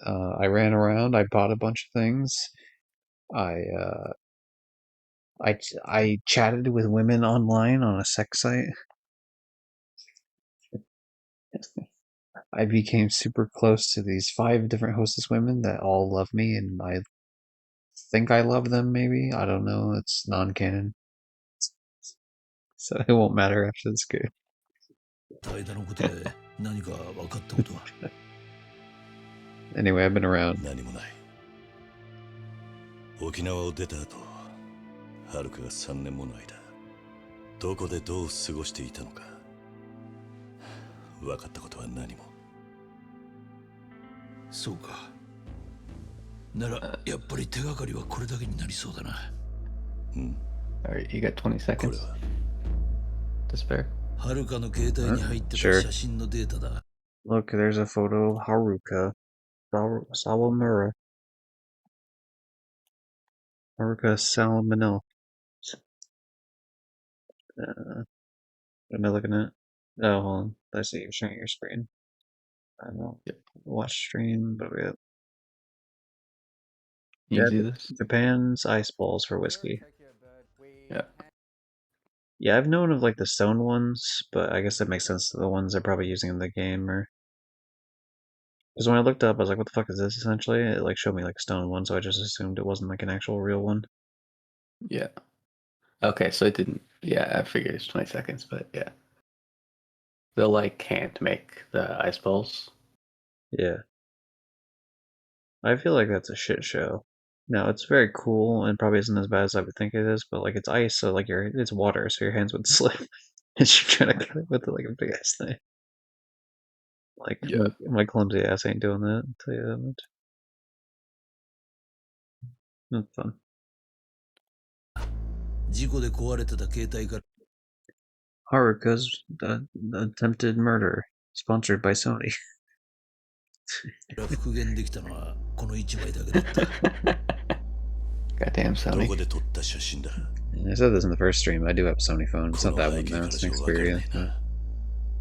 I ran around. I bought a bunch of things. I chatted with women online on a sex site. I became super close to these 5 different hostess women that all love me, and I think I love them, maybe? I don't know. It's non-canon. So it won't matter after this game. Anyway, I've been around. 何もない。沖縄を出た後、はるかが3年もの間、どこでどう過ごしていたのか。分かったことは何も。そうか。ならやっぱり手がかりはこれだけになりそうだな。Alright, you got 20 seconds. To spare. はるかの携帯に入ってた写真のデータだ。Look, there's a photo of Haruka. Sawamura. Haruka Salamanel. What am I looking at? Oh, hold on. I see you're sharing your screen. I don't know. Watch stream, but we have... You see this? Japan's ice balls for whiskey. Yeah. Yeah, I've known of like the stone ones, but I guess that makes sense to the ones they're probably using in the game, or... Because when I looked up, I was like, what the fuck is this, essentially? It like showed me like a stone one, so I just assumed it wasn't like an actual real one. Yeah. Okay, so it didn't... Yeah, I figured it's 20 seconds, but yeah. They'll like can't make the ice balls. Yeah. I feel like that's a shit show. Now, it's very cool and probably isn't as bad as I would think it is, but like it's ice, so like it's water, so your hands would slip. And you're trying to cut it with like a big ass thing. Like, yeah. my clumsy ass ain't doing that, I'll tell you that much. That's fun. Haruka's attempted murder, sponsored by Sony. Goddamn Sony. I said this in the first stream. I do have a Sony phone. It's not that one though. It's an Xperia.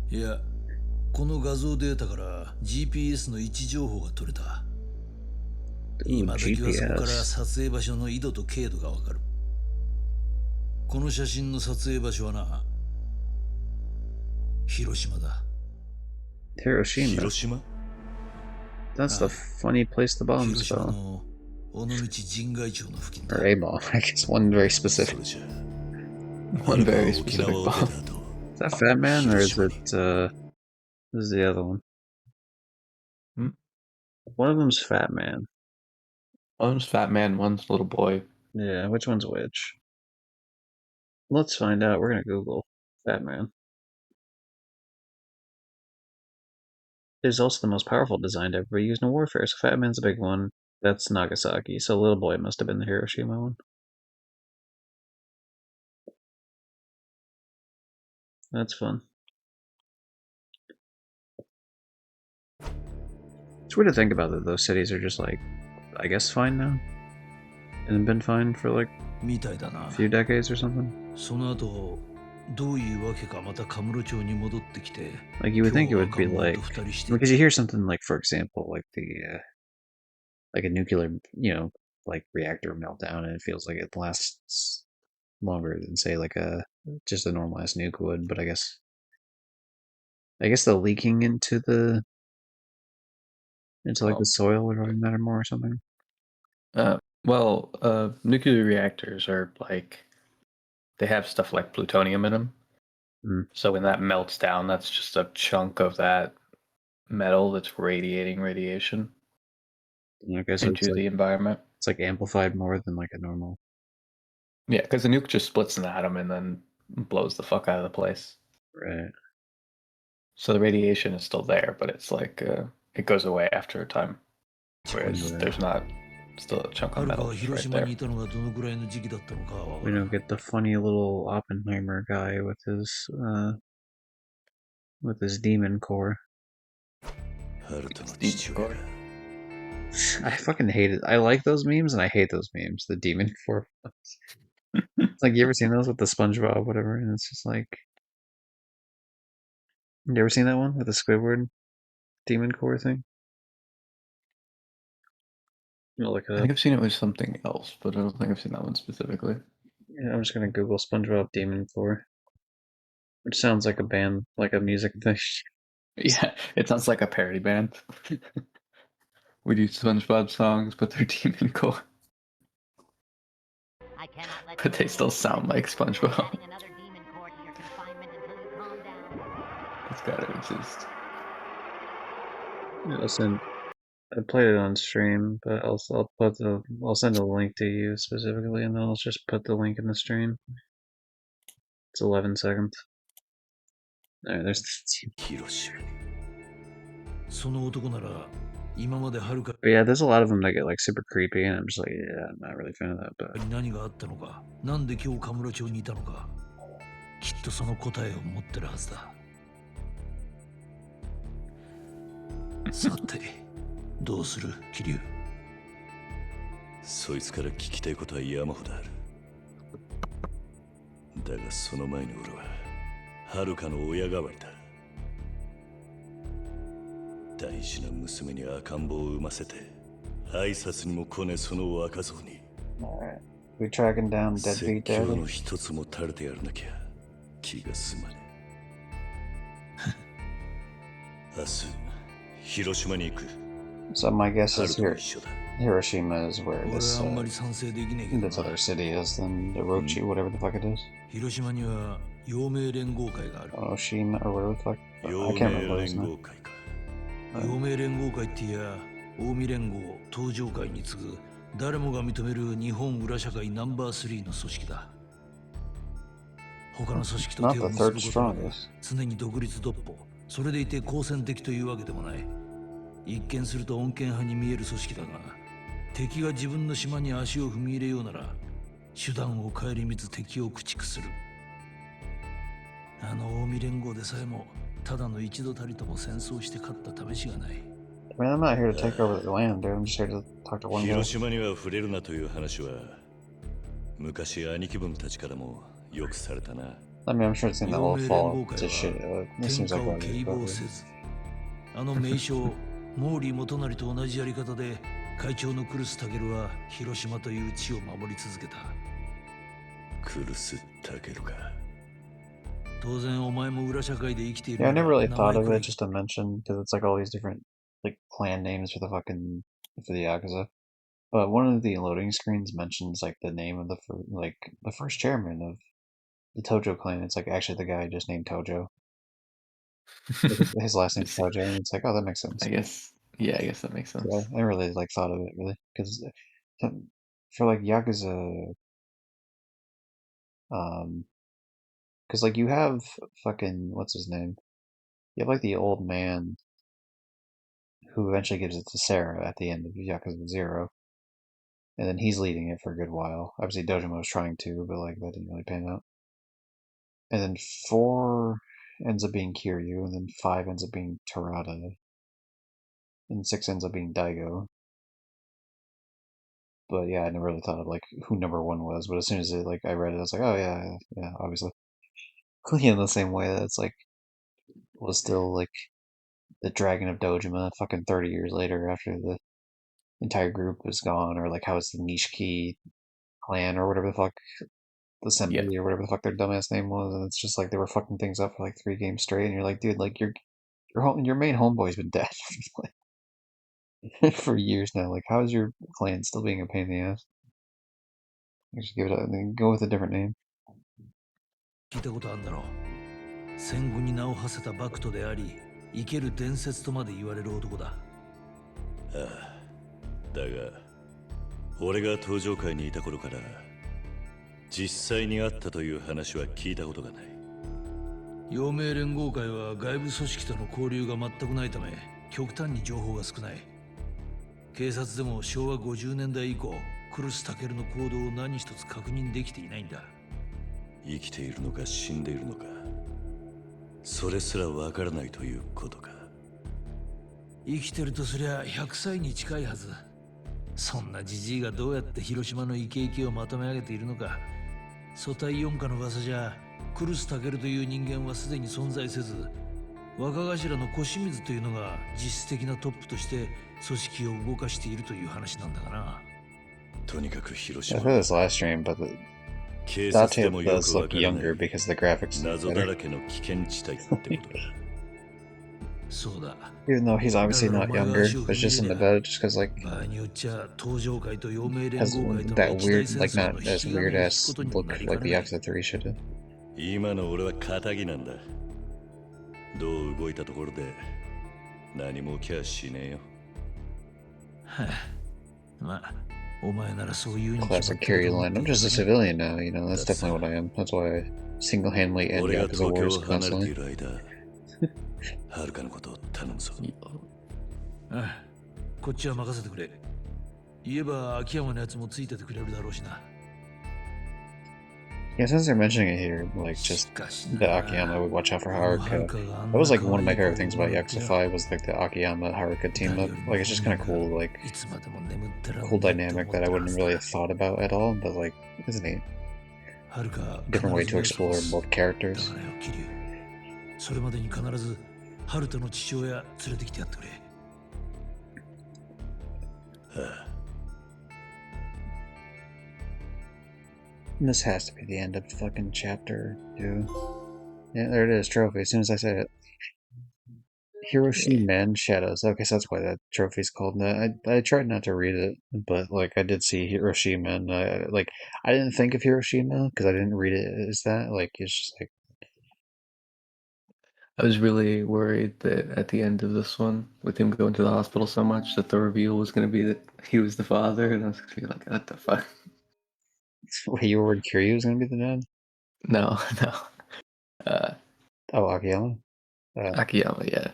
Yeah. この画像データから GPS の位置情報が取れた。今時はそこから撮影場所の緯度と経度がわかる。この写真の撮影場所はな、広島だ。Hiroshima? That's the funny place the bombs fell. Or a bomb, I guess. One very specific. One very specific bomb. Is that Fat Man, or is it, this is the other one? One of them's Fat Man. One's Fat Man, one's Little Boy. Yeah, which one's which? Let's find out. We're gonna Google Fat Man. It is also the most powerful design to ever be used in warfare, so Fat Man's a big one. That's Nagasaki, so Little Boy must have been the Hiroshima one. That's fun. It's weird to think about that those cities are just like, I guess fine now? And have been fine for like a few decades or something? Like you would think it would be like, because you hear something like, for example, like like a nuclear, like reactor meltdown, and it feels like it lasts longer than say like just a normal ass nuke would, but I guess the leaking into the Into like the soil would probably matter more or something. Nuclear reactors are like they have stuff like plutonium in them. So when that melts down, that's just a chunk of that metal that's radiating radiation Okay, so into the environment. It's like amplified more than like a normal. Yeah, because the nuke just splits an atom and then blows the fuck out of the place. Right. So the radiation is still there, but it's like it goes away after a time. Whereas there's not still a chunk of metal right there. We don't get the funny little Oppenheimer guy with his demon core. I fucking hate it. I like those memes and I hate those memes. The demon core. It's like, you ever seen those with the SpongeBob, whatever? And it's just like, you ever seen that one with the Squidward demon core thing? I think I've seen it with something else, but I don't think I've seen that one specifically. Yeah, I'm just gonna Google SpongeBob demon core, which sounds like a band, like a music thing. Yeah, it sounds like a parody band. We do SpongeBob songs, but they're demon core. But they still sound like SpongeBob. It's gotta exist. I played it on stream, but I'll send a link to you specifically, and then I'll just put the link in the stream. It's 11 seconds. Alright, there's but yeah, there's a lot of them that get like super creepy, and I'm just like, yeah, I'm not really a fan of that. But きっとその答えを持ってるはずだ。さて、どうする、桐生？そいつから聞きたいことは山ほどある。だがその前に俺は遥かの親代わりだ。大事な娘に赤ん坊を産ませて挨拶にも来ねその若造に。説教の一つも垂れてやらなきゃ気が済まねえ。明日広島に行く。So my guess is Hiroshima is where this other city is, then the Rochi, whatever the fuck it is. Oshima or whatever the fuck. I can't remember his name. 陽明連合会っていや近江連合東上会に次ぐ誰もが認める日本裏社会ナンバー3の組織だ。他の組織と手を結ぶことなく常に独立独歩、それでいて好戦的というわけでもない。一見すると穏健派に見える組織だが、敵が自分の島に足を踏み入れようなら手段を顧みず敵を駆逐する。あの近江連合でさえもただの一度たりとも戦争して勝った試しがない。I mean, I'm not here to take over the land, dude. I'm just here to talk to one guy. 広島には触れるなという話は昔兄貴分たちからもよくされたな。I mean, I'm sure it's in the whole fall to shit. This seems like what it is. あの名将毛利元就と同じやり方で会長のクルスタケルは広島という地を守り続けた。クルスタケルか。当然お前も裏社会で生きている。Yeah, I never really thought of it just to mention because it's like all these different like clan names for the Yakuza. But one of the loading screens mentions like the name of the first chairman of the Tojo clan. It's like actually the guy just named Tojo. His last name's Tojo, and it's like, oh, that makes sense. I guess that makes sense. Yeah, I really like thought of it really because for like Yakuza, because like you have fucking what's his name? You have like the old man who eventually gives it to Sarah at the end of Yakuza 0. And then he's leading it for a good while. Obviously Dojima was trying to, but like that didn't really pan out. And then 4 ends up being Kiryu, and then 5 ends up being Terada. And 6 ends up being Daigo. But yeah, I never really thought of like who number 1 was, but as soon as I read it, I was like, oh yeah, obviously. In the same way that it's like was still like the Dragon of Dojima fucking 30 years later after the entire group was gone, or like how it's the Nishiki clan or whatever the fuck, the Senbei or whatever the fuck their dumbass name was, and it's just like they were fucking things up for like 3 games straight, and you're like, dude, like your main homeboy's been dead. for years now. Like, how is your clan still being a pain in the ass? Just give it a go with a different name. 聞いたことあるんだろう。戦後に名を馳せた幕徒であり、生ける伝説とまで言われる男だ。ああ、だが俺が登場会にいた頃から実際にあったという話は聞いたことがない。陽明連合会は外部組織との交流が全くないため、極端に情報が少ない。警察でも昭和50年代以降、クルス・タケルの行動を何一つ確認できていないんだ。生きているのか死んでいるのか、それすらわからないということか。生きてるとすりゃ100歳に近いはず。そんなジジイがどうやって広島のイケイケをまとめ上げているのか。組対四課の噂じゃ、クルス・タケルという人間はすでに存在せず、若頭の小清水というのが実質的なトップとして組織を動かしているという話なんだがな。とにかく広 I 島 heard this last stream, but the 警察で Date もよ does くわ look からな younger い because the graphics look 謎だ better. らけの危険地帯ってことだ。そうだ。 Even though he's obviously not younger, but it's just something about it, just because like 場合によっちゃ東上会と陽明連 has 合会との that 一大 weird, 戦 like 争の not 引 as き金 weird を引 as くことにも look なり like か the ねない。 Yakuza 3 should have. 今の俺は仇なんだ。どう動いたところで何も起きゃしねえよ。はあ、まあ、お前ならそういうに決ま Classic ってる carry と思っ line. て I'm いた just a がね。 civilian now, you know, that's definitely what I am. That's why I single-handedly end 俺が Yakuza 東京 wars を離れて constantly. いる間、はるかのことを頼むぞ。ああ、こっちは任せてくれ。言えば秋山のやつもついててくれるだろうしな。 Yeah, since they're mentioning it here, like just the Akiyama would watch out for Haruka. That was like one of my favorite things about Yakuza 5 was like the Akiyama Haruka team up. Like it's just kind of cool, like cool dynamic that I wouldn't really have thought about at all, but like it's neat. Different way to explore both characters. それまでに必ずハルトの父親連れてきてやってくれ。And this has to be the end of the fucking chapter, dude. Yeah, there it is, trophy, as soon as I say it. Hiroshima Shadows. Okay, so that's why that trophy's called that. I tried not to read it, but like I did see Hiroshima, and like I didn't think of Hiroshima because I didn't read it as that. Like it's just like I was really worried that at the end of this one, with him going to the hospital so much, that the reveal was going to be that he was the father, and I was going to be like, what the fuck? wait, you were worried Kiryu was gonna be the dad? No, no. Oh, Akiyama. Akiyama, yeah.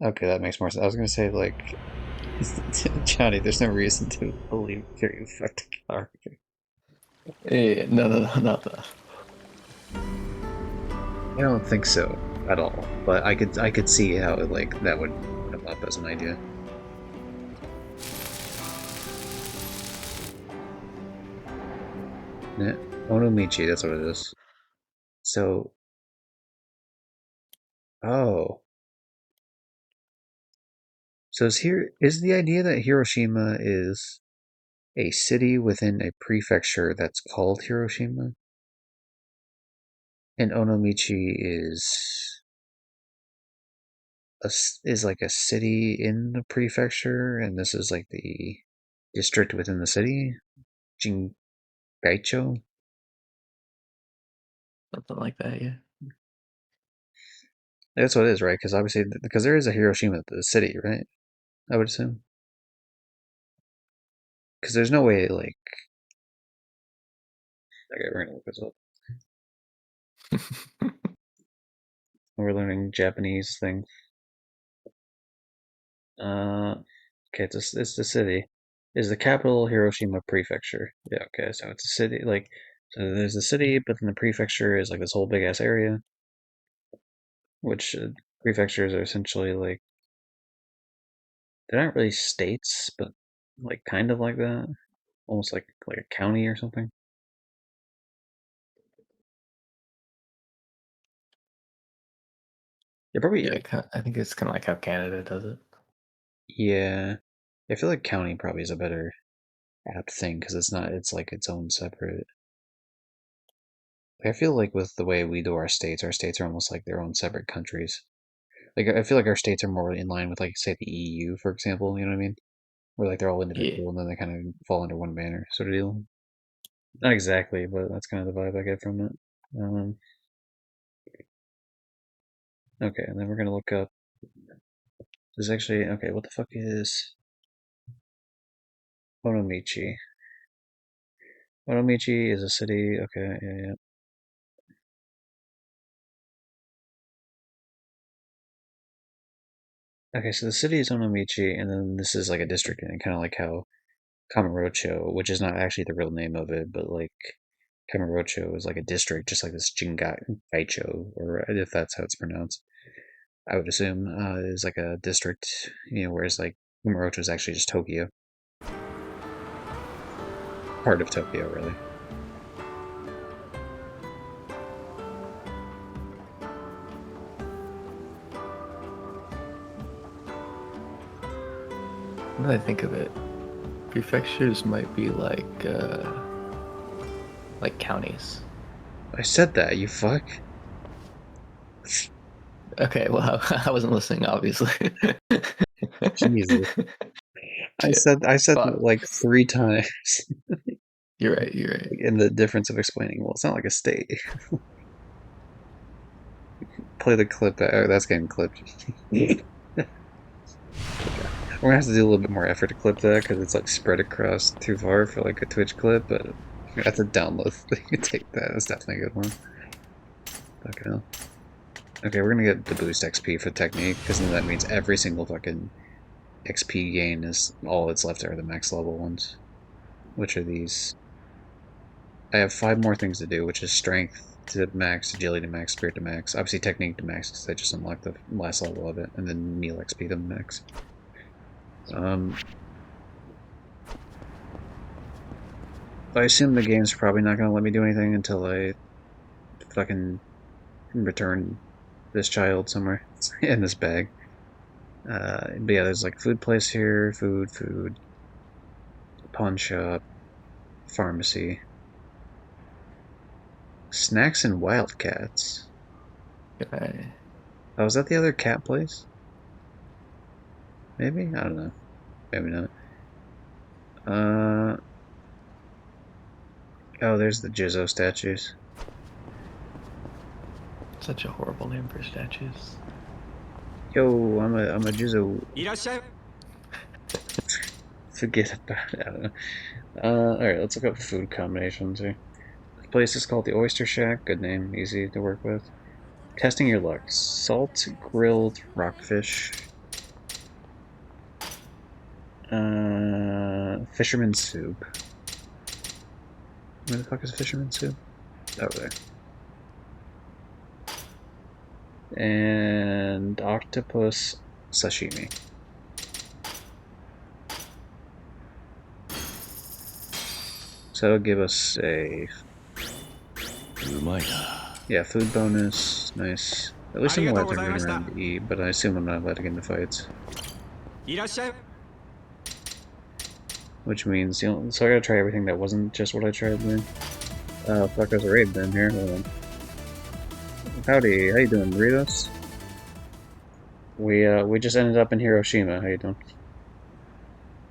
Okay, that makes more sense. I was gonna say like Johnny. There's no reason to believe Kiryu fucked Haruka. Yeah, no, not that. I don't think so at all, but I could see how like that would come up as an idea. Yeah, Onomichi, that's what it is. So, oh, so is the idea that Hiroshima is a city within a prefecture that's called Hiroshima, and Onomichi is like a city in the prefecture, and this is like the district within the city, Jingaicho. Something like that, yeah. That's what it is, right? Because obviously, because there is a Hiroshima, the city, right? I would assume. Because there's no way, like, okay, we're gonna look this up. We're learning Japanese thing. Okay, it's the city. Is the capital Hiroshima Prefecture? Yeah, okay, so it's a city. Like, so there's the city, but then the prefecture is like this whole big ass area. Which prefectures are essentially like they're not really states, but like kind of like that, almost like a county or something. Yeah, probably. Yeah, I think it's kind of like how Canada does it. Yeah, I feel like county probably is a better apt thing because it's not. It's like its own separate. I feel like with the way we do our states are almost like their own separate countries. Like I feel like our states are more in line with like say the EU, for example. You know what I mean? where like they're all individual and then they kind of fall under one banner sort of deal. Not exactly, but that's kind of the vibe I get from it. Okay, and then we're gonna look up. There's actually okay. What the fuck is Onomichi? Onomichi is a city. Okay, yeah. Okay, so the city is Onomichi, and then this is like a district, and kind of like how Kamurocho, which is not actually the real name of it, but like Kamurocho is like a district, just like this Jingaicho, or if that's how it's pronounced. I would assume is like a district, whereas like Kamurocho is actually just Tokyo, part of Tokyo, really. Now that I think of it, prefectures might be like counties. I said that, you fuck. Okay, well, I wasn't listening, obviously. Jesus. I said that like 3 times. You're right. And the difference of explaining, well, it's not like a state. Play the clip. That's getting clipped. Okay. We're gonna have to do a little bit more effort to clip that because it's like spread across too far for like a Twitch clip, but we have to download. Take that. That's definitely a good one. Fucking hell. Okay, we're gonna get the boost XP for technique because then that means every single fucking XP gain is all that's left are the max level ones, which are these. I have 5 more things to do, which is strength to max, agility to max, spirit to max, obviously technique to max because I just unlocked the last level of it, and then meal XP to max. I assume the game's probably not going to let me do anything until I fucking return this child somewhere in this bag. But yeah, there's like food place here, food, pawn shop, pharmacy, snacks and wildcats. Okay. Oh, is that the other cat place? Maybe? I don't know. Maybe not. Oh, there's the Jizzo statues. Such a horrible name for statues. Yo, I'm a Jizzo. Forget about it. I don't know. Alright, let's look up food combinations here. The place is called the Oyster Shack. Good name, easy to work with. Testing your luck. Salt grilled rockfish. Fisherman soup. Where the fuck is fisherman soup? Over there. And octopus sashimi. So it'll give us a yeah, food bonus. Nice. At least I'm allowed to run around to eat, but I assume I'm not allowed to get into fights. Which means, so I gotta try everything that wasn't just what I tried then. Oh, fuck, there's a raid then here. Hold on. Howdy, how you doing, Doritos? We just ended up in Hiroshima. How you doing?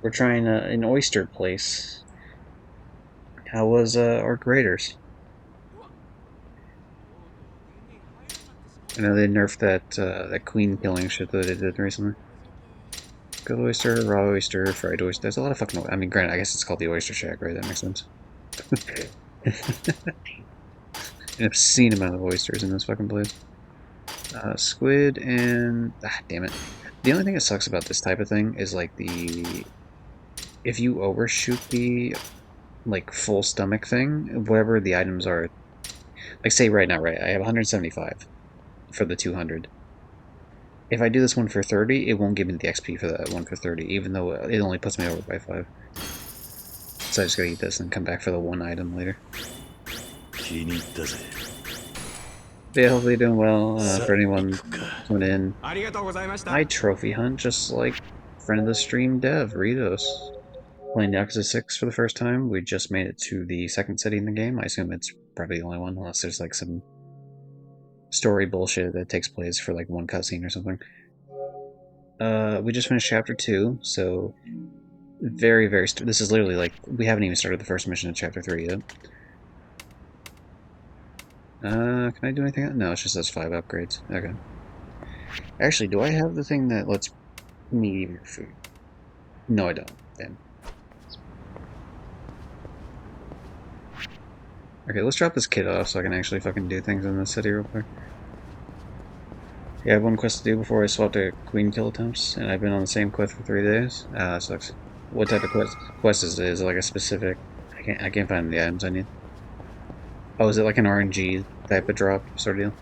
We're trying an oyster place. How was our graders? I know they nerfed that queen killing shit that they did recently. Good oyster, raw oyster, fried oyster. There's a lot of fucking. I mean, granted, I guess it's called the Oyster Shack, right? That makes sense. An obscene amount of oysters in this fucking place. Squid and damn it. The only thing that sucks about this type of thing is like if you overshoot the like full stomach thing, whatever the items are. Like say right now, right? I have 175 for the 200. If I do this one for 30, it won't give me the XP for that one for 30, even though it only puts me over by 5. So I just gotta eat this and come back for the one item later. Yeah, hopefully you're doing well. For anyone coming in, I trophy hunt just like friend of the stream dev, Ritos. Playing Yakuza 6 for the first time. We just made it to the second city in the game. I assume it's probably the only one, unless there's like some story bullshit that takes place for like one cutscene or something. We just finished chapter 2, so very, very. This is literally like we haven't even started the first mission in chapter 3 yet. Can I do anything? No, it's just those 5 upgrades. Okay. Actually, do I have the thing that lets me eat your food? No, I don't. Damn. Okay, let's drop this kid off so I can actually fucking do things in the city real quick. Yeah, I have one quest to do before I swap to queen kill attempts, and I've been on the same quest for 3 days. Ah, that sucks. What type of quest is it? Is it like a specific? I can't find the items I need. Oh, is it like an RNG type of drop sort of deal?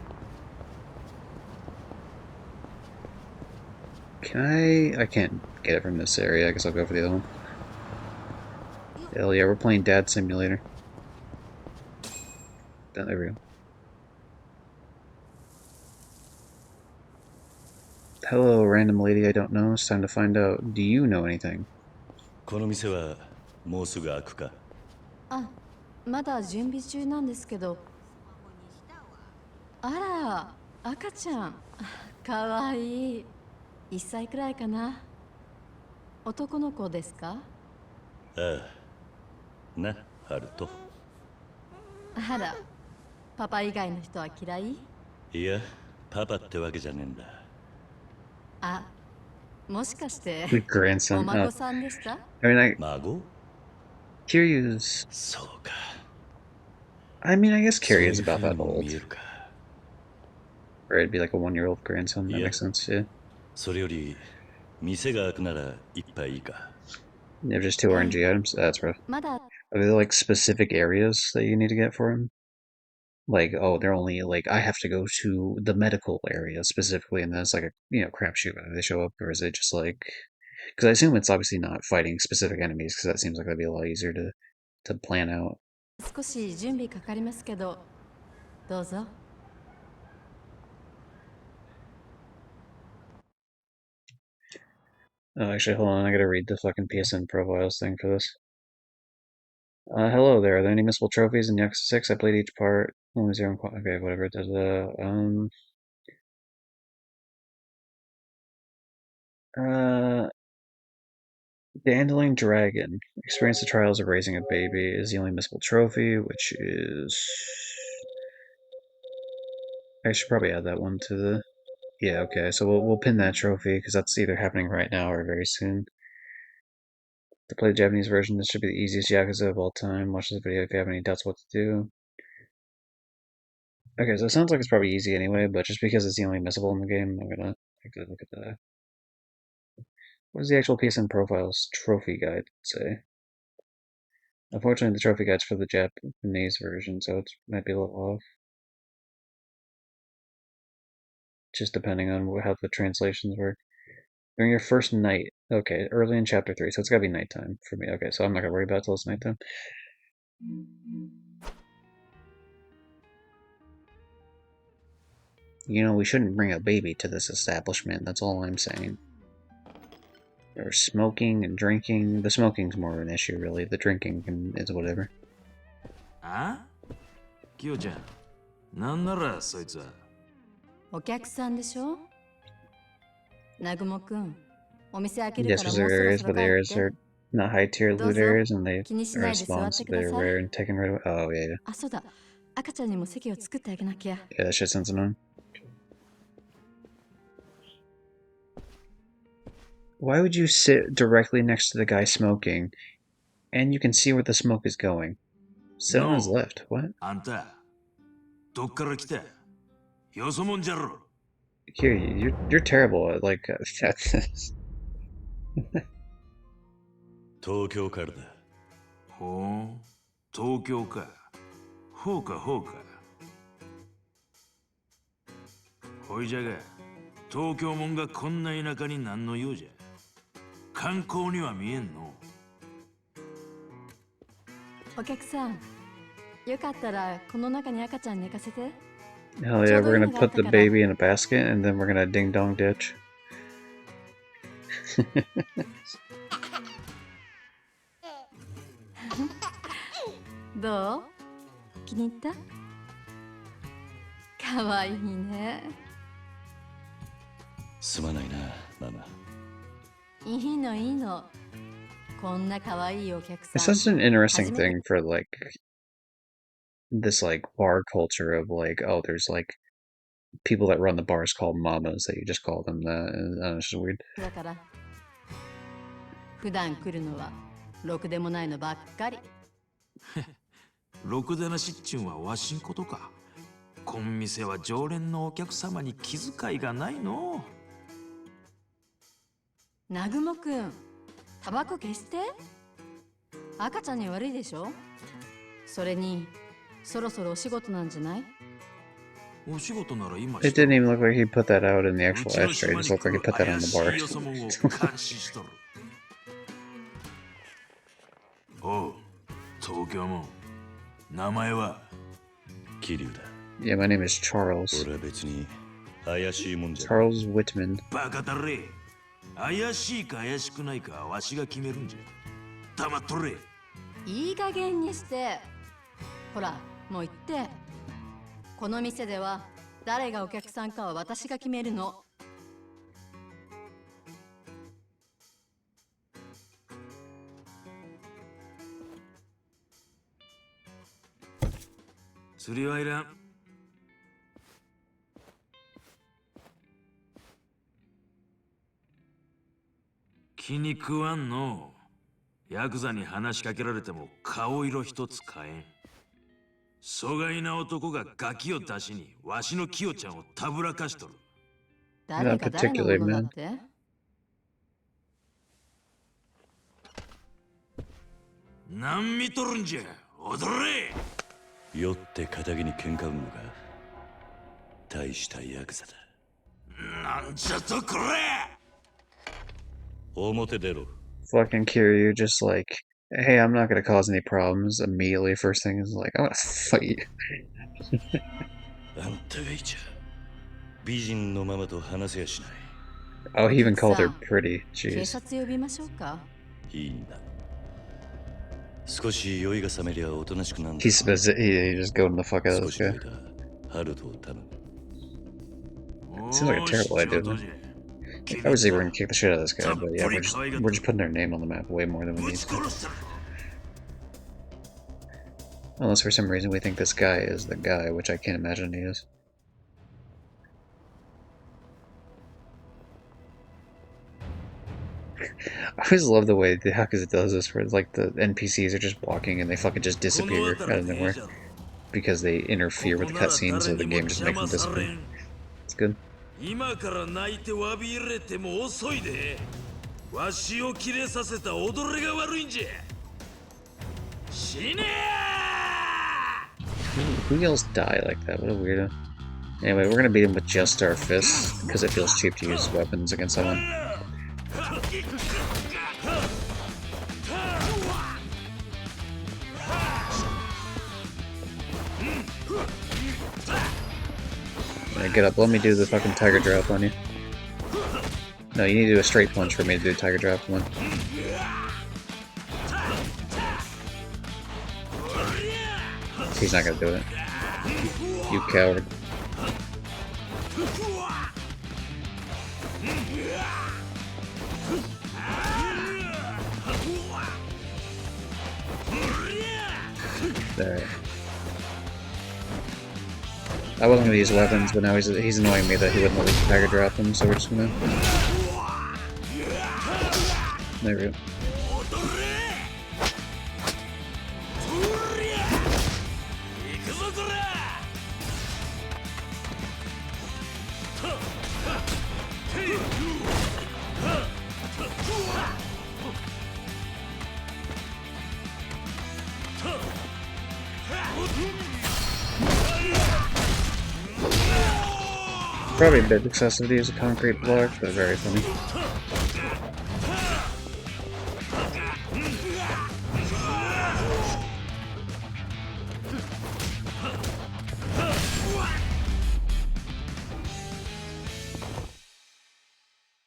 Can I can't get it from this area. I guess I'll go for the other one. Hell yeah, we're playing Dad Simulator. There we go. Hello, random lady I don't know. It's time to find out. Do you know anything? この店はもうすぐ開くか？あ、まだ準備中なんですけど。あら、赤ちゃん。かわいい。1歳くらいかな。男の子ですか？ああ。な、ハルト。あら、パパ以外の人は嫌い？いや、パパってわけじゃねえんだ。あ、もしかして grandson. お孫さんでした？ I mean, 孫？ Kiryu's. そうか。I mean, I guess そうい Kiryu's うふ about う that にも old. 見えるか。Or it'd be like a 1-year-old grandson. That makes sense, yeah. それより店が開くなら一杯いいか。You have just 2 RNG items? That's rough. まだ Are there like specific areas that you need to get for him? Like, oh, they're only like I have to go to the medical area specifically, and then it's like a crapshoot whether they show up, or is it just like? Because I assume it's obviously not fighting specific enemies, because that seems like that'd be a lot easier to plan out. 少し準備かかりますけど、どうぞ。Oh, actually, hold on. I gotta read the fucking PSN profiles thing for this. Hello there. Are there any missable trophies in Yakuza 6? I played each part. Only 0 okay, whatever. There's Dandling Dragon. Experience the trials of raising a baby is the only missable trophy, which is... I should probably add that one to the... Yeah, okay, so we'll pin that trophy, because that's either happening right now or very soon. To play the Japanese version, this should be the easiest Yakuza of all time. Watch this video if you have any doubts what to do. Okay, so it sounds like it's probably easy anyway, but just because it's the only missable in the game, I'm gonna take a look at that. What does the actual PSN Profiles trophy guide say? Unfortunately, the trophy guide's for the Japanese version, so it might be a little off. Just depending on how the translations work. During your first night. Okay, early in chapter 3, so it's gotta be nighttime for me. Okay, so I'm not gonna worry about it till it's nighttime. You know, we shouldn't bring a baby to this establishment, that's all I'm saying. There's smoking and drinking. The smoking's more of an issue, really. The drinking is whatever. あ？キヨちゃん、なんならそいつは。お客さんでしょ？南雲くん、お店開ける Yes, からも there's うそろ areas, そろ but the 帰っ areas て。 are not high tier どう loot ぞ。 areas, and they 気にし are ないで座っ spawns, てく but だ they're さい。 rare and taken right away. Oh, yeah, yeah. あ、そうだ。赤ちゃんにも席を作ってあげなきゃ。Yeah, that shit sounds annoying. Why would you sit directly next to the guy smoking, and you can see where the smoke is going? Sit on his left. What? あんた、どっから来た？よそもんじゃろ。Here, you're terrible at like at this. 東京からだ。ほう、東京か。ほうかほうか。ほいじゃが、東京もんがこんな田舎になんの用じゃ。観光には見えんの。お客さん、よかったらこの中に赤ちゃん寝かせて。 Hell yeah, we're gonna put the baby in a basket, and then we're gonna ding dong ditch. どう？気に入った？かわいいね。すまないな、ママ。いいのいいの。It's such an interesting thing for like this like bar culture of like, oh, there's like people that run the bars called mamas that you just call them that, and I don't know, it's just weird. だから普段来るのはろくでもないのばっかり。ろくでなしっちゅんはわしんことか。こん店は常連のお客様に気遣いがないの。南雲くん、タバコ消して。赤ちゃんに悪いでしょ。それにそろそろお仕事なんじゃない？ お仕事なら今 It didn't even look like he put that out in the actual extra. It just looked like he put that on the bar. おう、東京も名前は桐生だ。Yeah, my name is Charles. 俺は別に怪しいもんじゃ。Charles Whitman. バカだれ。怪しいか怪しくないかわしが決めるんじゃ。黙っとれ。いい加減にして。ほら、もう言って。この店では誰がお客さんかは私が決めるの。釣りはいらん。気に食わんの。ヤクザに話しかけられても顔色一つ変えん。疎外な男がガキを出しにわしのキヨちゃんをたぶらかしとる。誰が誰のものだって？何見とるんじゃ、踊れ。酔って仇に喧嘩売るのか。大したヤクザだ。なんじゃとこれ。表出ろ。Fucking Kiryu just like, hey, I'm not gonna cause any problems. Immediately, first thing is like, I'm gonna fight you. あんたがいちゃ美人のママと話せやしない。Oh, he even called her pretty. 警 Jeez. 察呼びましょうか。いいな。少し酔いが冷めりゃおとなしくなんだ。He just goading the fuck out of this guy. ハルトを頼む。Seems like a terrible idea, doesn't it? Obviously, we're gonna kick the shit out of this guy, but yeah, we're just putting our name on the map way more than we need to. Unless for some reason we think this guy is the guy, which I can't imagine he is. I always love the way the Yakuza does this, where like the NPCs are just walking and they fucking just disappear out of nowhere because they interfere with the cutscenes, so the game just makes them disappear. It's good. 今から泣いて詫び入れても遅いで。わしをキレさせた踊りが悪いんじゃ。死ねー。 Who yells die like that? What a weirdo. Anyway, we're gonna beat him with just our fists, because it feels cheap to use weapons against someone. Alright, get up. Let me do the fucking tiger drop on you. No, you need to do a straight punch for me to do a tiger drop. Come on. He's not gonna do it. You coward. There. I wasn't gonna use weapons, but now he's annoying me that he wouldn't let me tiger drop them, so we're just gonna... There we go. Probably a bit excessive to use a concrete block, but very funny.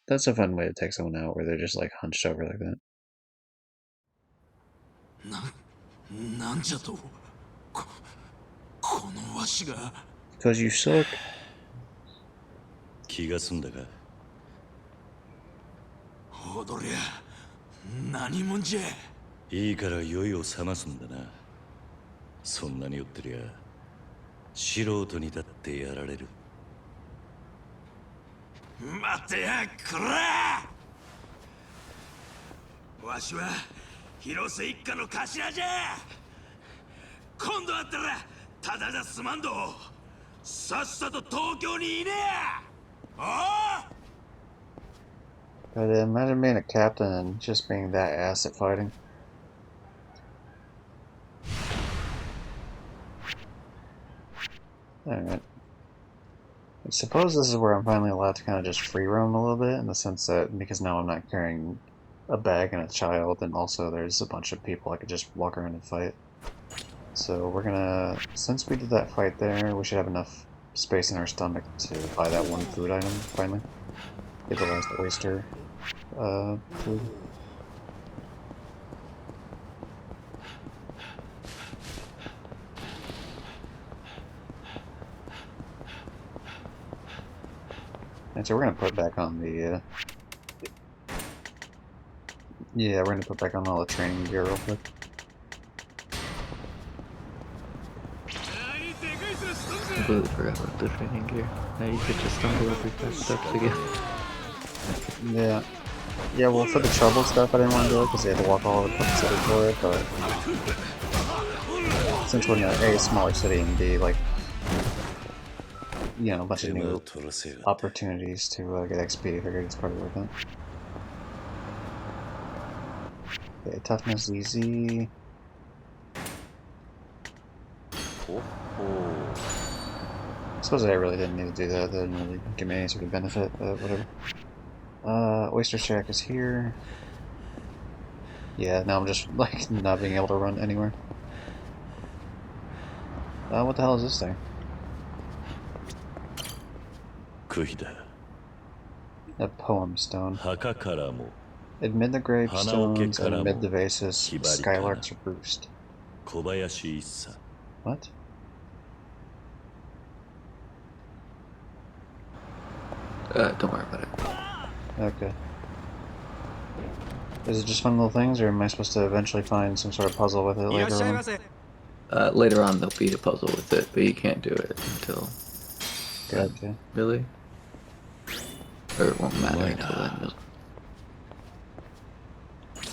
That's a fun way to take someone out, where they're just like hunched over like that. なんじゃと。このわしが。 Because you suck. 気が済んだか。踊りゃ何者じゃ。いいから酔いを覚ますんだな。そんなに酔ってりゃ素人にだってやられる。待てやこら。わしは広瀬一家の頭じゃ。今度会ったらただじゃ済まんど。さっさと東京にいねえ。ああ。 But imagine being a captain and just being that ass at fighting. Alright. I suppose this is where I'm finally allowed to kind of just free roam a little bit, in the sense that because now I'm not carrying a bag and a child, and also there's a bunch of people I could just walk around and fight. So we're gonna, since we did that fight there, we should have enough space in our stomach to buy that one food item, finally. Get the last oyster food. And so we're gonna put back on the, yeah, we're gonna put back on all the training gear real quick. I completely forgot about the training gear. Now you could just stumble over 5 steps again. Yeah. Yeah, well, for the trouble stuff, I didn't want to do it because they had to walk all over the city for it, but since we're in a smaller city and B, like, you know, a bunch of new opportunities to get XP, I figured it's probably worth it. Okay, toughness easy. I suppose I really didn't need to do that. That didn't really give me any sort of benefit, but whatever. Oyster Shack is here. Yeah, now I'm just, like, not being able to run anywhere. What the hell is this thing? A poem stone. Amid the gravestones and amid the vases, skylarks roost. What? Don't worry about it. Okay. Is it just fun little things, or am I supposed to eventually find some sort of puzzle with it later on? Later on there'll be a puzzle with it, but you can't do it until then. Gotcha. Really? Or it won't matter until then.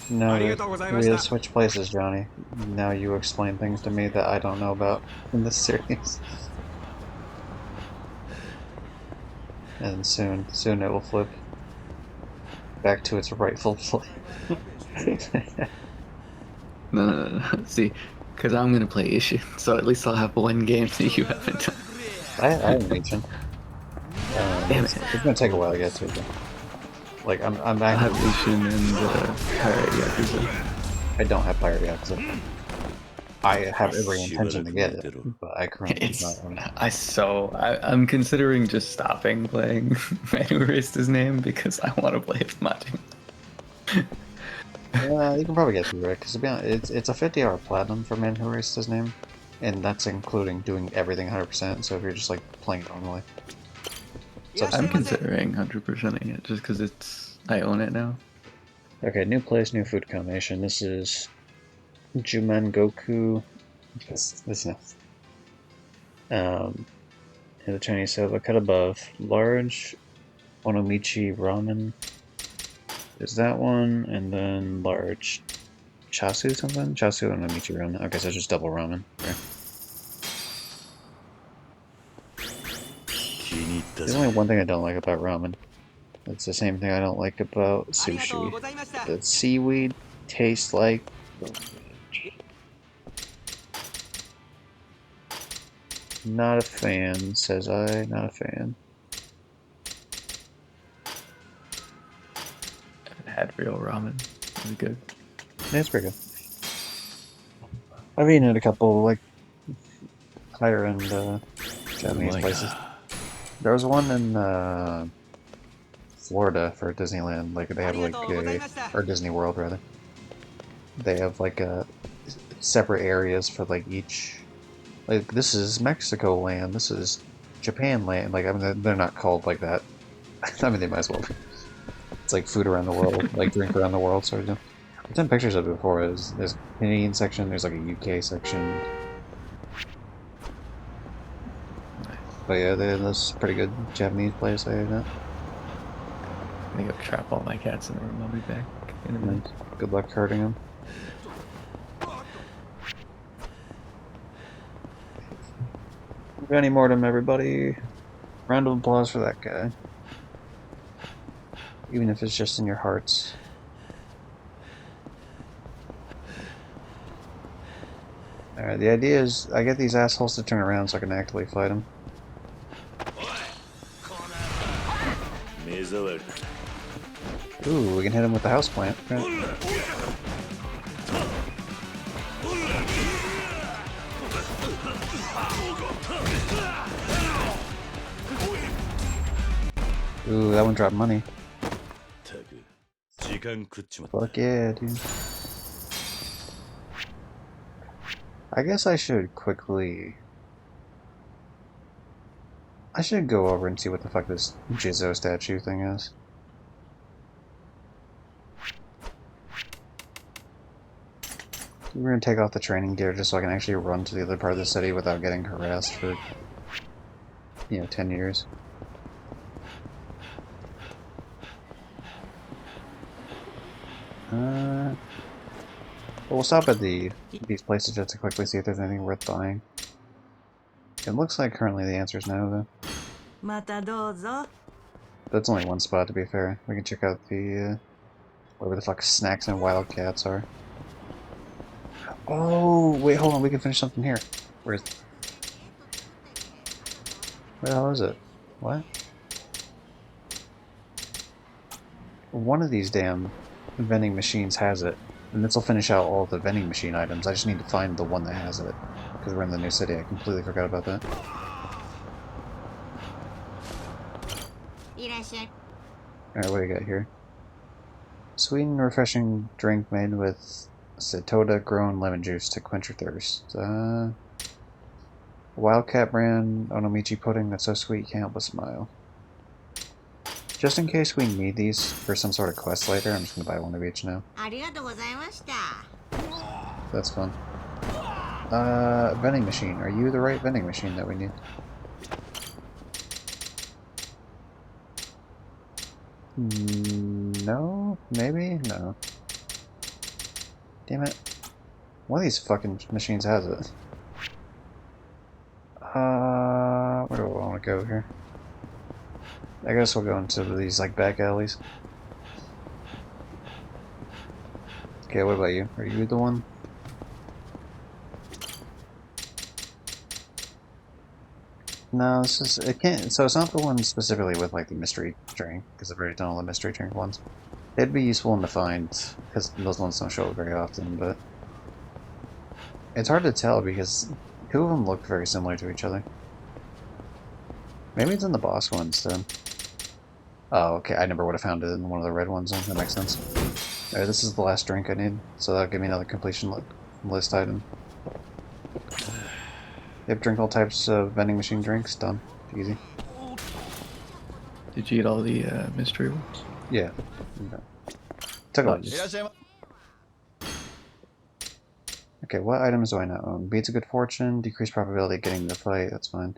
No, we have switched places, Johnny. Now you explain things to me that I don't know about in this series. And soon it will flip back to its rightful place. No. See, because I'm gonna play Ishin, so at least I'll have one game that you haven't done. I haven't Ishin. Damn it. It's gonna take a while to get to it. Like I'm I have Ishin and Pirate Yakuza. I don't have Pirate Yakuza. I have every intention to get it, but I currently do not own it. I'm considering just stopping playing Man Who Erased His Name because I want to play it Majin. Yeah, you can probably get through it, because to be honest, it's a 50-hour platinum for Man Who Erased His Name, and that's including doing everything 100%, so if you're just like playing it normally. So I'm considering 100%ing it just because I own it now. Okay, new place, new food combination. This is Juman Goku. Listen. In the Chinese soba, cut above. Large Onomichi ramen is that one, and then large Chasu something? Chasu Onomichi ramen. Okay, so just double ramen. Okay. There's only one thing I don't like about ramen. It's the same thing I don't like about sushi. The seaweed tastes like... Not a fan, says I. Not a fan. I haven't had real ramen. It was good. Yeah, it's pretty good. I've eaten at a couple, like, higher-end Japanese places. There was one in Florida for Disneyland. Like, they have, like, or Disney World, rather. They have, like, separate areas for, like, each... Like, this is Mexico land, this is Japan land. Like, I mean, they're not called like that. I mean, they might as well be. It's like food around the world, like drink around the world sort of thing. I've done pictures of it before. There's a Canadian section, there's like a UK section. But yeah, that's pretty good Japanese place, I know. I'm gonna go trap all my cats in the room. I'll be back in a minute. Good luck hurting them. Benny Mortem, everybody. Round of applause for that guy. Even if it's just in your hearts. Alright, the idea is I get these assholes to turn around so I can actively fight them. Ooh, we can hit him with the houseplant. Right. Ooh, that one dropped money. Fuck yeah, dude. I guess I should quickly... I should go over and see what the fuck this Jizzo statue thing is. We're gonna take off the training gear just so I can actually run to the other part of the city without getting harassed for, 10 years. But we'll stop at these places just to quickly see if there's anything worth buying. It looks like currently the answer is no, though. That's only one spot, to be fair. We can check out the, whatever the fuck snacks and wildcats are. Oh, wait, hold on, we can finish something here. Where the hell is it? What? One of these damn vending machines has it, and this will finish out all the vending machine items. I just need to find the one that has it, because we're in the new city. I completely forgot about that. Alright, what do you got here? Sweet and refreshing drink made with Setoda grown lemon juice to quench your thirst. Wildcat brand Onomichi pudding that's so sweet you can't help but smile. Just in case we need these for some sort of quest later, I'm just gonna buy one of each now. That's fun. Vending machine. Are you the right vending machine that we need? No? Maybe? No. Damn it. One of these fucking machines has it. Where do I want to go here? I guess we'll go into these, like, back alleys. Okay, what about you? Are you the one? No, this is, it can't, so it's not the one specifically with, like, the mystery drink, because I've already done all the mystery drink ones. It'd be useful to find, because those ones don't show up very often, but it's hard to tell because two of them look very similar to each other. Maybe it's in the boss ones, then. Oh, okay, I never would have found it in one of the red ones, then. That makes sense. Alright, this is the last drink I need, so that'll give me another completion list item. Yep, drink all types of vending machine drinks, done. Easy. Did you eat all the mystery ones? Yeah. Okay. Took a lot. Okay, what items do I not own? Beats a good fortune, decreased probability of getting in the fight, that's fine.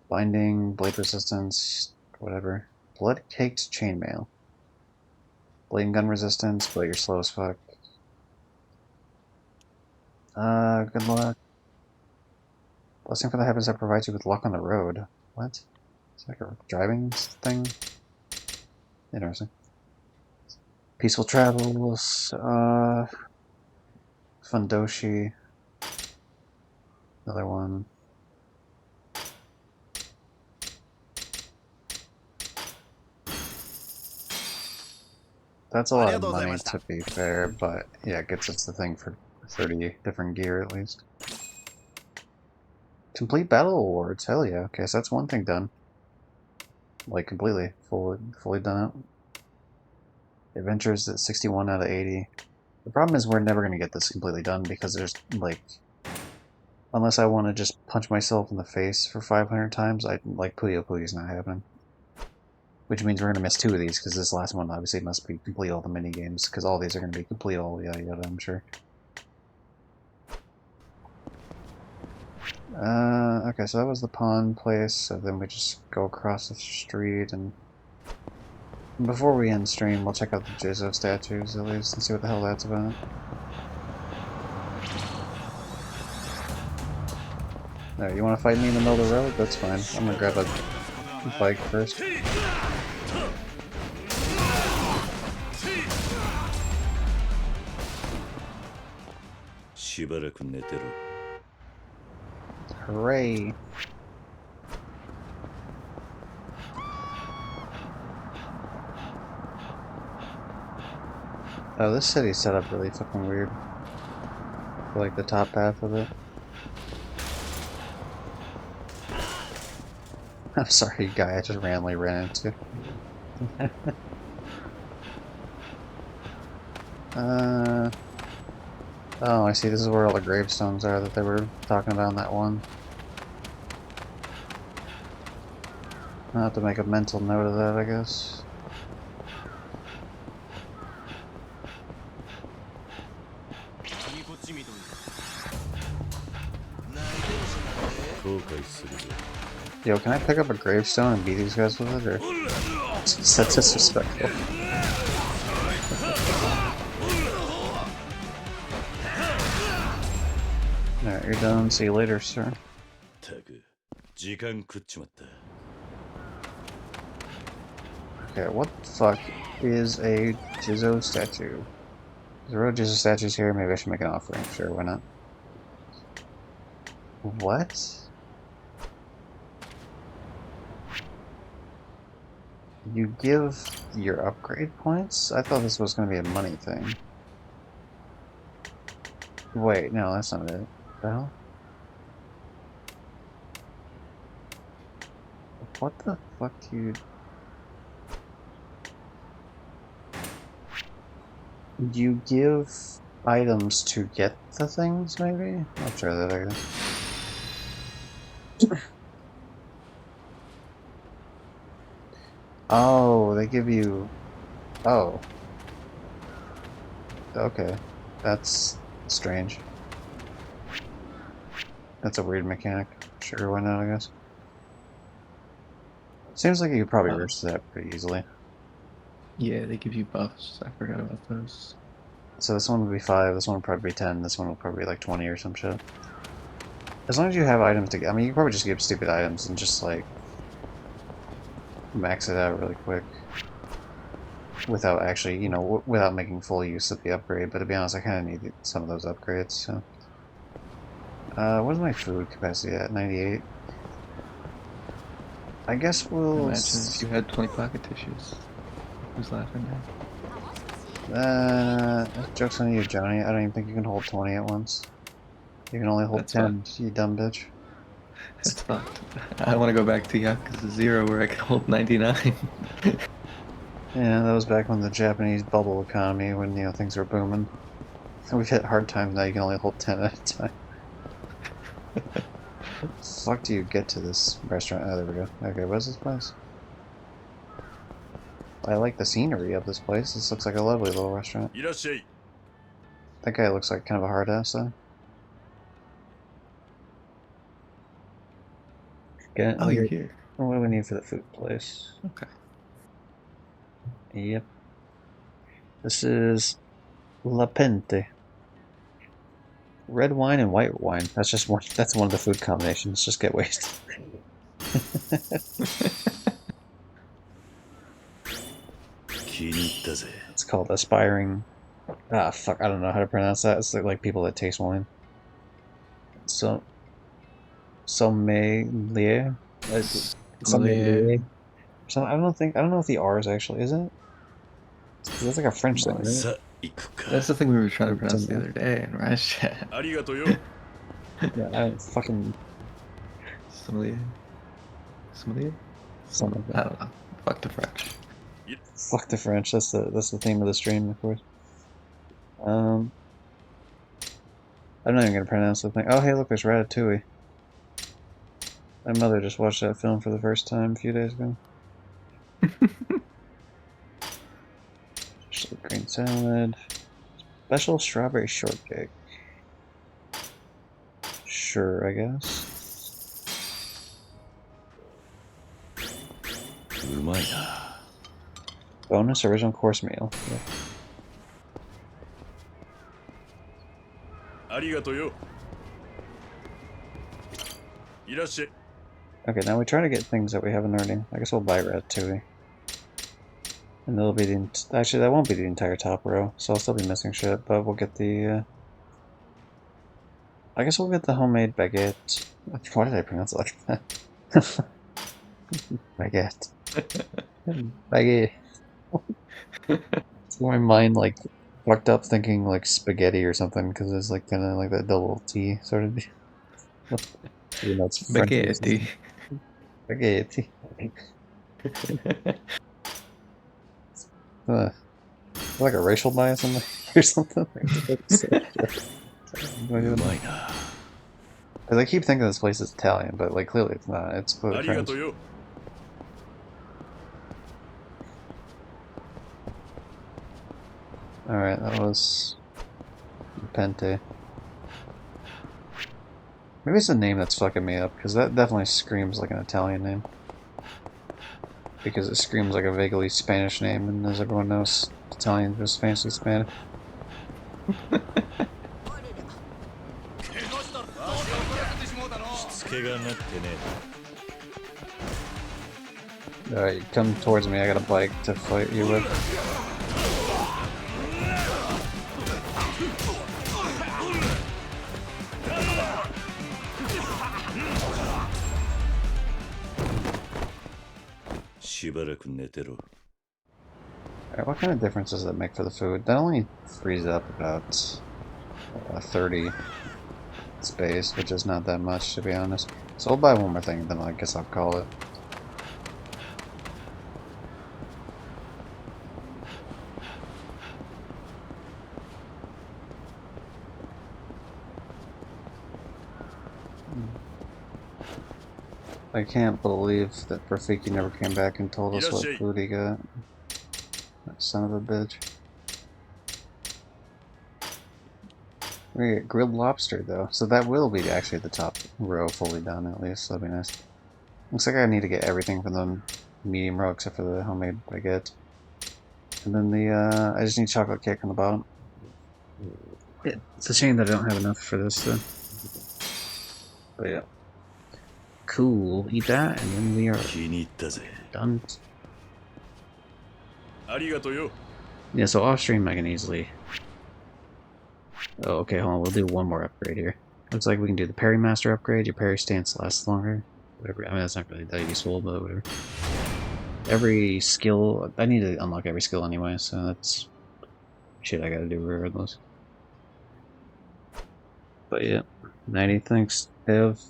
Binding, blade resistance, whatever. Blood caked chainmail. Blade and gun resistance, but you're slow as fuck. Good luck. Blessing for the heavens that provides you with luck on the road. What? It's like a driving thing? Interesting. Peaceful travels, Fundoshi. Another one. That's a lot of money, to be fair, but yeah, it gets us the thing for 30 different gear at least. Complete battle awards, hell yeah. Okay, so that's one thing done. Like, completely. Fully done it. Adventures at 61 out of 80. The problem is we're never going to get this completely done because there's, like... Unless I want to just punch myself in the face for 500 times, like, Puyo Puyo's not happening. Which means we're going to miss 2 of these, because this last one obviously must be complete all the mini games, because all these are going to be complete all the yada yada, I'm sure. Okay, so that was the pawn place, so then we just go across the street, and before we end stream, we'll check out the Jizzo statues at least, and see what the hell that's about. Alright, you want to fight me in the middle of the road? That's fine. I'm gonna grab a bike first. しばらく寝てろ。 Hooray! Oh, this city's set up really fucking weird. For, like, the top half of it. I'm sorry, guy, I just randomly ran into. Oh, I see, this is where all the gravestones are that they were talking about in that one. I'll have to make a mental note of that, I guess. Yo, can I pick up a gravestone and beat these guys with it, or? That's disrespectful. Alright, you're done. See you later, sir. Okay, what the fuck is a Jizzo statue? There are Jizzo statues here. Maybe I should make an offering. Sure, why not? What? You give your upgrade points? I thought this was going to be a money thing. Wait, no, that's not it. The hell? What the fuck do you... You give items to get the things, maybe? I'll try that, I guess. Oh, they give you... Oh. Okay. That's strange. That's a weird mechanic. Sure, why not, I guess. Seems like you could probably rush that pretty easily. Yeah, they give you buffs. I forgot about those. So this one would be 5, this one would probably be 10, this one will probably be like 20 or some shit. As long as you have items to get, I mean, you can probably just give stupid items and just like max it out really quick. Without actually, you know, without making full use of the upgrade, but to be honest, I kind of need some of those upgrades, so. What is my food capacity at? 98? I guess we'll... Imagine if you had 20 pocket tissues. Who's laughing now? Joke's on you, Johnny. I don't even think you can hold 20 at once. You can only hold 10, you dumb bitch. That's fucked. I want to go back to Yakuza 0 where I can hold 99. Yeah, that was back when the Japanese bubble economy, when, you know, things were booming. We've hit hard times now, you can only hold 10 at a time. How the fuck do you get to this restaurant? Oh, there we go. Okay, what's this place? I like the scenery of this place. This looks like a lovely little restaurant. That guy looks like kind of a hard ass, though. Okay, oh, you're here. What do we need for the food place? Okay. Yep. This is La Pente. Red wine and white wine. That's just one. That's one of the food combinations. Just get wasted. It's called aspiring. Ah, fuck. I don't know how to pronounce that. It's like people that taste wine. So, sommelier. Sommelier. So I don't know if the R is actually, is it? That's like a French thing, right? That's the thing we were trying to pronounce the other day in Rice Chat. Yeah, I fucking... Sommelier? Sommelier? Something like that. I don't know. Fuck the French. Fuck the French, that's the theme of the stream, of course. I'm not even gonna pronounce the thing. Oh hey, look, there's Ratatouille. My mother just watched that film for the first time a few days ago. Special green salad. Special strawberry shortcake. Sure, I guess. Bonus original course meal. Yeah. Okay, now we try to get things that we haven't already. I guess we'll buy ratatouille. And that'll be the... Actually, that won't be the entire top row, so I'll still be missing shit, but we'll get the... I guess we'll get the homemade baguette. Why did I pronounce it like that? Baguette. Baguette. My mind, like, fucked up thinking, like, spaghetti or something, because it's, like, kind of like that double T sort of... Even though it's French. Spaghetti. Spaghetti. Like a racial bias on or something? Because I keep thinking this place is Italian, but like clearly it's not. It's clearly French. Alright, that was Pente. Maybe it's a name that's fucking me up, because that definitely screams like an Italian name. Because it screams like a vaguely Spanish name, and as everyone knows, Italian just fancy Spanish. Alright, come towards me, I got a bike to fight you with. Alright, what kind of difference does that make for the food? That only frees up about 30 space, which is not that much, to be honest. So I'll buy one more thing, then I guess I'll call it. I can't believe that Rafiki never came back and told us what food he got. That son of a bitch. We get grilled lobster though, so that will be actually the top row fully done at least, that'd be nice. Looks like I need to get everything from the medium row except for the homemade baguette. And then the, I just need chocolate cake on the bottom. It's a shame that I don't have enough for this though. But yeah. Cool, eat that, and then we are done. Yeah, so off stream I can easily... Oh, okay, hold on, we'll do one more upgrade here. Looks like we can do the parry master upgrade, your parry stance lasts longer. Whatever, I mean that's not really that useful, but whatever. Every skill, I need to unlock every skill anyway, so that's shit I gotta do regardless. But yeah, 90, thanks, Dev.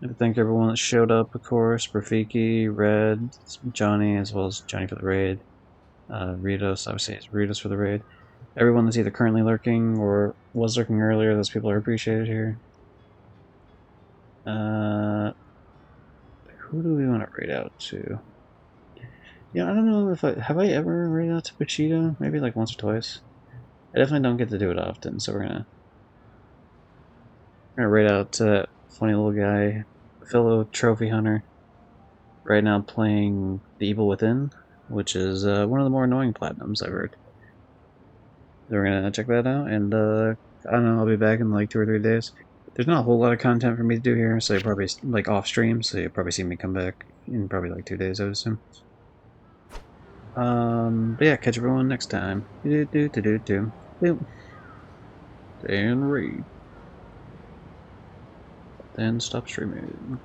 I thank everyone that showed up, of course. Rafiki, Red, Johnny, as well as Johnny for the raid. Ritos, obviously it's Ritos for the raid. Everyone that's either currently lurking or was lurking earlier, those people are appreciated here. Who do we want to raid out to? Yeah, I don't know if have I ever raided out to Pachito? Maybe like once or twice. I definitely don't get to do it often, so we're gonna raid out to funny little guy, fellow trophy hunter, right now playing The Evil Within, which is one of the more annoying platinums I've heard. So we're gonna check that out, and I don't know, I'll be back in like 2 or 3 days. There's not a whole lot of content for me to do here, so you probably, like off stream, so you'll probably see me come back in probably like 2 days, I would assume. But yeah, catch everyone next time. And raid. Then stop streaming.